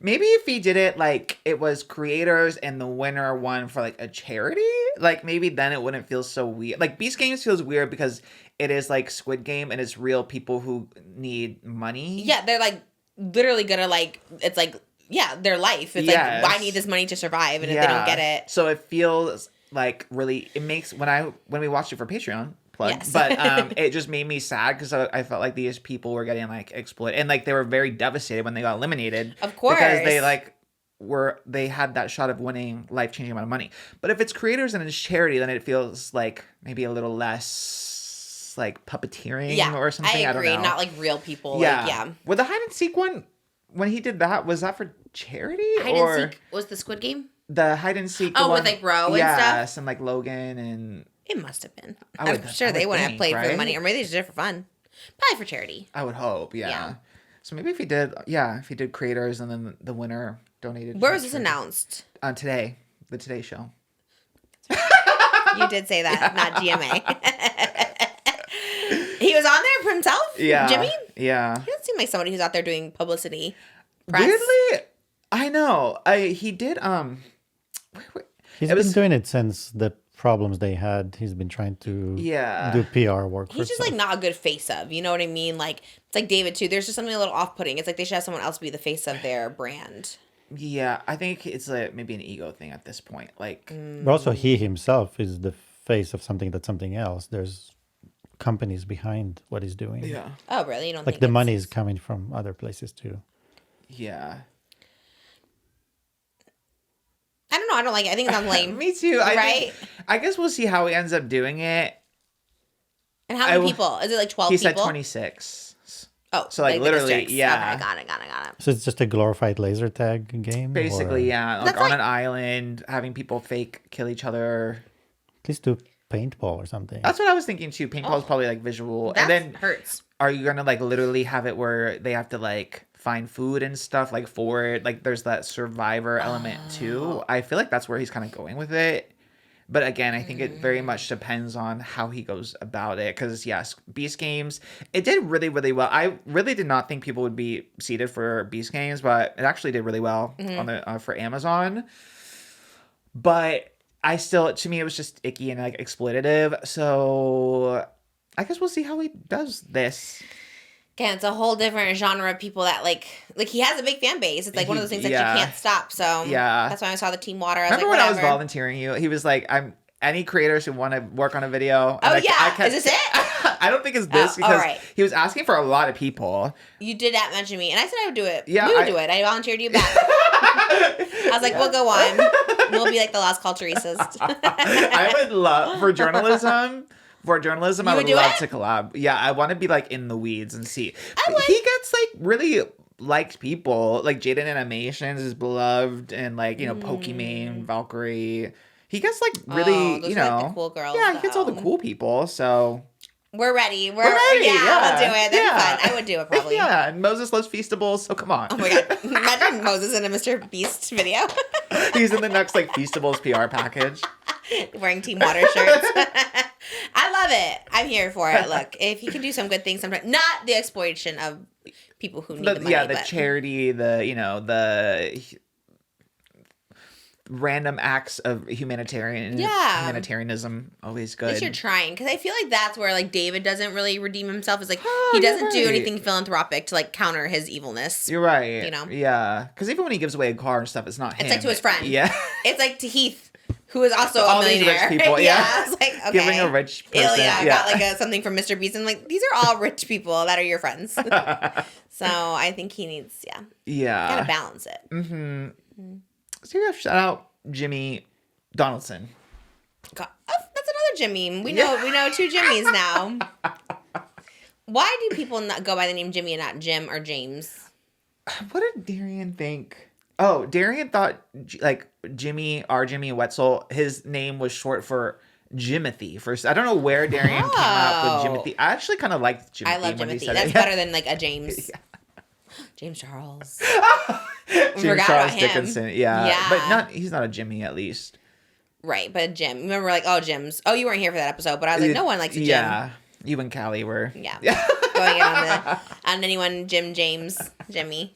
Maybe if he did it like it was creators and the winner won for like a charity, like maybe then it wouldn't feel so weird. Like Beast Games feels weird because it is like Squid Game and it's real people who need money. Yeah, they're like literally gonna like, it's like, yeah, their life. It's Yes. like, I need this money to survive, and if they don't get it. So it feels like really, it makes when we watched it for Patreon. Plug, Yes. but it just made me sad because I felt like these people were getting like exploited and like they were very devastated when they got eliminated. Of course. because they like where they had that shot of winning life-changing amount of money. But if it's creators and it's charity, then it feels like maybe a little less like puppeteering or something. I agree. don't know. Not like real people. Yeah. Like, yeah. Well, the hide and seek one, when he did that, was that for charity? Hide or and seek was the Squid Game? the hide and seek. Oh, the with one, like Ro and yes, stuff? and like Logan and It must have been. I I'm would- sure I they would wouldn't have think, played for the right? money. Or maybe they just did it for fun. Probably for charity. I would hope, yeah. So maybe if he did, if he did creators and then the winner donated. Where to was this charity. announced? Today, the Today Show. You did say that, not GMA. He was on there for himself? Yeah, Jimmy? yeah. He doesn't seem like somebody who's out there doing publicity. Press. Weirdly, I know. He did. He's It been was- doing it since the problems they had. He's been trying to do PR work. He's just like not a good face of, you know what I mean? Like it's like David too. There's just something a little off-putting. It's like they should have someone else be the face of their brand. Yeah, I think it's maybe an ego thing at this point. Like, But also, he himself is the face of something that's something else. There's companies behind what he's doing. yeah, Oh, really? You don't Like think the it's- money is coming from other places too. yeah. I don't know. I don't like it. I think it sounds lame. Me too. Right? I guess we'll see how he ends up doing it. And how many people? Is it like 12 He people? said 26. Oh, so like the literally, districts. yeah. Okay, got it. So it's just a glorified laser tag game. Basically, or yeah. Like That's on like- an island, having people fake kill each other. Please do paintball or something. That's what I was thinking too. Paintball is probably like visual. That And then hurts. are you gonna like literally have it where they have to like find food and stuff like for it? Like there's that survivor element too. I feel like that's where he's kind of going with it. But again, I think it very much depends on how he goes about it. Because yes, Beast Games, it did really, really well. I really did not think people would be seated for Beast Games, but it actually did really well on the for Amazon. But I still, to me, it was just icky and like exploitative. So I guess we'll see how he does this. Again, it's a whole different genre of people that like he has a big fan base. It's like one of those things that Yeah. you can't stop. So Yeah. that's why I saw the Team Water. I was Remember like, when I was whatever. volunteering you? He was like, "I'm any creators who want to work on a video." Oh, And yeah. I kept- Is this it? I don't think it's this Oh, because alright. he was asking for a lot of people. You did that mention me, and I said I would do it. Yeah, we would I- do it. I volunteered you back. I was like, we'll go on. We'll be like the Lost Culturistas. I would love for journalism. For journalism, You I would would do love it? to collab. Yeah, I want to be like in the weeds and see. I would. He gets like really liked people. Like Jaden Animations is beloved, and like Pokimane, Valkyrie. He gets like really, Oh, those are, like, the cool girls, Yeah, he gets all the though. cool people. So We're ready. We're ready, Yeah, yeah. we'll do it. That'd Yeah. be fun. I would do it probably. yeah, and Moses loves Feastables. So come on. Oh my god! Imagine Moses in a Mr. Beast video, He's in the next like Feastables PR package. wearing Team Water shirts. I love it. I'm here for it. Look, if he can do some good things, sometimes not the exploitation of people who need the money. Yeah, the but charity, the random acts of humanitarianism, always at least good. you're trying, because I feel like that's where like David doesn't really redeem himself. Is like Oh, he you're doesn't do right. anything philanthropic to like counter his evilness. You're right. You know? Yeah, because even when he gives away a car and stuff, it's not him. It's like to his friend. Yeah. It's like to Heath, who is also All a these millionaire. rich people, yeah. It's like, okay. Giving a rich person. I got like something from Mr. Beast, and like these are all rich people that are your friends. So I think he needs, Yeah. gotta balance it. So you have shout out Jimmy Donaldson. God, oh, that's another Jimmy. We know two Jimmys now. Why do people not go by the name Jimmy and not Jim or James? What did Darian think? Oh, Darian thought like our Jimmy Wetzel, his name was short for Jimothy. First, I don't know where Darian came up with Jimothy. I actually kind of liked Jimothy. I love when he Jimothy. said That's it. better than like a James. James Charles. James forgot Charles about him. Dickinson. Yeah. Yeah. But he's not a Jimmy at least. Right, but Jim. Remember, like, oh, Jim's. Oh, you weren't here for that episode, but I was like, no one likes a Jim. Yeah. You and Callie were. Yeah. Going in on anyone, Jim, James, Jimmy.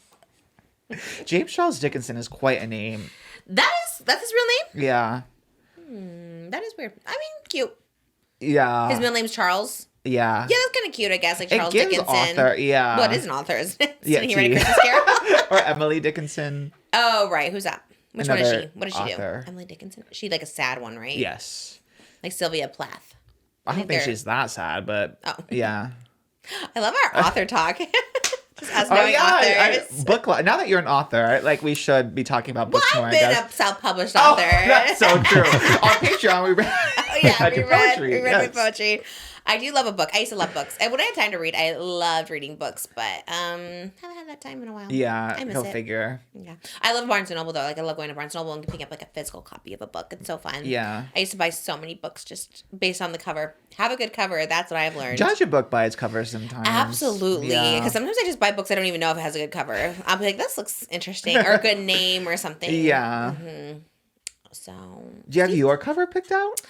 James Charles Dickinson is quite a name. That's his real name? Yeah. That is weird. I mean, cute. Yeah. His middle name's Charles. Yeah. Yeah, that's kind of cute, I guess. Like It Charles gives Dickinson. author, yeah. Well, it is an author, isn't it? Yeah, Sitting here reading T. Christmas Carol. Or Emily Dickinson. Oh, right. Who's that? Which one is Another she? What does she author. do? Emily Dickinson. She like a sad one, right? Yes. Like Sylvia Plath. I don't think they're- she's that sad, but Oh. yeah. I love our author talk. Just us knowing authors. Book club. Now that you're an author, like we should be talking about books more. I've been I guess. a self-published author. That's so true. On Patreon, we read. We poetry. read my poetry. I do love a book. I used to love books. And when I had time to read, I loved reading books, but haven't had that time in a while. Yeah, I miss go it. figure. Yeah. I love Barnes & Noble, though. Like, I love going to Barnes & Noble and picking up, like, a physical copy of a book. It's so fun. Yeah. I used to buy so many books just based on the cover. Have a good cover. That's what I've learned. Judge a book by its cover sometimes. Absolutely. Yeah. Because sometimes I just buy books I don't even know if it has a good cover. I'll be like, this looks interesting. Or a good name or something. Yeah. Mm-hmm. So. Do you have your cover picked out?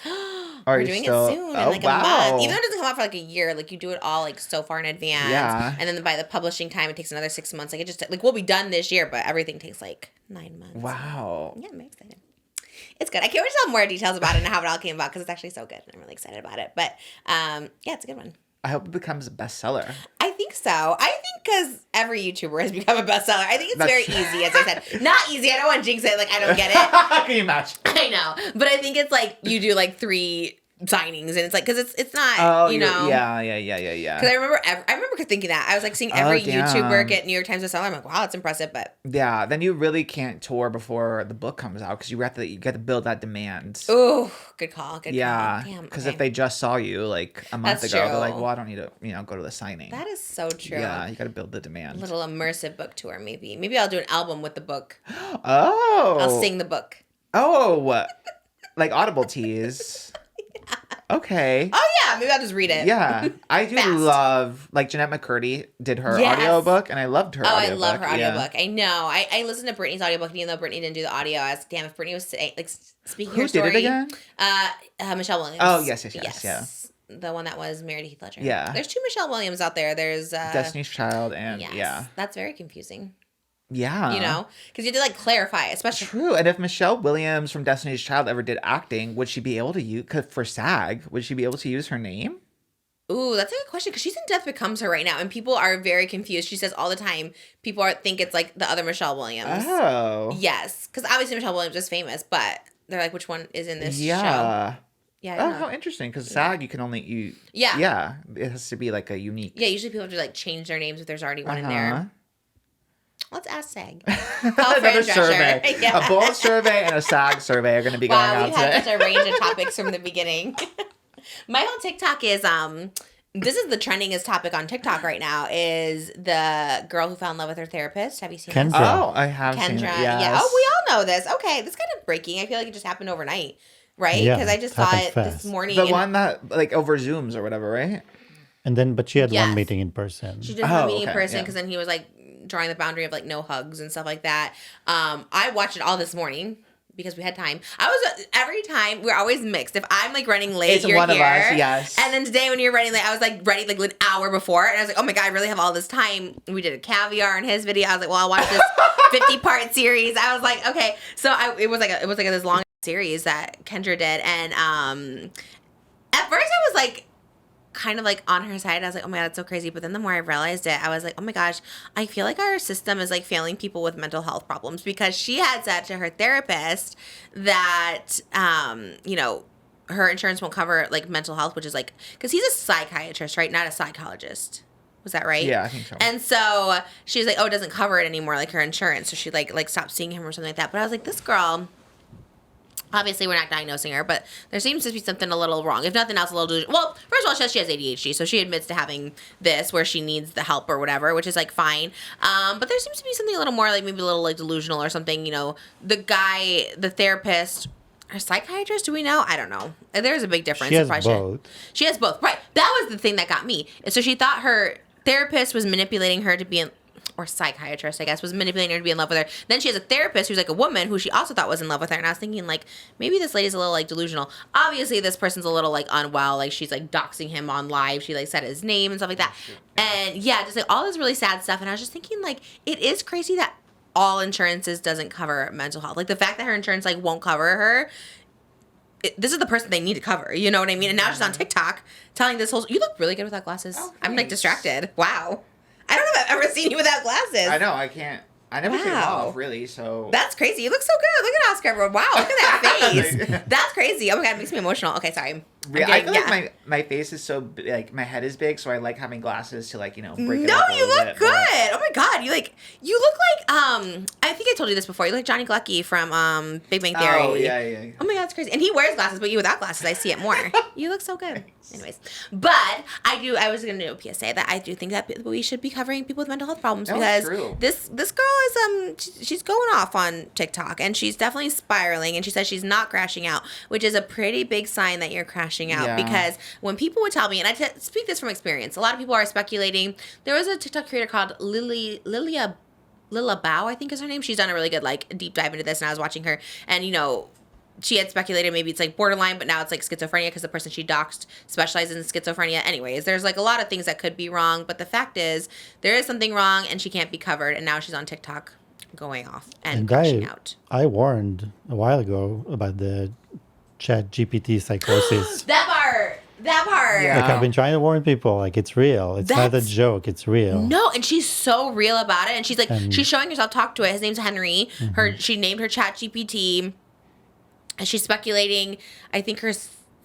We're doing it soon in like a month. Even though it doesn't come out for like a year, like you do it all like so far in advance. Yeah. And then by the publishing time, it takes another 6 months. Like it just like we'll be done this year, but everything takes like 9 months. Wow. Yeah, I'm very excited. It's good. I can't wait to tell more details about it and how it all came about because it's actually so good. I'm really excited about it. But yeah, it's a good one. I hope it becomes a bestseller. I think so. I think because every YouTuber has become a bestseller. I think it's That's very true. easy, as I said. Not easy. I don't want to jinx it. Like, I don't get it. Can you match? I know. But I think it's like you do like 3 signings and it's like, because it's not, you know. Yeah. Because I remember thinking that. I was like seeing every YouTuber get New York Times bestseller. I'm like, wow, that's impressive. But Yeah, then you really can't tour before the book comes out because you got to build that demand. ooh, good call. Good Yeah, call. Damn. because Okay. if they just saw you like a month That's ago, they're true. like, well, I don't need to, go to the signing. That is so true. Yeah, you got to build the demand. Little immersive book tour, maybe. Maybe I'll do an album with the book. Oh. I'll sing the book. Oh, like Audible tease. Okay. Oh, yeah. Maybe I'll just read it. Yeah, I do Fast. love, like, Jeanette McCurdy did her Yes. audiobook, and I loved her Oh, audiobook. I love her Yeah. audiobook. I know. I listened to Brittany's audiobook, and even though Brittany didn't do the audio, I was like, damn, if Brittany was like speaking Who her story. did it again? Michelle Williams. Oh, yes, yeah. The one that was married to Heath Ledger. Yeah. There's 2 Michelle Williams out there. There's Destiny's Child, and yes. yeah. That's very confusing. Yeah. You know? Because you have to like clarify, especially. True. And if Michelle Williams from Destiny's Child ever did acting, would she be able to use, for SAG, would she be able to use her name? Ooh, that's a good question because she's in Death Becomes Her right now, and people are very confused. She says all the time, think it's like the other Michelle Williams. Oh. Yes, because obviously Michelle Williams is famous, but they're like, which one is in this show? Yeah. Yeah. I Oh, don't know. how interesting. Because SAG, you can only... Yeah. Yeah. It has to be like a unique... Yeah, usually people have to like change their names if there's already one in Uh-huh. there. Let's ask SAG. Another survey. Yeah. A bold survey and a SAG survey are going to be going Wow, out we've had today. such a range of topics from the beginning. My whole TikTok is this is the trendingest topic on TikTok right now is the girl who fell in love with her therapist. Have you seen this? Kendra. Oh, I have seen it. Kendra. Yes. Yeah. Oh, we all know this. Okay, this is kind of breaking. I feel like it just happened overnight, right? Yeah, Because I just it saw happened it fast. this morning. The and one that, like, over Zooms or whatever, right? And then, but she had Yes. one meeting in person. She did have a Oh, meeting in okay, person yeah. because then he was like drawing the boundary of like no hugs and stuff like that. I watched it all this morning because we had time. I was every time we're always mixed. If I'm like running late, It's you're one of here. us, yes. And then today when you're running late, I was like ready like an hour before, and I was like, oh my god, I really have all this time. We did a caviar in his video. I was like, well, I'll watch this 50-part series. I was like, okay. So it was like this long series that Kendra did, and at first I was like kind of like on her side. I was like, oh my god, that's so crazy. But then the more I realized it, I was like, oh my gosh, I feel like our system is like failing people with mental health problems because she had said to her therapist that, her insurance won't cover like mental health, which is like, because he's a psychiatrist, right? Not a psychologist. Was that right? Yeah, I think so. And so she was like, oh, it doesn't cover it anymore, like her insurance. So she like stopped seeing him or something like that. But I was like, this girl, obviously, we're not diagnosing her, but there seems to be something a little wrong. If nothing else, a little delusional. Well, first of all, she says she has ADHD, so she admits to having this where she needs the help or whatever, which is like fine. But there seems to be something a little more like maybe a little like delusional or something. You know, the guy, the therapist, or psychiatrist, do we know? I don't know. There's a big difference. She has Probably should- both. She has both. Right. That was the thing that got me. And so she thought her therapist was manipulating her to be in, or psychiatrist, I guess, was manipulating her to be in love with her. Then she has a therapist who's like a woman who she also thought was in love with her. And I was thinking, like, maybe this lady's a little, like, delusional. Obviously, this person's a little, like, unwell. Like, she's, like, doxing him on live. She, like, said his name and stuff like that. And, yeah, just, like, all this really sad stuff. And I was just thinking, like, it is crazy that all insurances doesn't cover mental health. Like, the fact that her insurance, like, won't cover her, this is the person they need to cover. You know what I mean? And now she's on TikTok telling this whole... You look really good without glasses. Oh, I'm, like, thanks. distracted. Wow. I don't know if I've ever seen you without glasses. I know, I can't. I never take them Wow. off, really, so... That's crazy. You look so good. Look at Oscar. Wow, look at that face. That's crazy. Oh my god, it makes me emotional. Okay, sorry. I feel like my face is so like my head is big, so I like having glasses to like break it No, up a you little look bit, good. but- Oh my god, you look like I think I told you this before. You look like Johnny Glucky from Big Bang Theory. Oh yeah. Oh my god, it's crazy. And he wears glasses, but you without glasses, I see it more. You look so good. Anyways, but I was gonna do a PSA that I do think that we should be covering people with mental health problems because true. this girl is she's going off on TikTok and she's definitely spiraling and she says she's not crashing out, which is a pretty big sign that you're crashing out Yeah. because when people would tell me, and I speak this from experience, a lot of people are speculating. There was a TikTok creator called Lilia Bao, I think is her name. She's done a really good deep dive into this, and I was watching her, and she had speculated maybe it's borderline, but now it's schizophrenia because the person she doxed specializes in schizophrenia. Anyways, there's a lot of things that could be wrong, but the fact is there is something wrong and she can't be covered, and now she's on TikTok going off and crashing out. I warned a while ago about the Chat GPT psychosis. That part. Yeah. I've been trying to warn people, it's real. It's not a That's- joke. It's real. No, and she's so real about it, and she's she's showing herself talk to it. His name's Henry. She named her Chat GPT. And she's speculating, I think her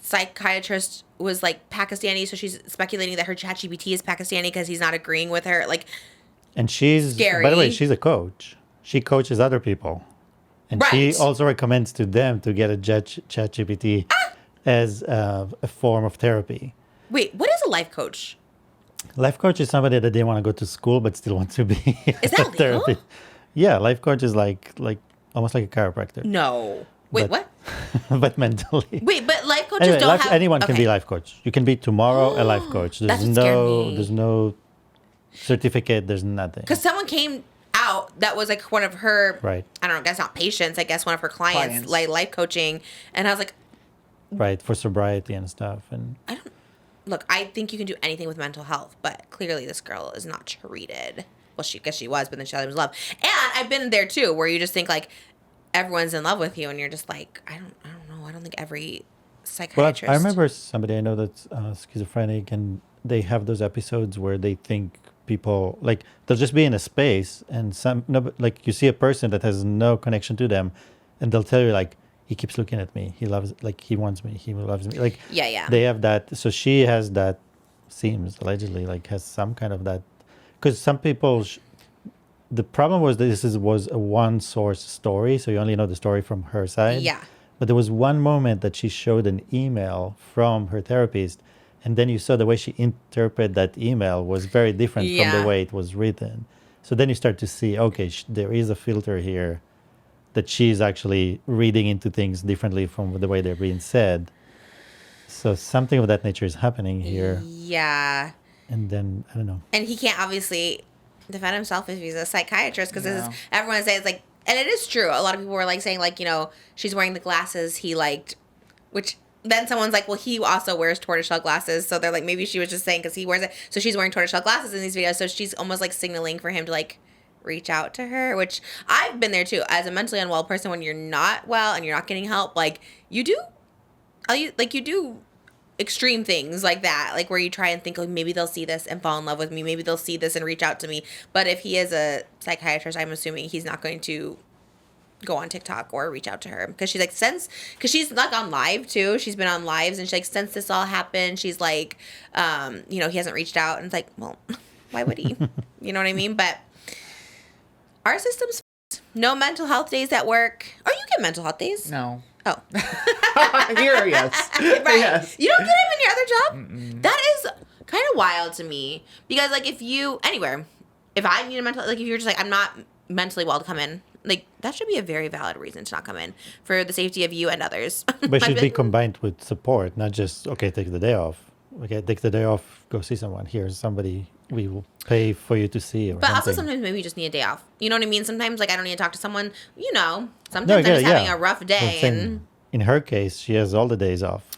psychiatrist was Pakistani, so she's speculating that her ChatGPT is Pakistani because he's not agreeing with her. And she's, Scary. by the way, she's a coach. She coaches other people. And she Right. also recommends to them to get a ChatGPT as a form of therapy. Wait, what is a life coach? Life coach is somebody that didn't want to go to school but still wants to be Is that legal? Yeah, life coach is like almost like a chiropractor. No. Wait, But- what? But mentally. Wait, but life coaches don't have... anyone can okay. be life coach. You can be tomorrow a life coach. That's what scared me. There's no certificate. There's nothing. Because someone came out that was one of her... Right. I don't know, I guess not patients. I guess one of her clients. Clients. Life coaching. And I was like, Right, for sobriety and stuff. And look, I think you can do anything with mental health, but clearly this girl is not treated. Well, I guess she was, but then she thought it was love. And I've been there too, where you just think everyone's in love with you, and you're just I don't know. I don't think every psychiatrist. I remember somebody I know that's schizophrenic, and they have those episodes where they think people they'll just be in a space, and you see a person that has no connection to them, and they'll tell you he keeps looking at me. He loves, he wants me. He loves me. Yeah. They have that. So she has that, seems allegedly, has some kind of that. Because some people, the problem was was a one source story. So you only know the story from her side. Yeah. But there was one moment that she showed an email from her therapist. And then you saw the way she interpreted that email was very different from Yeah. the way it was written. So then you start to see, okay, there is a filter here that she's actually reading into things differently from the way they're being said. So something of that nature is happening here. Yeah. And then, I don't know. And he can't obviously defend himself if he's a psychiatrist because this is everyone says and it is true. A lot of people were saying she's wearing the glasses he liked, which then someone's well, he also wears tortoiseshell glasses, so they're maybe she was just saying because he wears it, so she's wearing tortoiseshell glasses in these videos, so she's almost signaling for him to reach out to her, which I've been there too as a mentally unwell person. When you're not well and you're not getting help, you do extreme things like that, where you try and think maybe they'll see this and fall in love with me, maybe they'll see this and reach out to me. But if he is a psychiatrist, I'm assuming he's not going to go on TikTok or reach out to her because she's because she's on live too. She's been on lives and she's since this all happened, she's he hasn't reached out, and it's well, why would he? You know what I mean? But our system's no mental health days at work. Oh, you get mental health days? No. Oh. Here, yes. Right. Yes. You don't get them in your other job? That is kind of wild to me. Because, if I need a mental, if you're just I'm not mentally well to come in, that should be a very valid reason to not come in for the safety of you and others. But it should be combined with support, not just, okay, take the day off. Okay, take the day off, go see someone. Here's somebody we will pay for you to see. Or But also something. sometimes maybe you just need a day off. You know what I mean? Sometimes I don't need to talk to someone, sometimes No, I'm just yeah. having a rough day. And In her case, she has all the days off.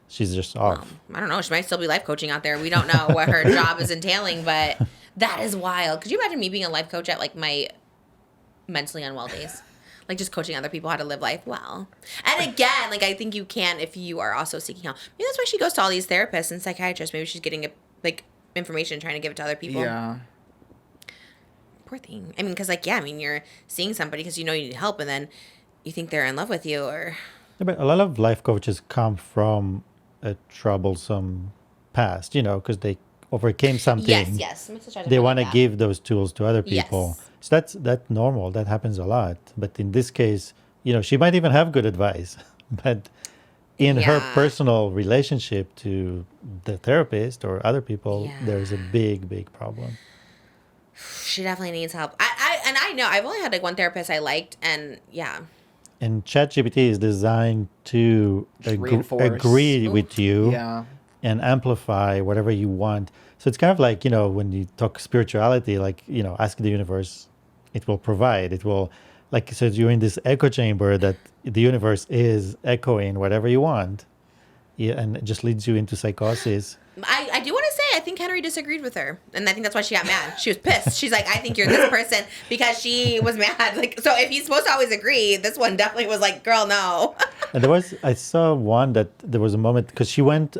She's just off. I don't know. She might still be life coaching out there. We don't know what her job is entailing, but that is wild. Could you imagine me being a life coach at my mentally unwell days? Just coaching other people how to live life well. And again, I think you can if you are also seeking help. Maybe that's why she goes to all these therapists and psychiatrists. Maybe she's getting information, trying to give it to other people. Yeah. Poor thing. I mean, because you're seeing somebody because you need help, and then you think they're in love with you, or Yeah, but a lot of life coaches come from a troublesome past, because they overcame something. Yes. They want to give those tools to other people. Yes. So that's normal. That happens a lot. But in this case, she might even have good advice, but in her personal relationship to the therapist or other people, there's a big problem. She definitely needs help. I know I've only had like one therapist I liked, and And ChatGPT is designed to Reinforce. agree with you Yeah. and amplify whatever you want. So it's kind of like, when you talk spirituality, like, ask the universe, it will provide. It will, like, so you're in this echo chamber that the universe is echoing whatever you want. Yeah, and it just leads you into psychosis. I do want to say I think Henry disagreed with her, and I think that's why she got mad. She was pissed. She's like, I think you're this person, because she was mad. Like, so if he's supposed to always agree, this one definitely was like, girl, no. And I saw one that there was a moment, because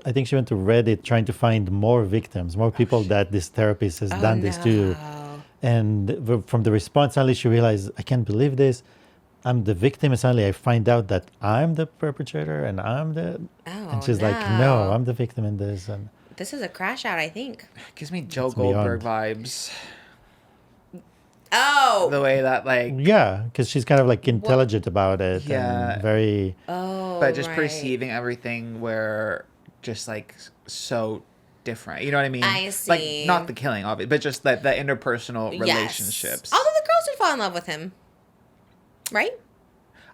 I think she went to Reddit trying to find more victims, more people that this therapist has done this to. And from the response, suddenly she realized, I can't believe this. I'm the victim, and suddenly I find out that I'm the perpetrator and I'm the... and she's like, no, I'm the victim in this. And this is a crash out, I think. Gives me Joe It's Goldberg beyond. vibes. Oh. The way that, like... Yeah, because she's kind of like intelligent about it. Yeah. And very... but just perceiving everything where just, like, so different. You know what I mean? I Like, see. not the killing of it, but just the interpersonal relationships. Although the girls did fall in love with him. Right?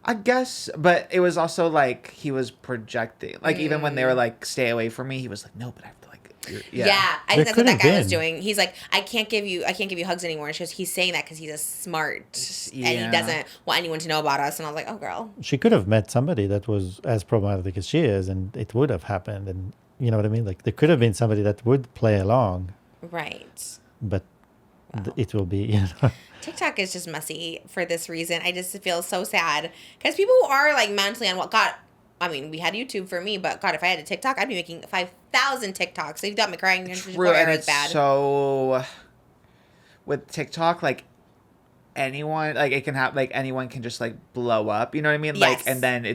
I guess, but it was also like he was projecting. Like even when they were like, "Stay away from me," he was like, "No, but I have to like." I think that's what that guy was doing. He's like, I can't give you hugs anymore. And he's saying that because he's smart and he doesn't want anyone to know about us. And I was like, oh, girl. She could have met somebody that was as problematic as she is, and it would have happened. And you know what I mean? Like there could have been somebody that would play along. Right. But it will be, TikTok is just messy for this reason. I just feel so sad because people who are like mentally unwell. God, I mean, we had YouTube for me, but God, if I had a TikTok, I'd be making 5,000 TikToks. So you've got me crying. True, and it's bad. So with TikTok, like anyone, like it can have, like anyone can just like blow up. You know what I mean? Like, Yes. and then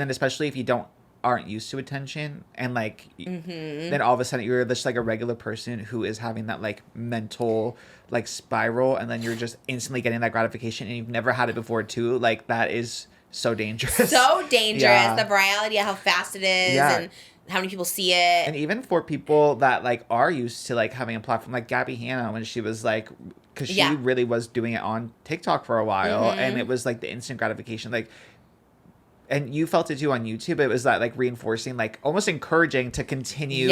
especially if you aren't used to attention, and like then all of a sudden you're just like a regular person who is having that like mental like spiral, and then you're just instantly getting that gratification, and you've never had it before too. Like that is so dangerous. So dangerous. Yeah. The virality of how fast it is and how many people see it. And even for people that like are used to like having a platform, like Gabby Hanna, when she was like, because she really was doing it on TikTok for a while, and it was like the instant gratification, like. And you felt it too on YouTube. It was that like reinforcing, like almost encouraging to continue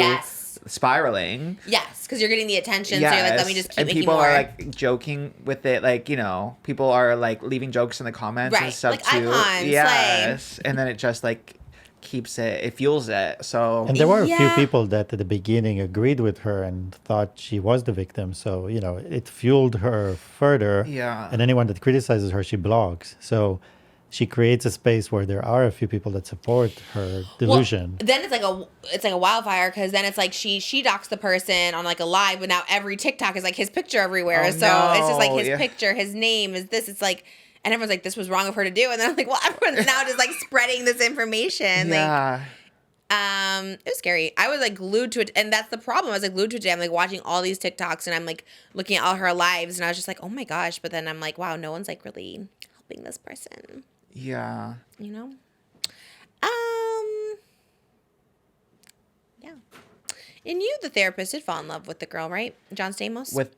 spiraling. Yes, because you're getting the attention. So you're like, let me just keep making more. And people are like joking with it. Like, you know, people are like leaving jokes in the comments and stuff like too. Icons, yes. And then it just like keeps it fuels it. So. And there were a few people that at the beginning agreed with her and thought she was the victim. So, you know, it fueled her further. Yeah. And anyone that criticizes her, she blogs. So she creates a space where there are a few people that support her delusion. Well, then it's like a wildfire, because then it's like she docks the person on like a live, but now every TikTok is like his picture everywhere. It's just like his picture, his name is this. It's like, and everyone's like, this was wrong of her to do. And then I'm like, well, everyone's now just like spreading this information. Yeah. Like, it was scary. I was like glued to it, and that's the problem. I was like glued to it. I'm like watching all these TikToks, and I'm like looking at all her lives, and I was just like, oh my gosh. But then I'm like, wow, no one's like really helping this person. Yeah. You know? Yeah. And you, the therapist, did fall in love with the girl, right? John Stamos? With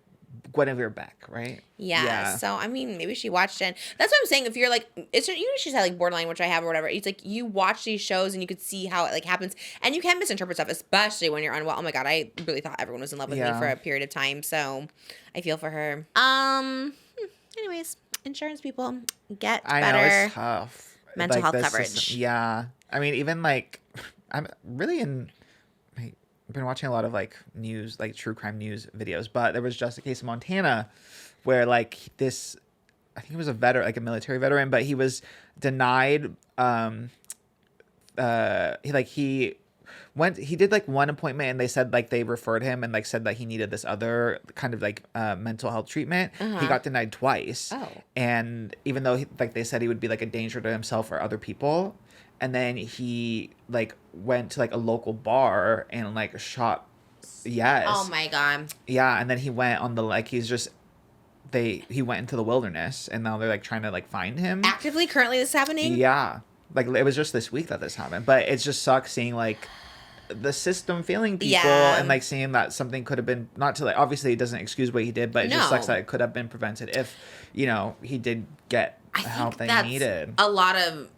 Guinevere Beck, right? Yeah. So, I mean, maybe she watched it. That's what I'm saying. If you're like, she's had like borderline, which I have or whatever. It's like you watch these shows and you could see how it like happens. And you can misinterpret stuff, especially when you're unwell. Oh my God, I really thought everyone was in love with me for a period of time. So, I feel for her. Anyways, insurance people, get better. I know, it's tough. Mental like, health coverage. System, I mean, even like, I'm really I've been watching a lot of like news, like true crime news videos, but there was just a case in Montana where like this, I think he was a veteran, like a military veteran, but he was denied, he did like one appointment, and they said like they referred him and like said that he needed this other kind of like mental health treatment. He got denied twice. And even though they said he would be like a danger to himself or other people, and then he like went to like a local bar and like shot. Yes. Oh my god. Yeah, and then he went on the like he went into the wilderness, and now they're like trying to like find him. Actively, currently, this is happening. Yeah, like it was just this week that this happened, but it just sucks seeing like the system failing people and like seeing that something could have been, not to like, obviously it doesn't excuse what he did, but it just sucks that it could have been prevented if, you know, he did get the help they needed. A lot of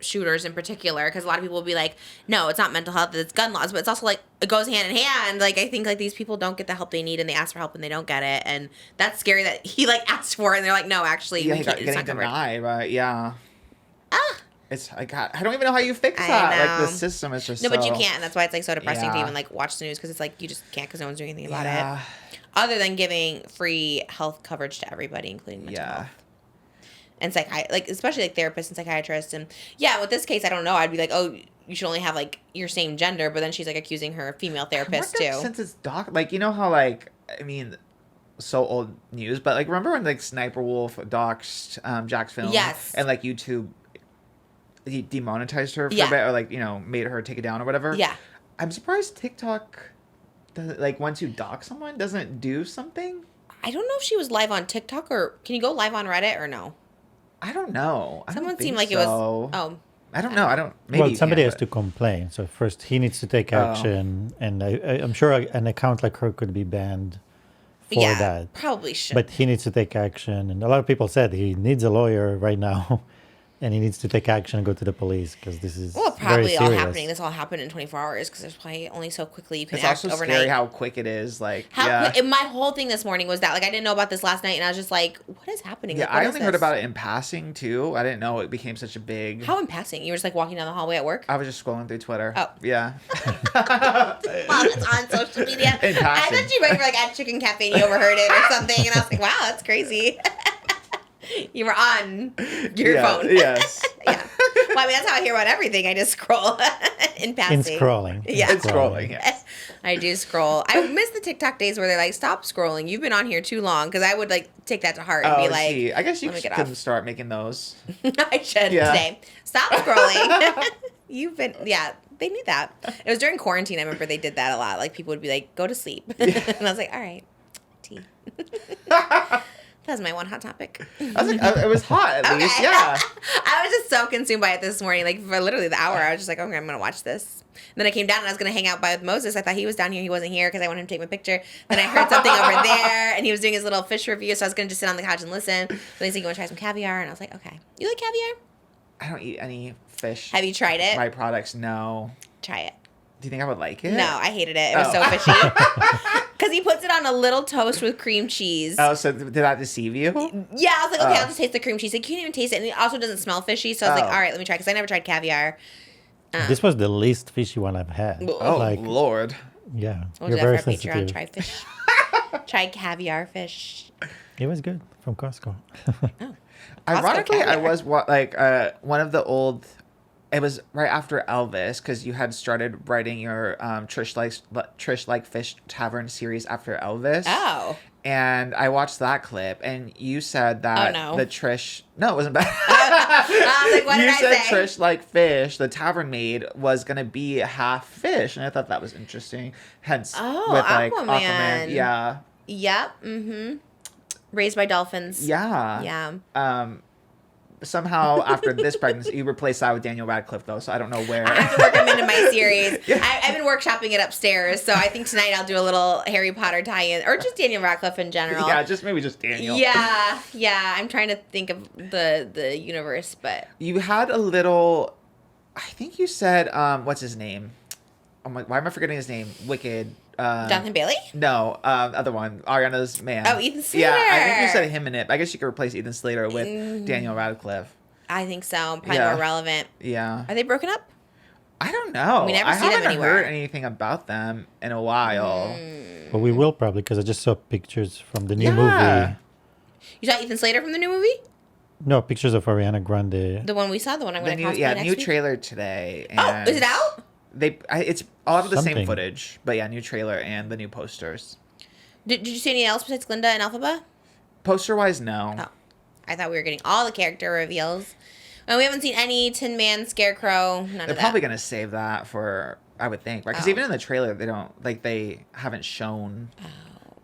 shooters in particular, because a lot of people will be like, no, it's not mental health, it's gun laws, but it's also like it goes hand in hand. Like I think like these people don't get the help they need, and they ask for help and they don't get it, and that's scary that he like asked for it and they're like, no, actually, Yeah, we he can't, got it's getting not covered. denied, right? Yeah. It's like, I don't even know how you fix that. Like the system is just no, but you can't, and that's why it's like so depressing to Yeah. even like watch the news, because it's like you just can't, because no one's doing anything about Yeah. it other than giving free health coverage to everybody, including mental health. And like especially like therapists and psychiatrists. And yeah, with this case, I don't know, I'd be like, oh, you should only have like your same gender, but then she's like accusing her female therapist too. Since it's like, you know how like, I mean, so old news, but like remember when like Sniper Wolf doxed Jack's film? Yes. And like YouTube demonetized her for Yeah. a bit, or like, you know, made her take it down or whatever. Yeah. I'm surprised TikTok doesn't, like, once you dox someone, doesn't do something. I don't know if she was live on TikTok, or can you go live on Reddit or no? I don't know. Someone seemed like it was. Oh, I don't know. I don't. Maybe Well, you somebody can, has to complain. So first, he needs to take action, and I'm sure an account like her could be banned for yeah, that. probably should. But he needs to take action, and a lot of people said he needs a lawyer right now, and he needs to take action and go to the police because this is well, very probably all serious. happening. This all happened in 24 hours because there's probably only so quickly you can It's act also overnight. scary how quick it is. Like, My whole thing this morning was that like I didn't know about this last night, and I was just like, what is happening? Yeah, Like, what I is only heard this? about it in passing too. I didn't know it became such a big. How in passing? You were just like walking down the hallway at work? I was just scrolling through Twitter. Oh. Yeah. Wow, that's on social media. In I passing. thought you were like at Chicken Cafe and you overheard it or something, and I was like, wow, that's crazy. You were on your phone. Yes. Yeah. Well, I mean, that's how I hear about everything. I just scroll in passing. In scrolling. Yeah. It's scrolling. Yes. I do scroll. I miss the TikTok days where they're like, stop scrolling. You've been on here too long. Because I would like take that to heart and be like, see. I guess you let me get can off. start making those. I should Yeah. today. Stop scrolling. You've been, yeah, they need that. It was during quarantine. I remember they did that a lot. Like people would be like, go to sleep. And I was like, all right, tea. That was my one hot topic. I was like, it was hot at least. Yeah. I was just so consumed by it this morning. Like for literally the hour, I was just like, okay, I'm gonna watch this. And then I came down and I was gonna hang out with Moses. I thought he was down here. He wasn't here because I wanted him to take my picture. Then I heard something over there, and he was doing his little fish review. So I was gonna just sit on the couch and listen. Then he's like, "You want to try some caviar?" And I was like, "Okay." You like caviar? I don't eat any fish. Have you tried it? Byproducts, no. Try it. Do you think I would like it? No, I hated it. It was so fishy. Because he puts it on a little toast with cream cheese. Oh, so did that deceive you? Yeah, I was like, okay, I'll just taste the cream cheese. Like, you can't even taste it. And it also doesn't smell fishy. So I was like, Oh. all right, let me try. Because I never tried caviar. This was the least fishy one I've had. Oh, like, Lord. yeah, We'll you're do very that for our Patreon. sensitive. Try fish. Try caviar fish. It was good from Costco. Ironically, I caviar. was one of the old. It was right after Elvis, because you had started writing your Trish like Fish Tavern series after Elvis. Oh. And I watched that clip, and you said that Oh, no. the Trish. No, it wasn't bad. I was like, what You did I said say? Trish like Fish, the tavern maid, was gonna be half fish, and I thought that was interesting. Hence, Oh, with like Aquaman. yeah, Yep. Mm-hmm. Raised by dolphins. yeah. Yeah. Somehow after this pregnancy, you replaced that with Daniel Radcliffe, though, so I don't know where. I have to work him into my series. I've been workshopping it upstairs, so I think tonight I'll do a little Harry Potter tie-in, or just Daniel Radcliffe in general. Yeah, maybe just Daniel. Yeah. I'm trying to think of the universe, but You had a little. I think you said, what's his name? Oh my, why am I forgetting his name? Wicked. Jonathan Bailey? No, other one. Ariana's man. Oh, Ethan Yeah, I think you Slater. said him in it. I guess you could replace Ethan Slater with Daniel Radcliffe. I think so. Probably Yeah. more relevant. Yeah. Are they broken up? I don't know. We never I see them haven't anywhere. heard anything about them in a while. But we will probably, because I just saw pictures from the new Yeah. movie. You saw Ethan Slater from the new movie? No, pictures of Ariana Grande. The one we saw, the one I'm The going to new, cosplay yeah, next new week? trailer today. Oh, And is it out? It's all of the same Something. footage, but yeah, new trailer and the new posters. Did you see anything else besides Glinda and Elphaba? Poster wise, no. Oh. I thought we were getting all the character reveals. And we haven't seen any Tin Man, Scarecrow, none They're of that. probably gonna save that for, I would think, right? Because even in the trailer, they haven't shown.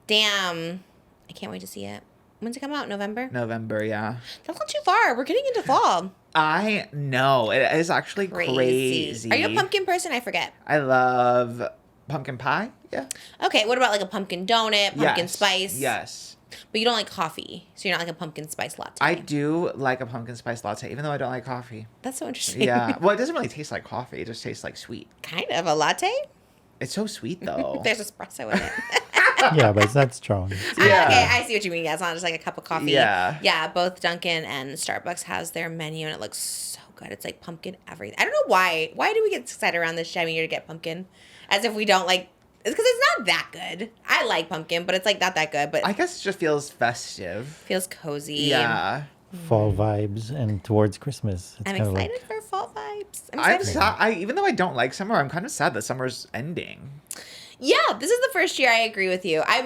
Damn. I can't wait to see it. When's it come out? November? November, yeah. That's not too far. We're getting into fall. I know. It is actually crazy. Are you a pumpkin person? I forget. I love pumpkin pie. Yeah. Okay, what about like a pumpkin donut, pumpkin Yes. spice? Yes. But you don't like coffee, so you're not like a pumpkin spice latte. I do like a pumpkin spice latte, even though I don't like coffee. That's so interesting. Yeah. Well, it doesn't really taste like coffee. It just tastes like sweet. Kind of a latte? It's so sweet, though. There's espresso in it. Yeah, but it's not strong. Yeah. Okay, I see what you mean. Yeah, it's not just like a cup of coffee. Yeah. Yeah, both Dunkin' and Starbucks has their menu, and it looks so good. It's like pumpkin everything. I don't know why. Why do we get excited around this time of year to get pumpkin? As if we don't like... It's because it's not that good. I like pumpkin, but it's like not that good. But I guess it just feels festive. feels cozy. Yeah. Fall vibes and towards Christmas. It's I'm kind of excited like, for fall vibes. I'm excited. sad. Even though I don't like summer, I'm kind of sad that summer's ending. Yeah, this is the first year I agree with you. I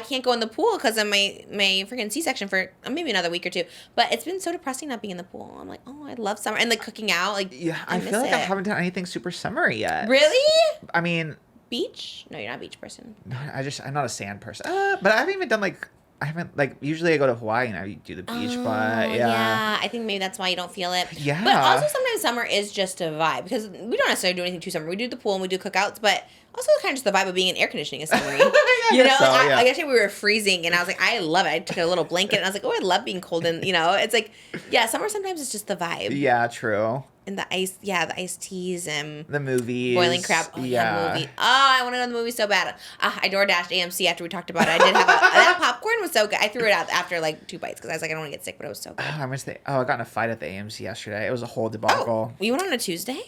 can't go in the pool because of my freaking C-section for maybe another week or two. But it's been so depressing not being in the pool. I'm like, oh, I love summer and like cooking out. Like, Yeah, I miss feel like I it. haven't done anything super summery yet. Really? I mean, Beach? No, you're not a beach person. I'm not a sand person. But I haven't even done usually I go to Hawaii and I do the beach, but yeah. I think maybe that's why you don't feel it. Yeah. But also sometimes summer is just a vibe because we don't necessarily do anything too summer. We do the pool and we do cookouts, but also kind of just the vibe of being in air conditioning is summery. You know, guess so, like, yeah. like yesterday we were freezing and I was like, I love it. I took a little blanket and I was like, oh, I love being cold. And, you know, it's like, yeah, summer sometimes is just the vibe. Yeah, true. And the iced teas and The movies. boiling crab. Oh, yeah. Movie. Oh, I want to know the movie so bad. I DoorDashed AMC after we talked about it. I did have that popcorn was so good. I threw it out after like 2 bites because I was like, I don't want to get sick, but it was so good. I got in a fight at the AMC yesterday. It was a whole debacle. You went on a Tuesday?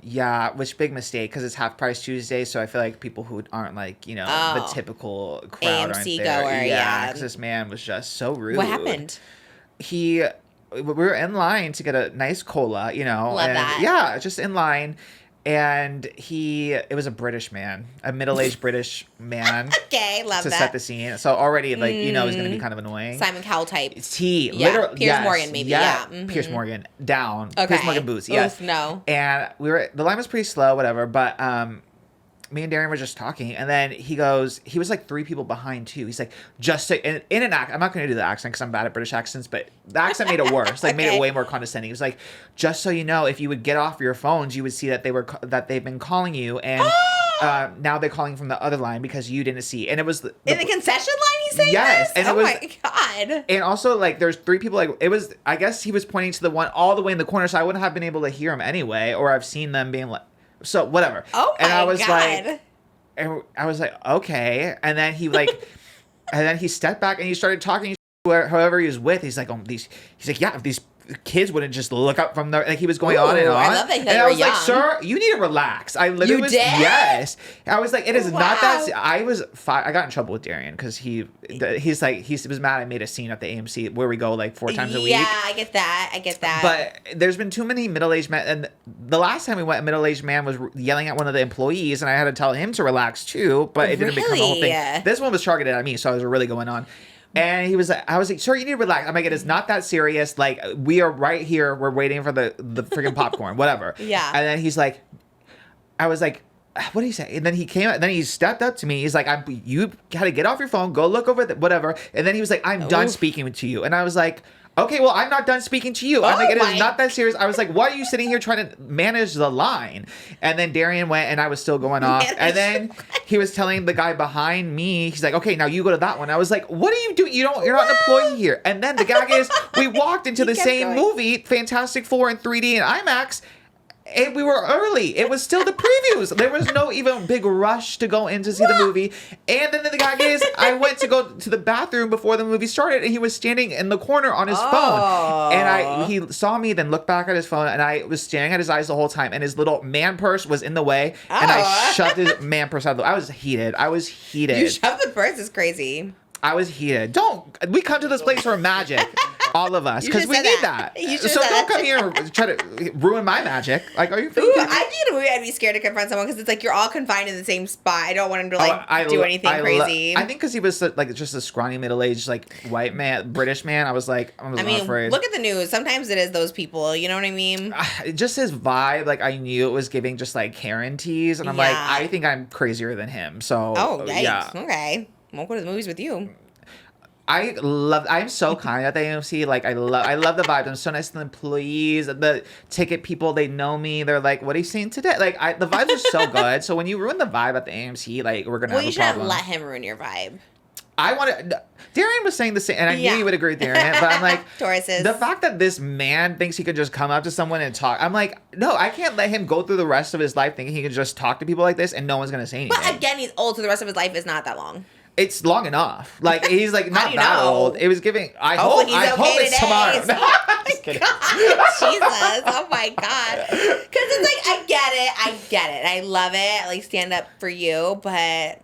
Yeah, which big mistake because it's half price Tuesday, so I feel like people who aren't like, you know, the typical crowd AMC aren't there. goer, yeah. Because this man was just so rude. What happened? We were in line to get a nice cola, you know. Love and that. Yeah, just in line. And it was a British man, a middle-aged British man. Okay, love to that. set the scene. So already, like, you know, it's going to be kind of annoying. Simon Cowell type. It's T. Yeah, Literally. Piers Morgan, maybe, yeah. Mhm. Piers Morgan, down. Okay. Piers Morgan boots, yes. Oof, no. And the line was pretty slow, whatever, but me and Darren were just talking, and then he was like 3 people behind too. He's like, just so, in an accent, I'm not going to do the accent because I'm bad at British accents, but the accent made it worse, like made Okay. it way more condescending. He was like, just so you know, if you would get off your phones, you would see that they've been calling you, and now they're calling from the other line because you didn't see. And it was In the concession line he's saying Yes, this? and it was- my God. And also, like, there's 3 people, like, it was, I guess he was pointing to the one all the way in the corner, so I wouldn't have been able to hear him anyway, or I've seen them being like, so whatever. Oh my and I was God. like, and I was like, okay. And then he like, and then he stepped back and he started talking to whoever he was with. He's like, he's like, yeah, if these kids wouldn't just look up from there, like he was going on and Ooh, on. I love that he and I were was like, young. sir, you need to relax. I literally You was, did? yes. I was like, it is not that. Wow. I was I got in trouble with Darian because he was mad. I made a scene at the AMC where we go like 4 times a week. Yeah, I get that. But there's been too many middle-aged men, and the last time we went, a middle-aged man was yelling at one of the employees, and I had to tell him to relax too. But it didn't become a whole thing. Really? This one was targeted at me, so I was really going on. And I was like, sir, you need to relax. I'm like, it is not that serious. Like, we are right here. We're waiting for the freaking popcorn, whatever. Yeah. And then he's like, I was like, what did he say? And then he stepped up to me. He's like, you got to get off your phone, go look over whatever. And then he was like, I'm done speaking to you. And I was like, okay, well, I'm not done speaking to you. I'm like, it is not that serious. I was like, why are you sitting here trying to manage the line? And then Darian went, and I was still going off. And then he was telling the guy behind me, he's like, okay, now you go to that one. I was like, what are you doing? You're not an employee here. And then the gag is, we walked into the kept same going. movie, Fantastic Four in 3D and IMAX. And we were early. It was still the previews. There was no even big rush to go in to see the movie. And then the guy is, I went to go to the bathroom before the movie started, and he was standing in the corner on his phone. And he saw me, then looked back at his phone, and I was staring at his eyes the whole time. And his little man purse was in the way, and I shoved his man purse out. I was heated. You shoved the purse is crazy. I was heated. We come to this place for magic. All of us, You because should've we said need that. that. You should've So said don't that. come here and try to ruin my magic. Like, are you Ooh, freaking kidding me? I think in a movie I'd be scared to confront someone because it's like you're all confined in the same spot. I don't want him to like do anything crazy. I think because he was like just a scrawny middle-aged like white man, British man. I was not afraid. Look at the news. Sometimes it is those people. You know what I mean? Just his vibe, like I knew it was giving just like Karen tease, and I'm like, Yeah. I think I'm crazier than him. So Oh, yikes. yeah. Okay. Won't go to the movies with you. I'm so kind at the AMC. Like I love the vibe. I'm so nice to the employees, the ticket people. They know me. They're like, "What are you seeing today?" Like the vibes are so good. So when you ruin the vibe at the AMC, like we're gonna Well, have you a shouldn't problem. let him ruin your vibe. I want to. Darian was saying the same, and I knew Yeah. you would agree with Darian. But I'm like, Tauruses. the fact that this man thinks he could just come up to someone and talk. I'm like, no, I can't let him go through the rest of his life thinking he can just talk to people like this, and no one's gonna say anything. But again, he's old, so the rest of his life is not that long. It's long enough. Like he's like How not do you that know? old. It was giving. I Hopefully hope. he's I okay hope it's today. tomorrow. Just kidding. Jesus. Oh my God. Because it's like, I get it. I love it. I like stand up for you, but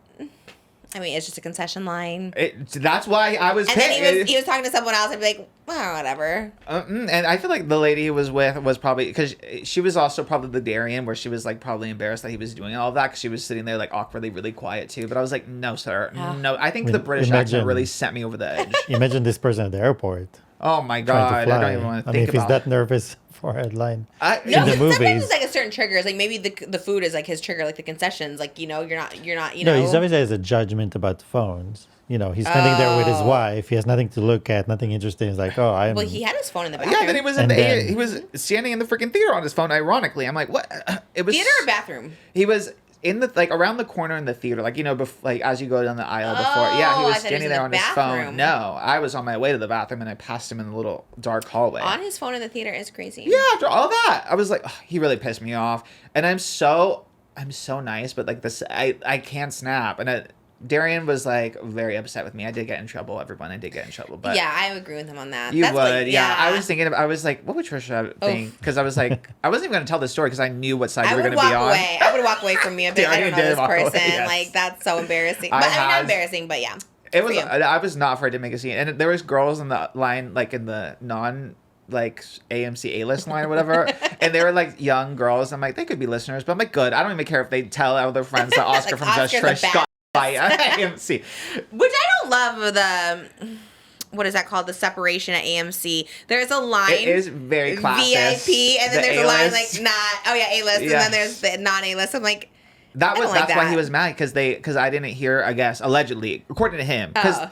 I mean, it's just a concession line. That's why I was. And then he was talking to someone else. I'd be like, well, whatever. And I feel like the lady he was with was probably because she was also probably the Darian where she was like probably embarrassed that he was doing all of that because she was sitting there like awkwardly, really quiet too. But I was like, no, sir, no. I think the British accent really sent me over the edge. Imagine this person at the airport. Oh my Trying God, to I fly. don't even want to I mean, think if he's about. that nervous for a headline No, in the because sometimes movies. it's like a certain triggers. Like maybe the food is like his trigger, like the concessions. Like, you're not, you know. No, he's obviously has a judgment about phones. He's standing there with his wife. He has nothing to look at, nothing interesting. He's like, I'm. Well, he had his phone in the bathroom. Yeah, then he was he was standing in the freaking theater on his phone. Ironically, I'm like, what? It was Theater or bathroom? He was in the like around the corner in the theater, like like as you go down the aisle before. Yeah, he I was thought he was standing in there the on his bathroom. phone. No, I was on my way to the bathroom and I passed him in the little dark hallway. On his phone in the theater is crazy. Yeah, after all that, I was like, oh, he really pissed me off, and I'm so nice, but like this, I can't snap, and Darian was like very upset with me. I did get in trouble, everyone. I did get in trouble, but Yeah, I agree with him on that. you That's would, what- yeah. I was thinking, I was like, what would Trisha think? Because I was like, I wasn't even going to tell the story because I knew what side I you were would going to walk be on. away. I would walk away from you. But I don't know Darian this did walk away, person. yes. Like, that's so embarrassing. But I mean, not embarrassing, but yeah. It was. For you. I was not afraid to make a scene, and there was girls in the line, like in the non. Like AMC A-list line or whatever, and they were like young girls. I'm like, they could be listeners, but I'm like, good. I don't even care if they tell other friends that Oscar Like, from Just Oscar's a Trish got by AMC. Which I don't love the, what is that called? The separation at AMC. There's a line. It is very classist. VIP, and then The there's a line A-list. like not, A-list, and then there's the non-A-list. I'm like, That's like why that. he was mad because I didn't hear, I guess, allegedly, according to him. Because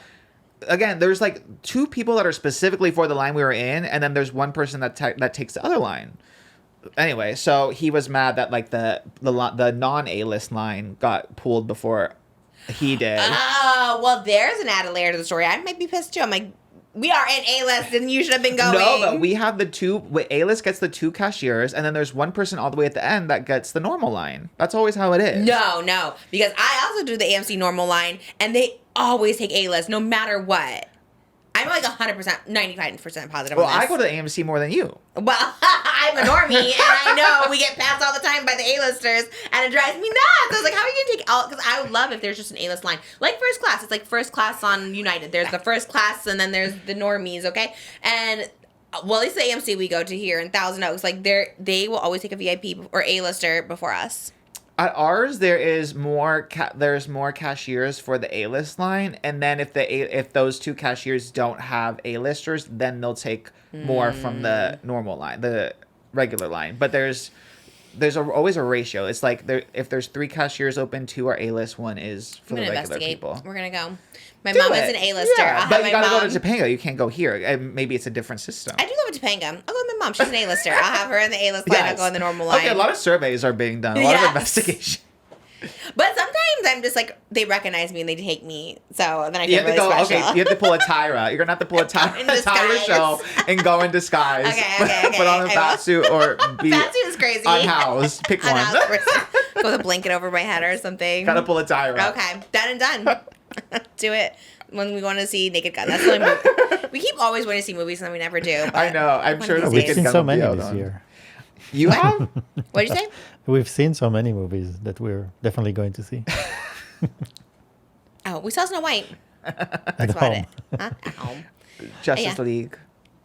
again, there's like two people that are specifically for the line we were in, and then there's one person that takes the other line. Anyway, so he was mad that like the non A-list line got pulled before he did. oh, well, there's an added layer to the story. I might be pissed too. I'm like, we are in A-list, and you should have been going. No, but we have the two. A-list gets the two cashiers, and then there's one person all the way at the end that gets the normal line. That's always how it is. No, because I also do the AMC normal line, and they always take A-list, no matter what. I'm like 100%, 95% positive Well, on this. I go to the AMC more than you. Well, I'm a normie, and I know we get passed all the time by the A-listers, and it drives me nuts. I was like, how are you going to take all... Because I would love if there's just an A-list line. Like first class. It's like first class on United. There's the first class, and then there's the normies, okay? And... Well, at least the AMC we go to here in Thousand Oaks, like they will always take a VIP or A-lister before us. At ours, there is more. There's more cashiers for the A-list line, and then if those two cashiers don't have A-listers, then they'll take more from the normal line, the regular line. But there's always a ratio. It's like if there's 3 cashiers open, 2 are A-list, 1 is for I'm the gonna regular investigate. people. We're gonna go. My Do mom it. is an A-lister. Yeah, I'll but have you my gotta mom. go to Topanga. You can't go here. Maybe it's a different system. I do love a Topanga. I'll go with my mom. She's an A-lister. I'll have her in the A-list line. I'll go in the normal line. Okay, a lot of surveys are being done. A lot of Yes. investigation. But sometimes I'm just like, they recognize me and they take me. So then I You feel have to really go. special. Okay, you have to pull a Tyra. You're gonna have to pull a Tyra, In a Tyra disguise. show and go in disguise. Okay. Put on a I fat will. suit or be That is crazy. unhoused. Pick one. Unhoused person. Go with a blanket over my head or something. Gotta pull a Tyra. Okay, done and done. Do it when we want to see Naked Gun. That's the only movie. We keep always wanting to see movies and then we never do. But I know. I'm sure one of the these We've Naked days. seen Gun so will be many out this on- year. You have? What'd you say? We've seen so many movies that we're definitely going to see Oh, we saw Snow White. at That's about home. it. Huh? At home. Justice Yeah. League.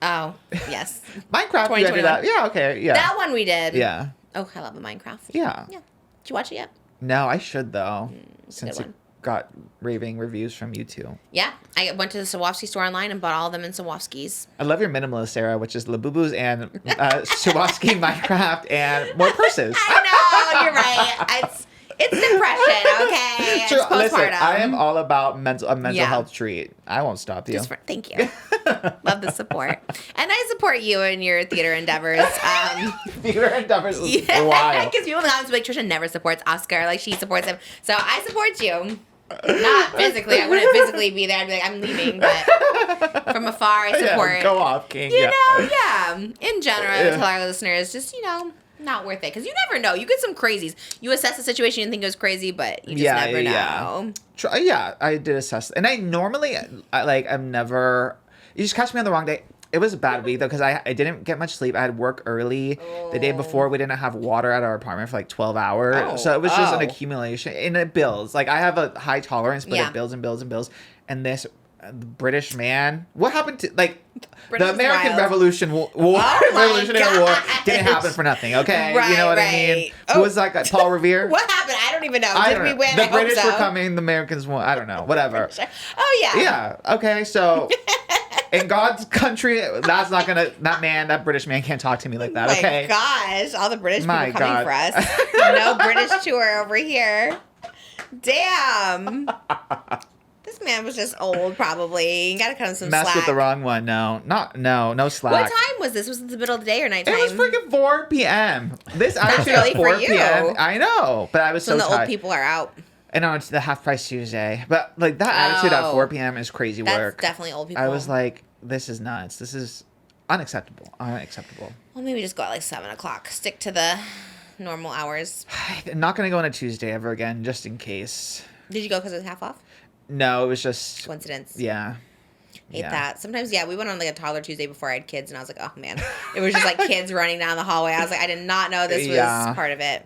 Oh, yes. Minecraft, we ended 2021. up. Yeah, okay, yeah. That one we did. Yeah. Oh, I love the Minecraft. Yeah. Yeah. Did you watch it yet? No, I should, though, since good it one. got raving reviews from you two. Yeah. I went to the Swarovski store online and bought all of them in Swarovskis. I love your minimalist era, which is LABUBUs and Swarovski, Minecraft, and more purses. I know, you're right. It's depression, okay? True. It's postpartum. Listen, I am all about a mental Yeah. health treat. I won't stop you. Thank you. Love the support. And I support you in your theater endeavors. Theater endeavors is Yeah, wild. because people in the comments be like, Trisha never supports Oscar. Like, she supports him. So I support you. Not physically. I wouldn't physically be there. I'd be like, I'm leaving. But from afar, I support. Yeah, go off, King. You yeah. know, yeah. In general, I would tell our listeners, just, not worth it. Because you never know. You get some crazies. You assess the situation and think it was crazy, but you just never know. Yeah, I did assess. And I normally, I'm never, you just catch me on the wrong day. It was a bad week, though, because I didn't get much sleep. I had work early. The day before, we didn't have water at our apartment for like 12 hours. Oh. So it was just an accumulation. And it builds. Like, I have a high tolerance, but Yeah. it builds and builds and builds. And this British man, what happened to, like, British the is American wild. Revolution War, my Revolutionary War gosh. didn't happen for nothing, okay? Right, you know what I right. mean? Oh. Who was like Paul Revere? What happened? I don't even know. I Did don't we know. win? The I hope British so. were coming, the Americans won. I don't know. Whatever. Oh, yeah. Yeah. Okay. So, in God's country, that British man can't talk to me like that. Okay. My gosh, all the British My people coming God. for us. No British tour over here. Damn. This man was just old, probably. You gotta cut him some Messed slack. with the wrong one. No slack. What time was this? Was it the middle of the day or nighttime? It was freaking 4 p.m. This actually early at for 4 you. p.m. I know, but I was so when the tired. old people are out. And on the Half Price Tuesday, but like that attitude at Oh. 4 p.m. is crazy That's work. definitely old people. I was like, this is nuts. This is unacceptable. Unacceptable. Well, maybe just go at like 7 o'clock. Stick to the normal hours. I'm not gonna go on a Tuesday ever again, just in case. Did you go because it was half off? No, it was just Coincidence. yeah. Hate Yeah. that. Sometimes, yeah, we went on like a toddler Tuesday before I had kids, and I was like, oh man, it was just like kids running down the hallway. I was like, I did not know this was Yeah. part of it.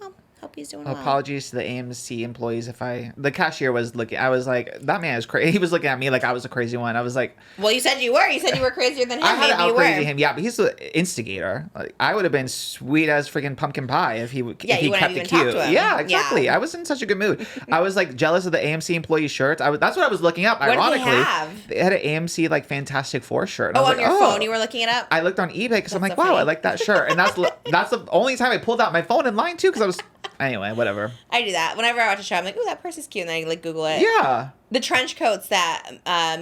Well, hope he's doing well. Apologies to the AMC employees if the cashier was looking. I was like, that man is crazy. He was looking at me like I was a crazy one. I was like, Well, you said you were. You said you were crazier than him. I had to Maybe you out-crazy were. him. Yeah, but he's the instigator. Like, I would have been sweet as freaking pumpkin pie if he Yeah, if you he wouldn't kept have it even talked cute. to him. Yeah, exactly. Yeah. I was in such a good mood. I was like jealous of the AMC employee shirts. That's what I was looking up. What did they Ironically, have? they had an AMC like Fantastic Four shirt. And Oh, I was on like, your phone, you were looking it up? I looked on eBay because I'm That's like, so wow, I funny. like that shirt, and that's the only time I pulled out my phone in line too because I was anyway, whatever. I do that. Whenever I watch a show, I'm like, ooh, that purse is cute. And then I like Google it. Yeah. The trench coats that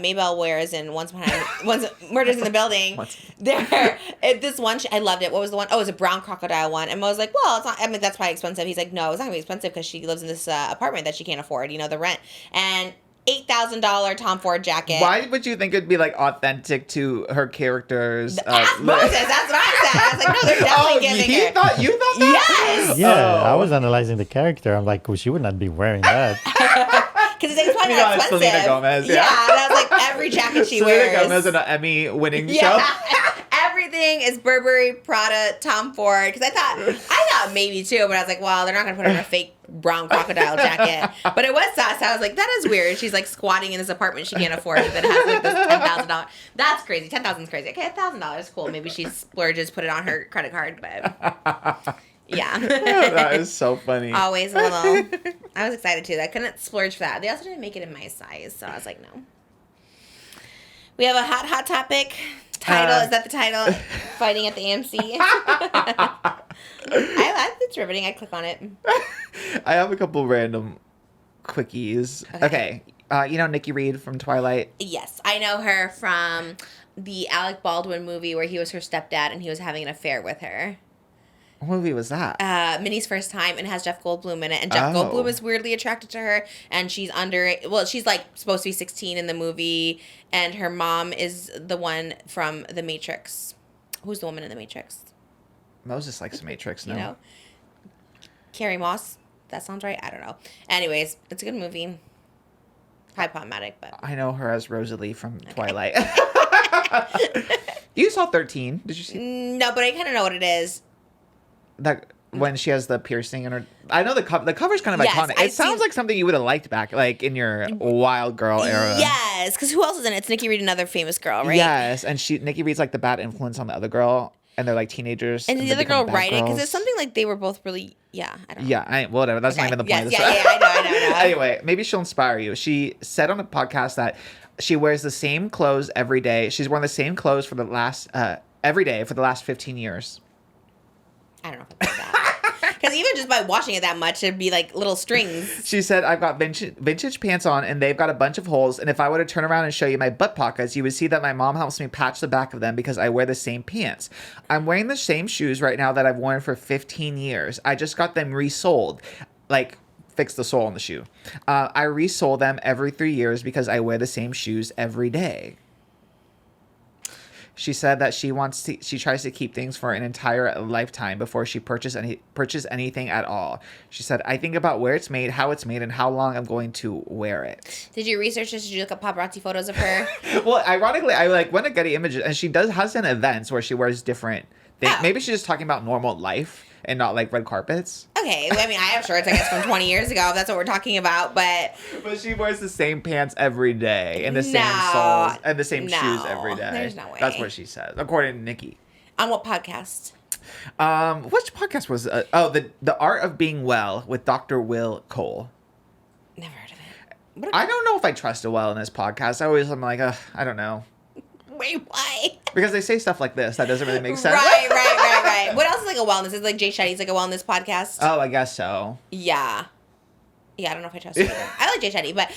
Maybelle wears in Once Murders in the Building. They're this one. I loved it. What was the one? Oh, it was a brown crocodile one. And I was like, well, it's not. I mean, that's probably expensive. He's like, no, it's not gonna be expensive because she lives in this apartment that she can't afford. You know, the rent and $8,000 Tom Ford jacket. Why would you think it'd be like authentic to her characters? Ask Moses. That's what I said. I was like, no, they're definitely giving you her. thought that? Yes. Yeah, Oh. I was analyzing the character. I'm like, well, she would not be wearing that. Because it's probably You know, not it's expensive. Selena Gomez, yeah. And I was like, every jacket she Selena wears. Gomez in an Emmy-winning Yeah. show. Everything is Burberry, Prada, Tom Ford. Because I thought maybe too, but I was like, well, they're not going to put her in a fake brown crocodile jacket. But it was sus. I was like, that is weird. She's like squatting in this apartment she can't afford that has like this $10,000. That's crazy. $10,000 is crazy. Okay, $1,000 is cool. Maybe she splurges, put it on her credit card. But yeah. That is so funny. Always a little. I was excited too. I couldn't splurge for that. They also didn't make it in my size. So I was like, no. We have a hot topic. Title, is that the title? Fighting at the AMC. It's riveting. I click on it. I have a couple random quickies. Okay. You know NICKI Reed from Twilight? Yes, I know her from the Alec Baldwin movie where he was her stepdad and he was having an affair with her. What movie was that? Minnie's First Time, and has Jeff Goldblum in it. And Jeff Oh. Goldblum is weirdly attracted to her, and she's she's like supposed to be 16 in the movie, and her mom is the one from The Matrix. Who's the woman in The Matrix? Moses likes The Matrix, no? You know? Carrie Moss. That sounds right. I don't know. Anyways, it's a good movie. Probably problematic, but I know her as Rosalie from Twilight. You saw 13. Did you see no, but I kind of know what it is. that? when she has the piercing in her. I know the cover's kind of Yes, iconic. I've It sounds seen- like something you would have liked back, like in your wild girl era. Yes, because who else is in it? It's Nikki Reed, another famous girl, right? Yes, and Nikki Reed's like the bad influence on the other girl, and they're like teenagers. And the they other become girl bad write it because girls. it's something like they were both really. Yeah, I don't know. Yeah, whatever. That's not even the point of the yes, story. I know. Anyway, maybe she'll inspire you. She said on a podcast that she wears the same clothes every day. She's worn the same clothes for the last every day for the last 15 years. I don't know if I that. Because even just by washing it that much, it'd be like little strings. She said, I've got vintage pants on, and they've got a bunch of holes. And if I were to turn around and show you my butt pockets, you would see that my mom helps me patch the back of them because I wear the same pants. I'm wearing the same shoes right now that I've worn for 15 years. I just got them resoled. Like, fix the sole on the shoe. I resole them every 3 years because I wear the same shoes every day. She said that she tries to keep things for an entire lifetime before she purchase anything at all. She said, I think about where it's made, how it's made, and how long I'm going to wear it. Did you research this? Did you look up paparazzi photos of her? Well, ironically, I went to Getty Images, and she has done events where she wears different things. Oh. Maybe she's just talking about normal life and not like red carpets. Okay, well, I mean, I have shorts, I guess, from 20 years ago, if that's what we're talking about, but... But she wears the same pants every day and the same No. soles and the same No. shoes every day. There's no way. That's what she says, according to NICKI. On what podcast? Which podcast was it? The Art of Being Well with Dr. Will Cole. Never heard of it. What I don't know if I trust a well in this podcast. I'm like, I don't know. Wait, why? Because they say stuff like this that doesn't really make sense. Right. What else is like a wellness? Is like Jay Shetty's like a wellness podcast? Oh, I guess so. Yeah. Yeah, I don't know if I trust it either. I like Jay Shetty, but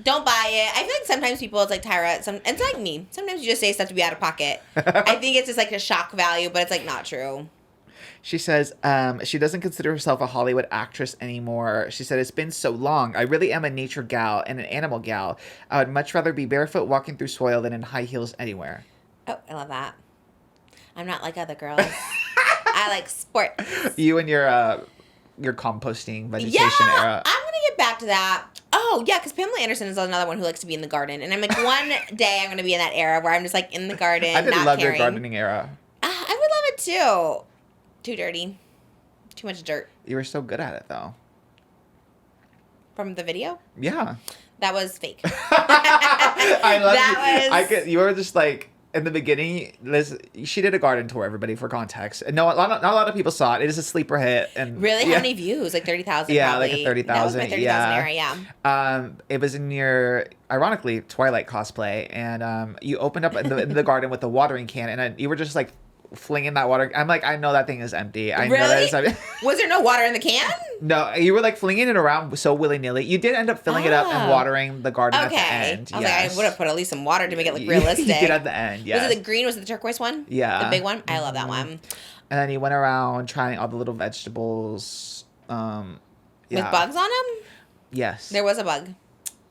don't buy it. I feel like sometimes people, it's like Tyra, it's like me. Sometimes you just say stuff to be out of pocket. I think it's just like a shock value, but it's like not true. She says she doesn't consider herself a Hollywood actress anymore. She said, it's been so long. I really am a nature gal and an animal gal. I would much rather be barefoot walking through soil than in high heels anywhere. Oh, I love that. I'm not like other girls. I like sports. You and your composting vegetation Yeah, era. I'm going to get back to that. Oh, yeah, because Pamela Anderson is another one who likes to be in the garden. And I'm like, one day I'm going to be in that era where I'm just like in the garden, I did not love caring. your gardening era. I would love it too. Too dirty. Too much dirt. You were so good at it, though. From the video? Yeah. That was fake. I love That you. was- You were just like, in the beginning, she did a garden tour, everybody, for context. And not a lot of people saw it. It is a sleeper hit. And Really? yeah. How many views? Like 30,000 Yeah, probably. like a 30,000. That was my 30,000 era, yeah. It was in your, ironically, Twilight cosplay. And you opened up in the garden with a watering can. And you were just like flinging that water. I'm like, I know that thing is empty. I know that Really? it's empty. Was there no water in the can? No, you were like flinging it around so willy-nilly. You did end up filling it up and Oh. watering the garden at the Okay. end. I was like, I would have put at least some water to make it look You realistic. did at the end, yes. Was it the green? Was it the turquoise one? Yeah. The big one? I love that one. And then he went around trying all the little vegetables. Yeah. With bugs on them? Yes. There was a bug.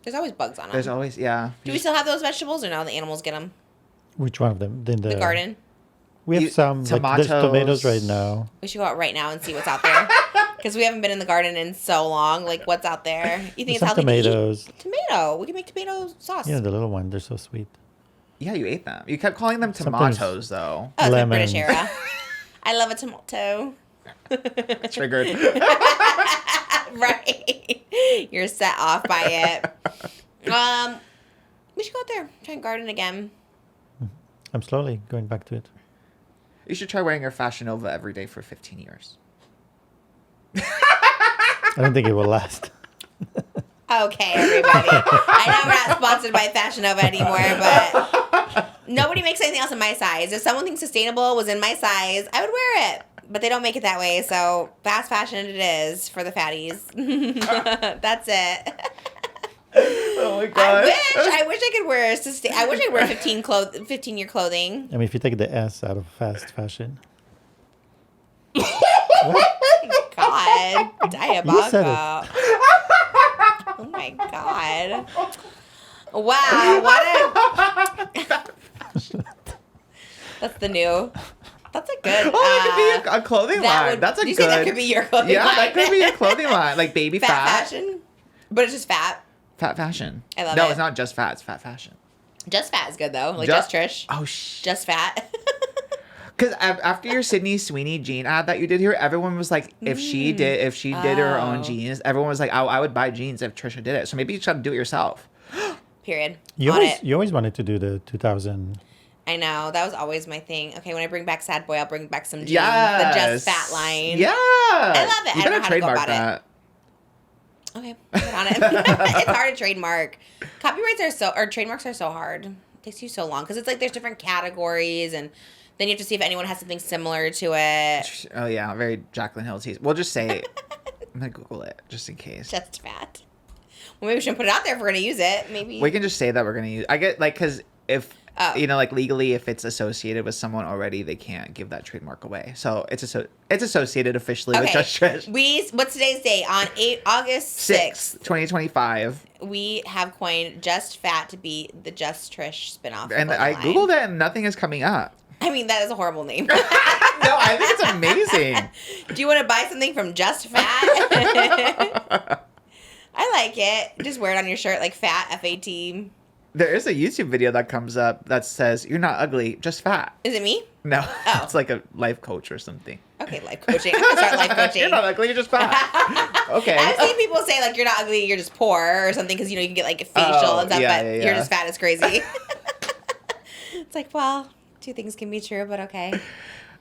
There's always bugs on them. There's always, yeah. Do we still have those vegetables or no? The animals get them? Which one of them? The garden? We have some. Like, there's tomatoes right now. We should go out right now and see what's out there. Because we haven't been in the garden in so long. Like, what's out there? You think There's it's some healthy tomatoes. to eat? Tomato. We can make tomato sauce. Yeah, the little one. They're so sweet. Yeah, you ate them. You kept calling them Sometimes- tomatoes, though. Oh, it's the British lemons. era. I love a tomato. Triggered. Right. You're set off by it. We should go out there. Try and garden again. I'm slowly going back to it. You should try wearing your Fashion Nova every day for 15 years. I don't think it will last. Okay, everybody. I know we're not sponsored by Fashion Nova anymore, but nobody makes anything else in my size. If someone thinks sustainable was in my size, I would wear it. But they don't make it that way, so fast fashion it is for the fatties. That's it. Oh my god. I wish I could wear I wish I could wear 15-year clothing. I mean, if you take the S out of fast fashion. God, diabolical. said it. Oh my god. Wow, what a That's the new. That's a good. Oh, that could be a clothing line. That's a you good. say that could be your clothing yeah, line? that could be a clothing line. Like baby fat fat. fashion, but it's just fat. Fat fashion. I love no, it. it's not just fat. It's fat fashion. Just fat is good though. Like just Trish. Oh, Just fat. Because after your Sydney Sweeney jean ad that you did here, everyone was like, if she did her own jeans, everyone was like, I would buy jeans if Trisha did it. So maybe you should do it yourself. Period. You always wanted to do the 2000. I know. That was always my thing. Okay, when I bring back Sad Boy, I'll bring back some jeans. The Just Fat line. Yeah. I love it. You I don't know better how to go trademark about that. it. Okay, put on it. It's hard to trademark. Trademarks are so hard. It takes you so long because it's like there's different categories and then you have to see if anyone has something similar to it. Oh, yeah. Very Jaclyn Hill tease. We'll just say, I'm going to Google it just in case. Just Fat. Well, maybe we shouldn't put it out there if we're going to use it. Maybe. We can just say that we're going to use I get, like, because if, like, legally, if it's associated with someone already, they can't give that trademark away. So it's associated officially with Just Trish. What's today's date? On August 6th. 2025. We have coined Just Fat to be the Just Trish spinoff. And I Googled it and nothing is coming up. I mean, that is a horrible name. No, I think it's amazing. Do you want to buy something from Just Fat? I like it. Just wear it on your shirt like fat, F-A-T. There is a YouTube video that comes up that says, "You're not ugly, just fat." Is it me? No, Oh. It's like a life coach or something. Okay, life coaching. I'm going to start life coaching. You're not ugly, you're just fat. Okay. I've seen people say, like, you're not ugly, you're just poor or something because, you know, you can get, like, a facial and stuff, but you're just fat is crazy. It's like, well, two things can be true, but okay.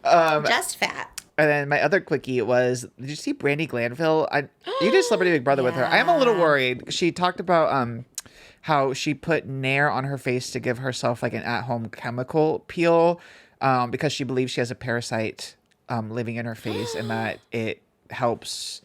Just Fat. And then my other quickie was, did you see BRANDI Glanville? You did Celebrity Big Brother with her. I am a little worried. She talked about how she put Nair on her face to give herself like an at-home chemical peel because she believes she has a parasite living in her face and that it helps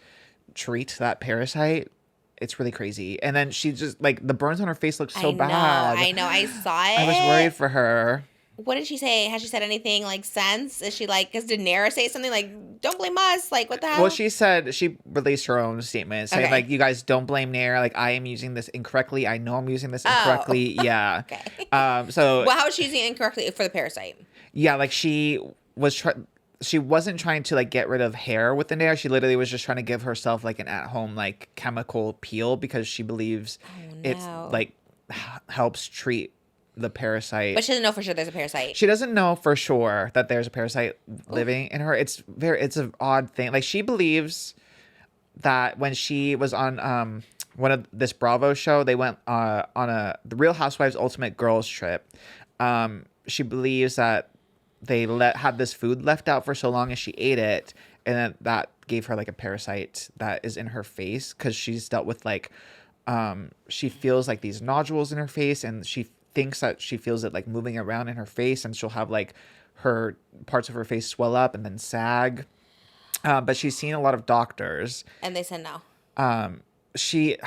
treat that parasite. It's really crazy. And then she just, like, the burns on her face look so bad. I know. I saw it. I was worried for her. What did she say? Has she said anything like sense? Is she like, because did Nair say something like, don't blame us? Like, what the hell? Well, she said, she released her own statement saying, like, you guys don't blame Nair. Like, I am using this incorrectly. I know I'm using this incorrectly. Yeah. Okay. So. Well, how is she using it incorrectly for the parasite? Yeah, like, she wasn't trying to, like, get rid of hair with the Nair. She literally was just trying to give herself, like, an at-home, like, chemical peel because she believes it's, like, helps treat the parasite. But she doesn't know for sure there's a parasite. She doesn't know for sure that there's a parasite living in her. It's an odd thing. Like, she believes that when she was on one of this Bravo show, they went on the Real Housewives Ultimate Girls Trip. She believes that they had this food left out for so long and she ate it, and then that gave her like a parasite that is in her face because she's dealt with like she feels like these nodules in her face, and she thinks that she feels it like moving around in her face, and she'll have like her parts of her face swell up and then sag. But she's seen a lot of doctors, and they said no. She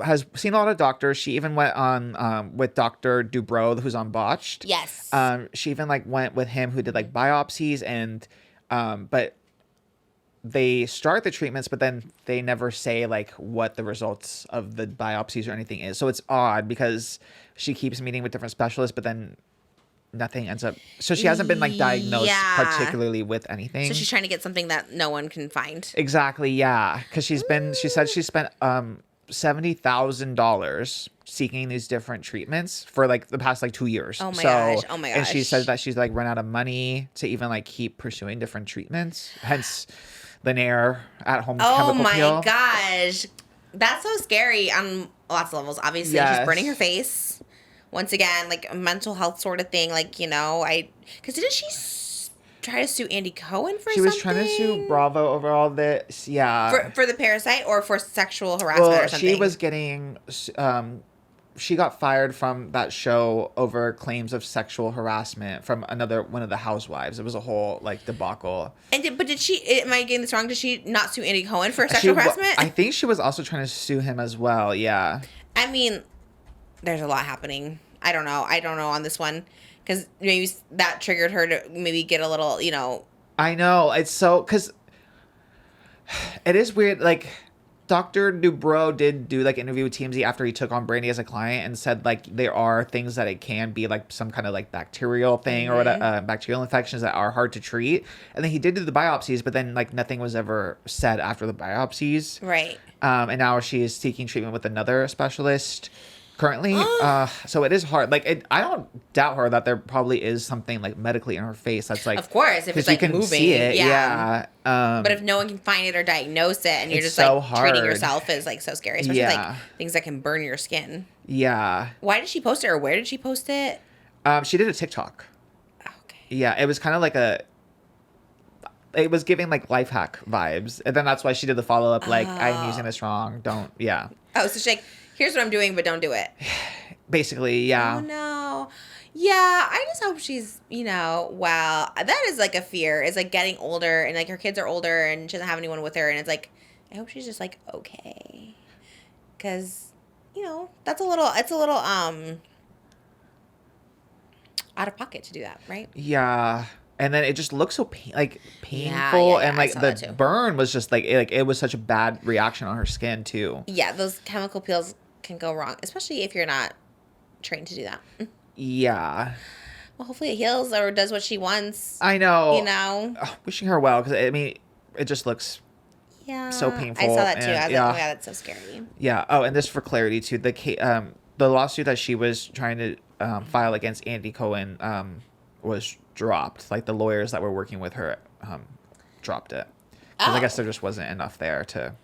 has seen a lot of doctors. She even went on with Dr. Dubrow, who's on Botched. Yes. She even like went with him, who did like biopsies, and but they start the treatments, but then they never say like what the results of the biopsies or anything is. So it's odd because she keeps meeting with different specialists, but then nothing ends up. So she hasn't been like diagnosed particularly with anything. So she's trying to get something that no one can find. Exactly. Yeah. Because she said she spent $70,000 seeking these different treatments for like the past like 2 years. Oh my gosh. Oh my gosh. And she said that she's like run out of money to even like keep pursuing different treatments. Hence the Nair at-home chemical peel. Oh my gosh. That's so scary on lots of levels. Obviously, she's burning her face. Once again, like a mental health sort of thing. Like, you know, because didn't she try to sue Andy Cohen for something? She was trying to sue Bravo over all this. Yeah. For the parasite or for sexual harassment or something? She was getting, she got fired from that show over claims of sexual harassment from one of the housewives. It was a whole like debacle. But did she, am I getting this wrong? Did she not sue Andy Cohen for sexual harassment? I think she was also trying to sue him as well. Yeah. I mean, there's a lot happening. I don't know on this one because maybe that triggered her to maybe get a little, you know. I know. It's so, because it is weird. Like, Dr. Dubrow did do like an interview with TMZ after he took on BRANDI as a client and said like there are things that it can be like some kind of like bacterial thing or bacterial infections that are hard to treat. And then he did do the biopsies, but then like nothing was ever said after the biopsies. Right. And now she is seeking treatment with another specialist. Currently, so it is hard. Like, I don't doubt her that there probably is something like medically in her face that's like, Of course, if it's like you can moving, see it, yeah. yeah. But if no one can find it or diagnose it, and you're It's just so like treating hard. yourself is like so scary, especially Yeah. like things that can burn your skin. Yeah. Why did she post it, or where did she post it? She did a TikTok. Okay. Yeah, it was kind of like it was giving like life hack vibes, and then that's why she did the follow up like, I'm using this wrong. Don't. Yeah. Oh, so she's like, here's what I'm doing, but don't do it. Basically, yeah. Oh no. Yeah, I just hope she's, well, that is like a fear. It's like getting older and like her kids are older and she doesn't have anyone with her, and it's like, I hope she's just like okay. Cause, it's a little out of pocket to do that, right? Yeah. And then it just looks so painful, yeah, and I like saw that the too. burn was just like it was such a bad reaction on her skin too. Yeah, those chemical peels can go wrong, especially if you're not trained to do that. Yeah. Well, hopefully it heals or does what she wants. I know. Wishing her well, because I mean, it just looks Yeah. so painful. I saw that too. and- I was yeah. like, oh my God, that's so scary. Yeah. Oh, and this for clarity too. The lawsuit that she was trying to file against Andy Cohen was dropped. Like the lawyers that were working with her dropped it. 'Cause I guess there just wasn't enough there to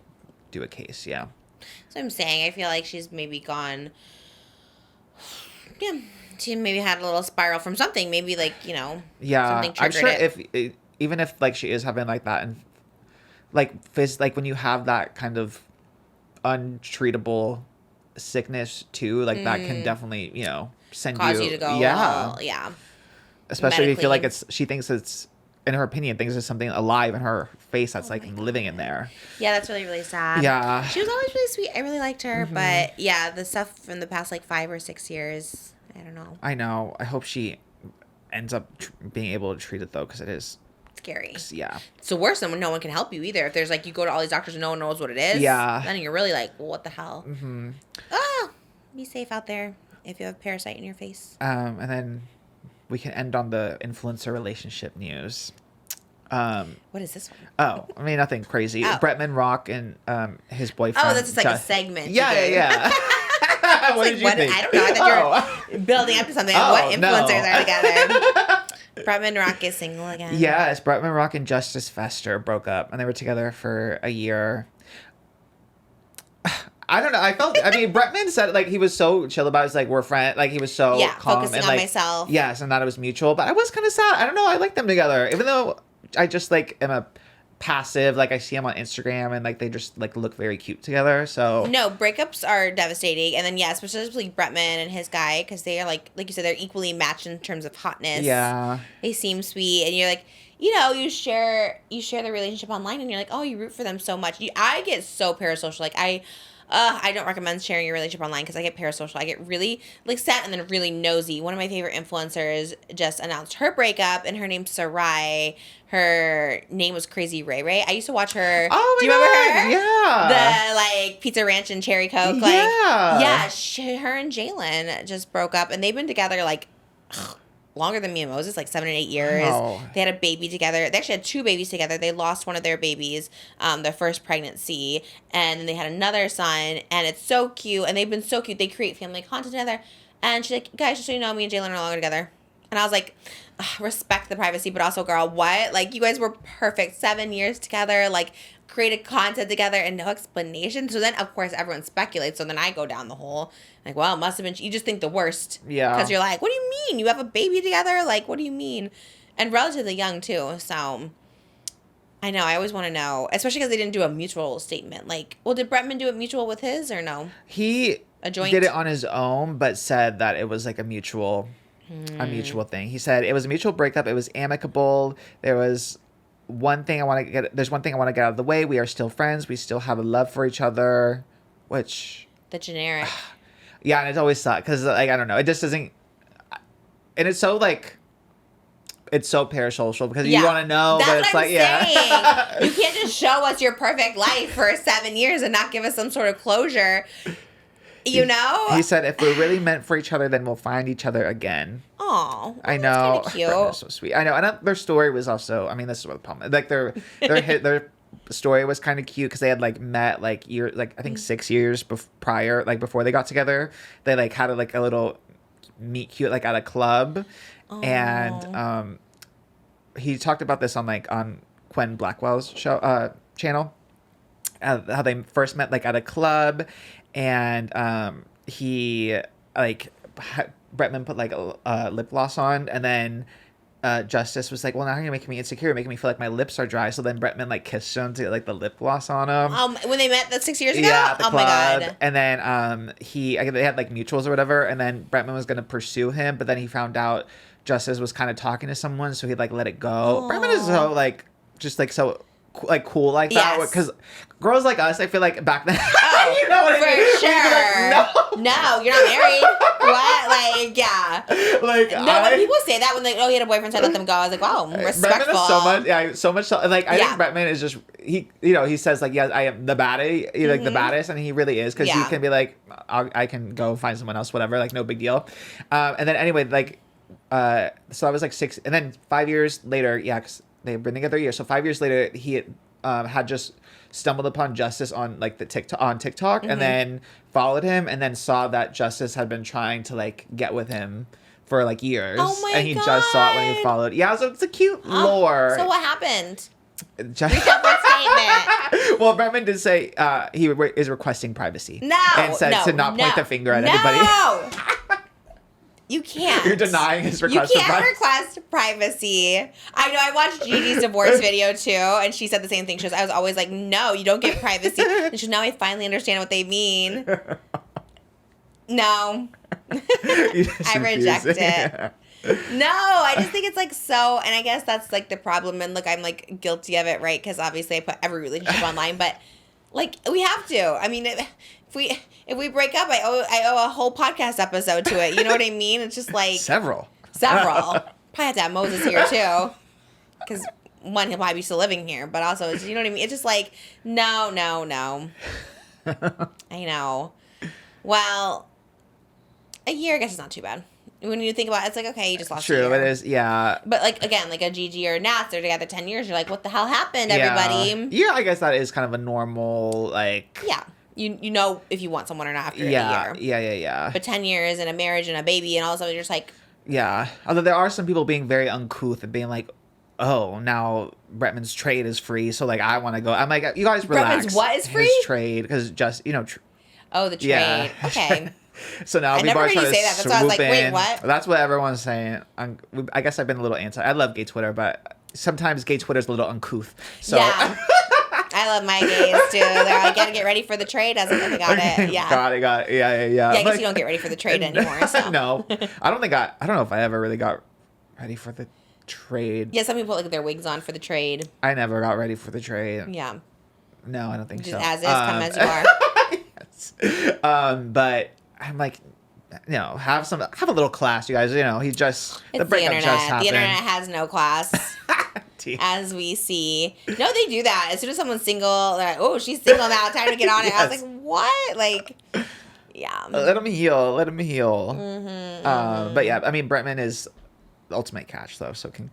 do a case. Yeah. So I'm saying, I feel like she's maybe gone. Yeah, she maybe had a little spiral from something. Maybe like Yeah. something I'm triggered sure it. even if like she is having like that, and like like when you have that kind of untreatable sickness too, like that can definitely send Cause you to go. yeah, Yeah. especially if you feel like medically. she thinks it's, in her opinion, thinks there's something alive in her face that's like living in there. Yeah, that's really, really sad. Yeah. She was always really sweet. I really liked her. But yeah, the stuff from the past like 5 or 6 years, I don't know. I know. I hope she ends up being able to treat it though, because it is Scary. yeah. It's the worst when no one can help you either. If there's like, you go to all these doctors and no one knows what it is. Yeah. Then you're really like, well, what the hell? Mm-hmm. Ah, be safe out there if you have a parasite in your face. And then we can end on the influencer relationship news. What is this one? Oh, I mean, nothing crazy. Oh. Bretman Rock and his boyfriend. Oh, that's just like a Just- segment. Yeah, you did. yeah. What Like, did you what? think? I don't know. I thought you were building up to something. Oh, What no. influencers are together? Bretman Rock is single again. Yes, Bretman Rock and Justice Fester broke up, and they were together for a year. I don't know. I mean, Bretman said like he was so chill about it. It's like we're friends. Like he was so calm focusing and on like myself. Yes, and that it was mutual. But I was kind of sad. I don't know. I like them together, even though I just like am a passive. Like I see them on Instagram, and like they just like look very cute together. So No, breakups are devastating. And then, yeah, specifically Bretman and his guy, because they are like you said, they're equally matched in terms of hotness. yeah, They seem sweet. And you're like, you share the relationship online and you're like, oh, you root for them so much. I get so parasocial. Like, I don't recommend sharing your relationship online because I get parasocial. I get really like sad and then really nosy. One of my favorite influencers just announced her breakup, and her name's Sarai. Her name was Crazy Ray Ray. I used to watch her. Oh my Do you remember God, her? yeah. The like Pizza Ranch and Cherry Coke. Like, Yeah. her and Jalen just broke up, and they've been together like longer than me and Moses, like 7 and 8 years. Wow. They had a baby together. They actually had 2 babies together. They lost one of their babies, their first pregnancy, and then they had another son, and it's so cute, and they've been so cute. They create family content together, and she's like, guys, just so you know, me and Jalen are no longer together. And I was like, respect the privacy, but also, girl, what? Like, you guys were perfect. 7 years together, like, created content together and no explanation. So then, of course, everyone speculates. So then I go down the hole. Like, well, it must have been, you just think the worst. Yeah. Because you're like, what do you mean? You have a baby together? Like, what do you mean? And relatively young, too. So, I know. I always want to know. Especially because they didn't do a mutual statement. Like, well, did Bretman do it mutual with his or no? He A joint? did it on his own, but said that it was like a mutual thing. He said it was a mutual breakup. It was amicable. There's one thing I want to get out of the way. We are still friends. We still have a love for each other, which The generic. yeah, and it's always sucked because like I don't know, it just doesn't, and it's so like. It's so parasocial because you want to know, That's but it's what like, I'm yeah. saying. You can't just show us your perfect life for 7 years and not give us some sort of closure. You know? He said, if we're really meant for each other, then we'll find each other again. Oh, I know. That's kind of Brenda's cute. so sweet. I know. And their story was also, I mean, this is what the problem is. Like, their story was kind of cute because they had like met like I think 6 years prior, like before they got together. They like had like a little meet cute like at a club, and he talked about this on Gwen Blackwell's show channel. How they first met like at a club, and he like Bretman put like a lip gloss on, and then Justice was like, well, now you're making me insecure, making me feel like my lips are dry. So then Bretman like kissed him to get like the lip gloss on him. When they met that 6 years ago? Yeah, at the club. My God. And then they had like mutuals or whatever, and then Bretman was gonna pursue him, but then he found out Justice was kind of talking to someone, so he like let it go. Bretman is so like just like so like cool like that, because girls like us, I feel like back then, you know what I mean? For sure. No, you're not married. What? Like, yeah. Like, when people say that, when they, he had a boyfriend, so I let them go, I was like, wow, respectful. Bretman is so much, like, I think Bretman is just, he says, like, yes, I am the baddie, like, the baddest, and he really is, because he can be like, I can go find someone else, whatever, like, no big deal. And then, anyway, like, so I was, like, 6, and then 5 years later, because they've been together a year, so 5 years later, he had just stumbled upon Justice on like TikTok, and then followed him, and then saw that Justice had been trying to like get with him for like years. Oh my and he God. just saw it when he followed. Yeah, so it's a cute lore. So what happened? Just, Recap that statement. well, Bretman did say he is requesting privacy. No, and said to not point the finger at anybody. No. You can't. You're denying his request. You can't request privacy. I know. I watched Gigi's divorce video too, and she said the same thing. She was, I was always like, "No, you don't get privacy." And she goes, "Now I finally understand what they mean." No, I reject it. No, I just think it's like so, and I guess that's like the problem. And look, I'm like guilty of it, right? Because obviously I put every relationship online, but like we have to. I mean, if we break up, I owe a whole podcast episode to it. You know what I mean? It's just like several. Probably have to have Moses here too, because one, he'll probably be still living here, but also, you know what I mean? It's just like no. I know. Well, a year, I guess, is not too bad. When you think about it, it's like, okay, you just lost a year. True, it is, yeah. But, like, again, like a Gigi or Nats, they're together 10 years. You're like, what the hell happened, everybody? Yeah, I guess that is kind of a normal, like... Yeah. You know if you want someone or not after a year. Yeah. But 10 years and a marriage and a baby and all of a sudden you're just like... Yeah. Although there are some people being very uncouth and being like, oh, now Bretman's trade is free, so, like, I want to go. I'm like, you guys relax. Bretman's what is free? His trade, because just, you know... Oh, the trade. Yeah. Okay. So now I people never are heard you trying say to that. That's why I was like, wait, in. what? That's what everyone's saying. I guess I've been a little anti. I love gay Twitter, but sometimes gay Twitter's a little uncouth. So. Yeah. I love my gays, too. They're like, gotta get ready for the trade. I was like, I got it. Yeah. Got it. Yeah. Yeah, I guess you don't get ready for the trade anymore. So. No. I don't know if I ever really got ready for the trade. Yeah, some people put like their wigs on for the trade. I never got ready for the trade. Yeah. No, I don't think Just so. as is, come as you are. Yes. But I'm like, you know, have a little class, you guys. You know, It's the breakup just happened. The internet has no class, as we see. No, they do that. As soon as someone's single, they're like, "Oh, she's single now. Time to get on it." Yes. I was like, "What?" Like, yeah. Let him heal. But yeah, I mean, Bretman is the ultimate catch, though, so can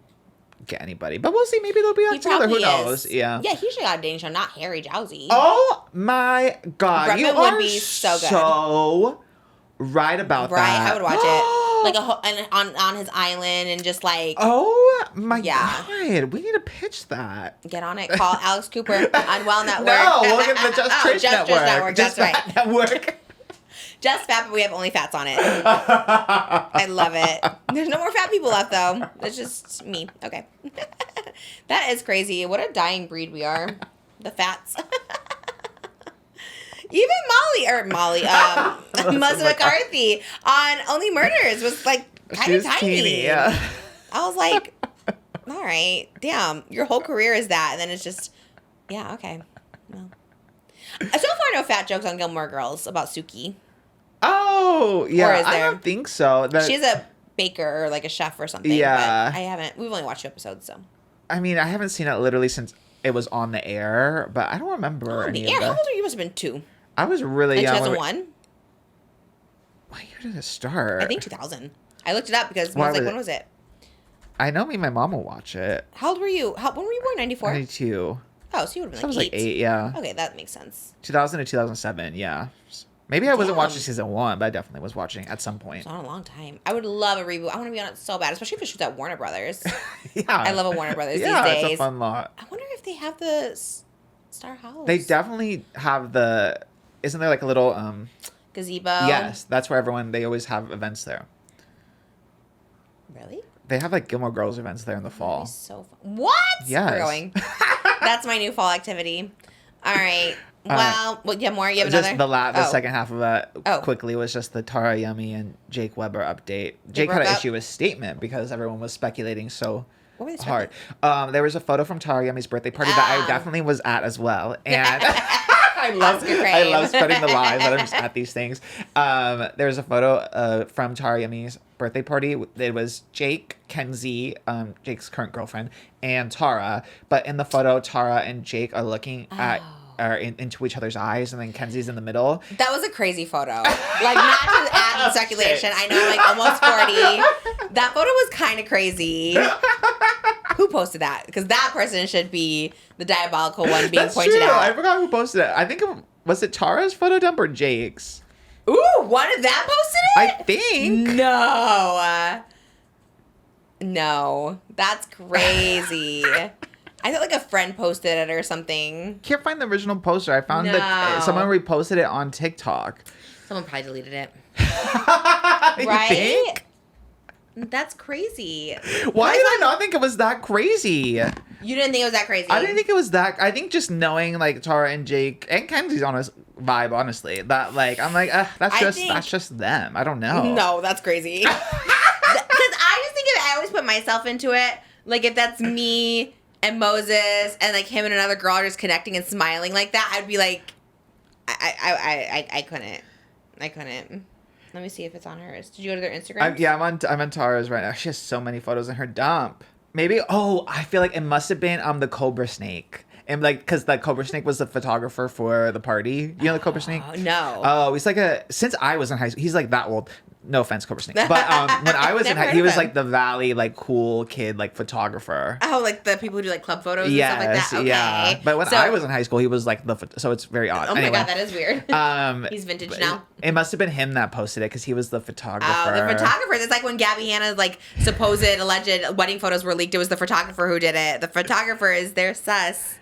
get anybody. But we'll see. Maybe they'll be back together. Who knows? Yeah. Yeah, he should have got a dating show, not Harry Jowsey. Oh my God! Bretman you would are be so good. So right about that. Right, I would watch it. Like on his island and just like. Oh my God! We need to pitch that. Get on it. Call Alex Cooper on Well Network. No, look at the Just Trish Network. That's right. Network. Just fat, but we have only fats on it. I love it. There's no more fat people left, though. It's just me. Okay. That is crazy. What a dying breed we are. The fats. Even Molly, Melissa McCarthy on Only Murders was like kind of tiny. Teeny, yeah. I was like, all right, damn, your whole career is that. And then it's just, yeah, okay. Well. So far, no fat jokes on Gilmore Girls about Suki. Oh, yeah. Or is I there? don't think so. She's a baker or like a chef or something. Yeah. But I haven't. We've only watched 2 episodes, so. I mean, I haven't seen it literally since it was on the air, but I don't remember any of How that. old are you? You must have been 2. I was really Like young. 2001? What year did it start? I think 2000. I looked it up because I Why was like, was when it- was it? I know me and my mom will watch it. How old were you? When were you born? 94? 92. Oh, so you would have That been was like like 8, yeah. Okay, that makes sense. 2000 to 2007, yeah. Maybe I wasn't Damn. watching season 1, but I definitely was watching at some point. It's not a long time. I would love a reboot. I want to be on it so bad, especially if it shoots at Warner Brothers. Yeah. I love a Warner Brothers Yeah, these days. it's a fun lot. I wonder if they have the Star House. They definitely have the... Isn't there like a little... Gazebo. Yes, that's where they always have events there. Really? They have like Gilmore Girls events there in the fall. That'd be so fun. What? Yes. We're going. That's my new fall activity. All right. Well, you have more? You have Just another? the second half of that Oh. quickly was just the Tarayummy and Jake Weber update. They Jake had broke to up? issue a statement because everyone was speculating so What were they hard. There was a photo from Tarayummy's birthday party that I definitely was at as well. And I love spreading the lies that I'm just at these things. There was a photo from Tarayummy's birthday party. It was Jake, Kenzie, Jake's current girlfriend, and Tara. But in the photo, Tara and Jake are looking at into each other's eyes, and then Kenzie's in the middle. That was a crazy photo. Like, not to add speculation. I know, like, almost 40. That photo was kind of crazy. Who posted that? Because that person should be the diabolical one being pointed out. I forgot who posted it. I think was it Tara's photo dump or Jake's? Ooh, one of them posted it? I think. No, that's crazy. I thought like a friend posted it or something. Can't find the original poster. I found that someone reposted it on TikTok. Someone probably deleted it. You Right? think? That's crazy. Why did I not think it was that crazy? You didn't think it was that crazy? I didn't think it was that. I think just knowing like Tara and Jake and Kenzie's honest vibe, honestly, that like I'm like that's just them. I don't know. No, that's crazy. Because I just think I always put myself into it. Like if that's me and Moses and like him and another girl are just connecting and smiling like that, I'd be like, I couldn't. Let me see if it's on hers. Did you go to their Instagram? Yeah, I'm on Tara's right now. She has so many photos in her dump. Maybe. Oh, I feel like it must have been the Cobra Snake. And like, because the Cobra Snake was the photographer for the party. You know the Cobra Snake? No. Oh, he's like since I was in high school, he's like that old. No offense, Cobra Snake. But when I was in high, he was like the Valley, like cool kid, like photographer. Oh, like the people who do like club photos and stuff like that? Okay. Yeah. But when I was in high school, he was like so it's very odd. Oh my God, that is weird. He's vintage now. It must have been him that posted it because he was the photographer. Oh, the photographers. It's like when Gabby Hanna's like supposed alleged wedding photos were leaked. It was the photographer who did it. The photographer is their sus.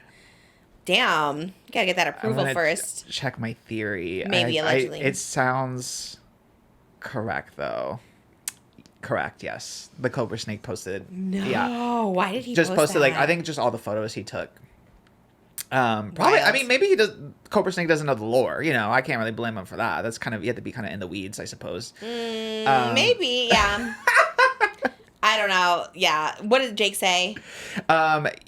Damn. You gotta get that approval first. Check my theory. Maybe allegedly. It sounds correct though. Correct, yes. The Cobra Snake posted. No. Yeah. Why did he just post posted that? like I think just all the photos he took. Probably. I mean, maybe he does. Cobra Snake doesn't know the lore. You know, I can't really blame him for that. That's kind of you have to be kind of in the weeds, I suppose. Maybe, yeah. I don't know. Yeah. What did Jake say?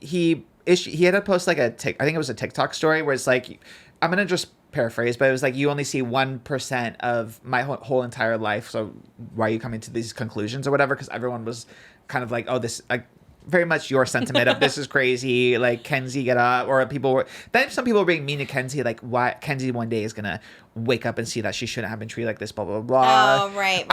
He had to post like I think it was a TikTok story where it's like, I'm gonna just paraphrase, but it was like you only see 1% of my whole entire life. So why are you coming to these conclusions or whatever? Because everyone was kind of like, oh, this like. Very much your sentiment of this is crazy, like Kenzie get up, or then some people were being mean to Kenzie, like why Kenzie one day is gonna wake up and see that she shouldn't have been treated like this, blah blah blah. Oh, right.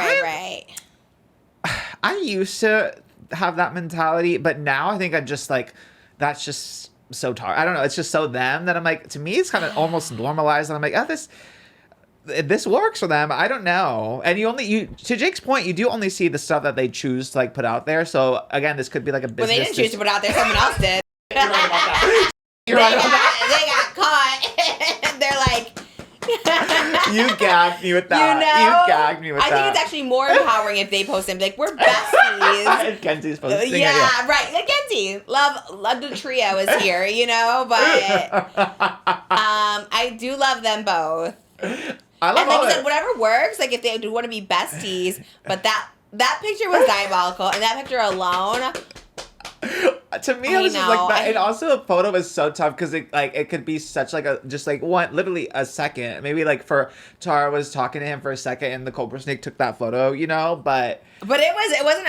I used to have that mentality, but now I think I'm just like, that's just so I don't know, it's just so them that I'm like, to me it's kind of almost normalized, and I'm like, oh, this works for them. I don't know. And you to Jake's point, you do only see the stuff that they choose to like put out there. So again, this could be like a business. Well, they didn't choose to put it out there. Someone else did. You're right about that. You're right about that. They got caught. They're like. You gagged me with that. You gagged me with that. I think it's actually more empowering if they post them. Like, we're besties. And Kenzie's posting it. Yeah, right. Like Kenzie, love the trio is here, you know. But I do love them both. I love and like you said, whatever works. Like if they do want to be besties, but that picture was diabolical, and that picture alone. To me, I was just like that. And also, the photo was so tough because it could be such like literally a second. Maybe like for Tara was talking to him for a second, and the Cobra Snake took that photo, you know. But it wasn't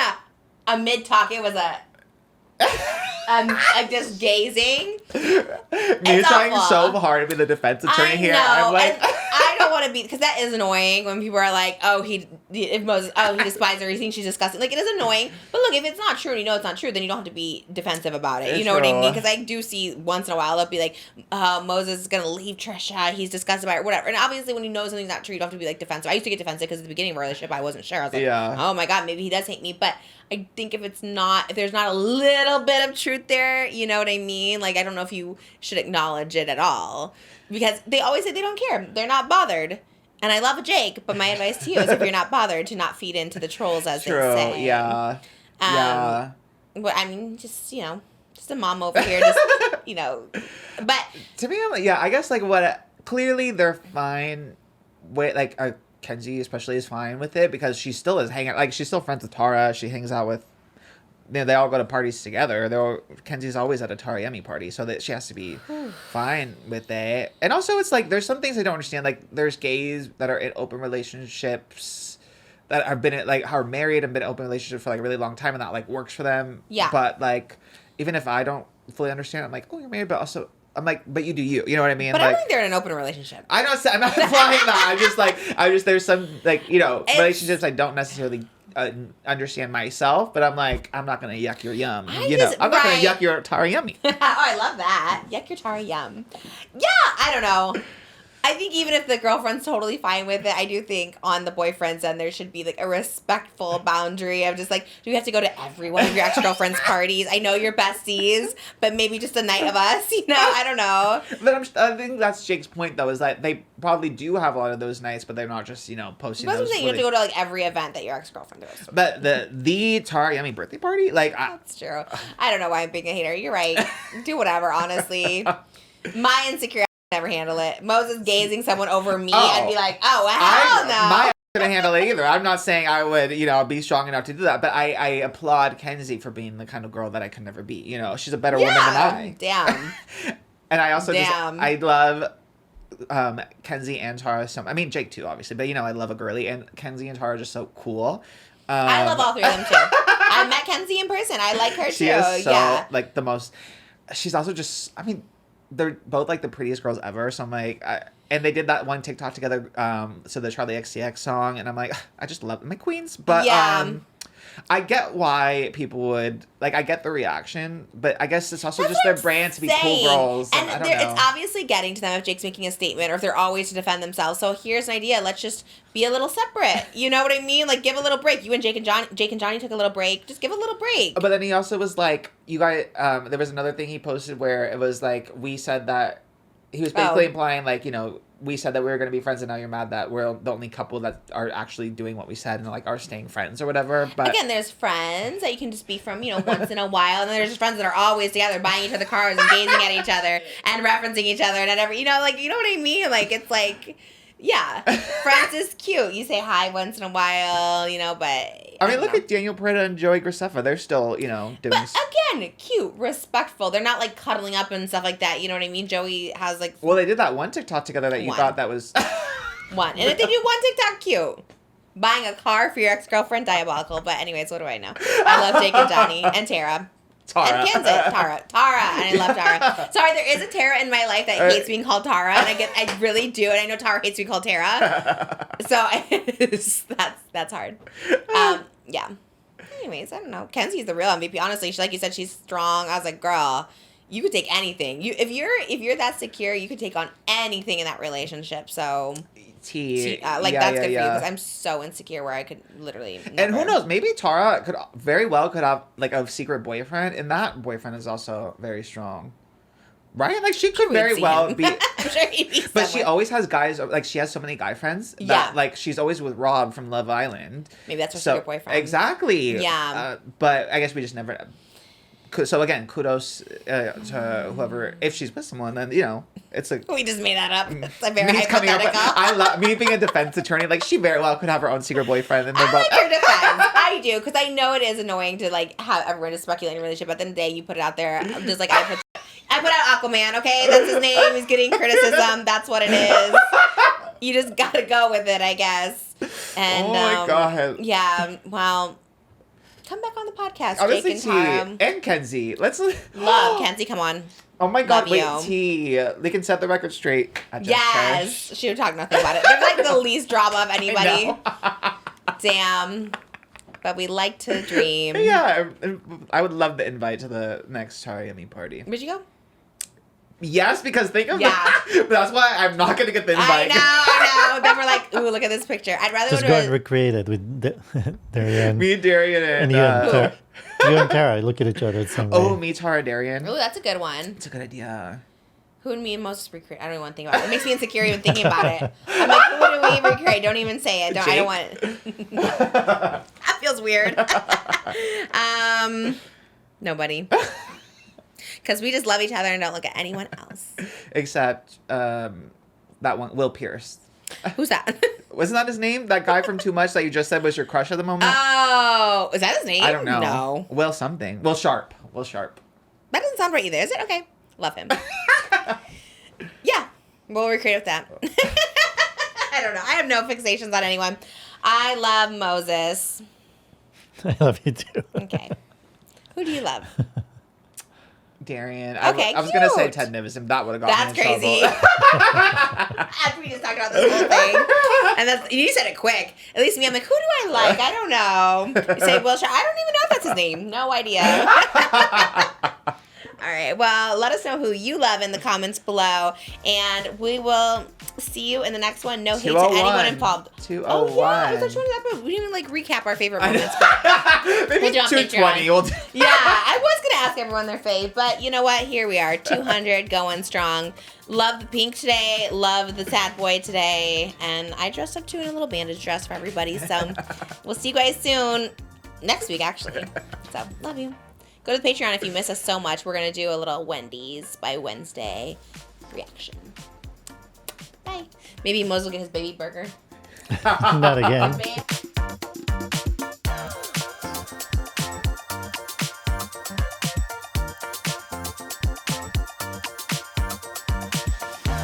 a mid talk. It was like just gazing. Me trying so hard to be the defense attorney here. I'm like, I don't want want to be, because that is annoying when people are like, he despises her, he thinks she's disgusting. Like, it is annoying. But look, if it's not true and you know it's not true, then you don't have to be defensive about it. You know what I mean? Because I do see once in a while they'll be like, Moses is gonna leave Trisha. He's disgusted by her, whatever. And obviously, when you know something's not true, you don't have to be like defensive. I used to get defensive because at the beginning of our relationship, I wasn't sure. I was like, oh my god, maybe he does hate me. But I think if there's not a little bit of truth there, you know what I mean? Like, I don't know if you should acknowledge it at all. Because they always say they don't care. They're not bothered. And I love Jake, but my advice to you is if you're not bothered, to not feed into the trolls, as they say. Yeah. But I mean, just a mom over here, just, But to me, I guess, like, clearly they're fine with, like, Kenzie especially is fine with it because she still is hanging, like, she's still friends with Tara. She hangs out with, they all go to parties together. Kenzie's always at a Tarayummy party, so that she has to be fine with it. And also, it's like, there's some things I don't understand. Like, there's gays that are in open relationships that have been, are married and been in open relationships for, like, a really long time, and that, like, works for them. Yeah. But, like, even if I don't fully understand, I'm like, oh, you're married, but also, I'm like, but you do you. You know what I mean? But I don't think they're in an open relationship. I'm not implying that. I'm just, there's some, like, relationships I don't necessarily understand myself, but I'm like, I'm not gonna yuck your yum. I'm not gonna yuck your Tarayummy. Oh, I love that. Yuck your Tara yum. Yeah, I don't know. I think even if the girlfriend's totally fine with it, I do think on the boyfriend's end there should be like a respectful boundary of just like, do we have to go to every one of your ex-girlfriend's parties? I know you're besties, but maybe just a night of us, I don't know. But I think that's Jake's point, though, is that they probably do have a lot of those nights, but they're not just, posting But those. you have to go to like every event that your ex-girlfriend goes to. But the Tarayummy birthday party, like... That's true. I don't know why I'm being a hater. You're right. Do whatever, honestly. My insecurity, never handle it. Moses gazing someone over me, I'd be like, oh, hell no. My couldn't handle it either. I'm not saying I would, be strong enough to do that, but I applaud Kenzie for being the kind of girl that I could never be. She's a better woman than I. Damn. And I also I love Kenzie and Tara Jake too, obviously, but I love a girly, and Kenzie and Tara are just so cool. I love all three of them too. I met Kenzie in person. I like her too. She is so like the most. She's also just. They're both like the prettiest girls ever. So I'm like, and they did that one TikTok together. So the Charlie XCX song, and I'm like, I just love my queens. But I get why people would I get the reaction, but I guess it's also just their brand to be cool girls. And I don't know. It's obviously getting to them if Jake's making a statement or if they're always to defend themselves. So here's an idea: let's just be a little separate. You know what I mean? Like, give a little break. You and Jake and Johnny took a little break. Just give a little break. But then he also was like, you guys. There was another thing he posted where it was like, we said that he was basically implying like, we said that we were going to be friends, and now you're mad that we're the only couple that are actually doing what we said and like are staying friends or whatever. But again, there's friends that you can just be from, once in a while, and then there's just friends that are always together, buying each other cars and gazing at each other and referencing each other and whatever. You know what I mean? Like, it's like, yeah, friends is cute. You say hi once in a while, but. Look at Daniel Prada and Joey Graceffa. They're still, doing. But again, cute, respectful. They're not like cuddling up and stuff like that. You know what I mean? Joey has like. Well, they did that one TikTok together that you thought that was. One. And if they do one TikTok, cute. Buying a car for your ex-girlfriend, diabolical. But anyways, what do I know? I love Jake and Johnny and Tara. Tara. And Kenzie. Tara. And I love Tara. Sorry, there is a Tara in my life that hates being called Tara. And I really do. And I know Tara hates being called Tara. So that's hard. Yeah. Anyways, I don't know. Kenzie's the real MVP. Honestly, like you said, she's strong. I was like, girl, you could take anything. If you're that secure, you could take on anything in that relationship. So that's good for you, because I'm so insecure where I could literally never. And who knows? Maybe Tara could have like a secret boyfriend, and that boyfriend is also very strong. Right? Like, she could very well be. I'm sure he'd be but she always has guys, like, she has so many guy friends that, like, she's always with Rob from Love Island. Maybe that's her secret boyfriend. Exactly. Yeah. But I guess we just never. So, again, kudos to whoever. If she's with someone, then, it's a. We just made that up. It's a very hypothetical. I love me being a defense attorney. Like, she very well could have her own secret boyfriend. And I like your defense. I do, because I know it is annoying to, like, have everyone to speculate in a relationship. At the end of the day, you put it out there. Just like I put out Aquaman, okay? That's his name. He's getting criticism. That's what it is. You just gotta go with it, I guess. And, oh my God. Yeah, well, Come back on the podcast, Honestly, Jake T and Tara. and Kenzie. Let's Love Kenzie. Come on. Oh my God! Love Wait, you. T. They can set the record straight. Yes, she would talk nothing about it. They're like the least drama of anybody. Damn. But we like to dream. Yeah, I would love the invite to the next Tarayummy party. Where'd you go? Yes, because think of Yeah. that. That's why I'm not gonna get the invite. I know. Then we're like, ooh, look at this picture. I'd rather Just go go to and recreate it with Darian. Me, Darian, and and you and Tara look at each other the same way. oh, me, Tara, Darian. Ooh, that's a good one. It's a good idea. Who would me and Moses recreate? I don't even want to think about it. It makes me insecure even thinking about it. I'm like, who do we recreate? Don't even say it. I don't want it. That feels weird. Nobody. Because we just love each other and don't look at anyone else. Except that one, Will Pierce. Who's that? Wasn't that his name? That guy from Too Much that you just said was your crush at the moment? Oh, is that his name? I don't know. No. Will something. Will Sharp. Will Sharp. That doesn't sound right either, is it? Okay. Love him. Yeah. We'll recreate with that. I don't know. I have no fixations on anyone. I love Moses. I love you too. Okay. Who do you love? Darian. Okay, I was going to say cute. Ted Nivison. That would have got That's me in crazy. trouble. After we just talked about this whole thing. And you said it quick. At least me, I'm like, who do I like? I don't know. You say Wilshire. I don't even know if that's his name. No idea. All right. Well, let us know who you love in the comments below. And we will see you in the next one. No hate to anyone involved. 201. Oh, yeah. I thought you wanted that. We didn't even like recap our favorite moments. But Maybe We'll do it on 220. We'll do- yeah, I was going to ask everyone their fave. But you know what? Here we are. 200 going strong. Love the pink today. Love the sad boy today. And I dressed up too in a little bandage dress for everybody. So we'll see you guys soon. Next week, actually. So love you. Go to the Patreon if you miss us so much. We're going to do a little Wendy's by Wednesday reaction. Bye. Maybe Mose will get his baby burger. Not again. Man.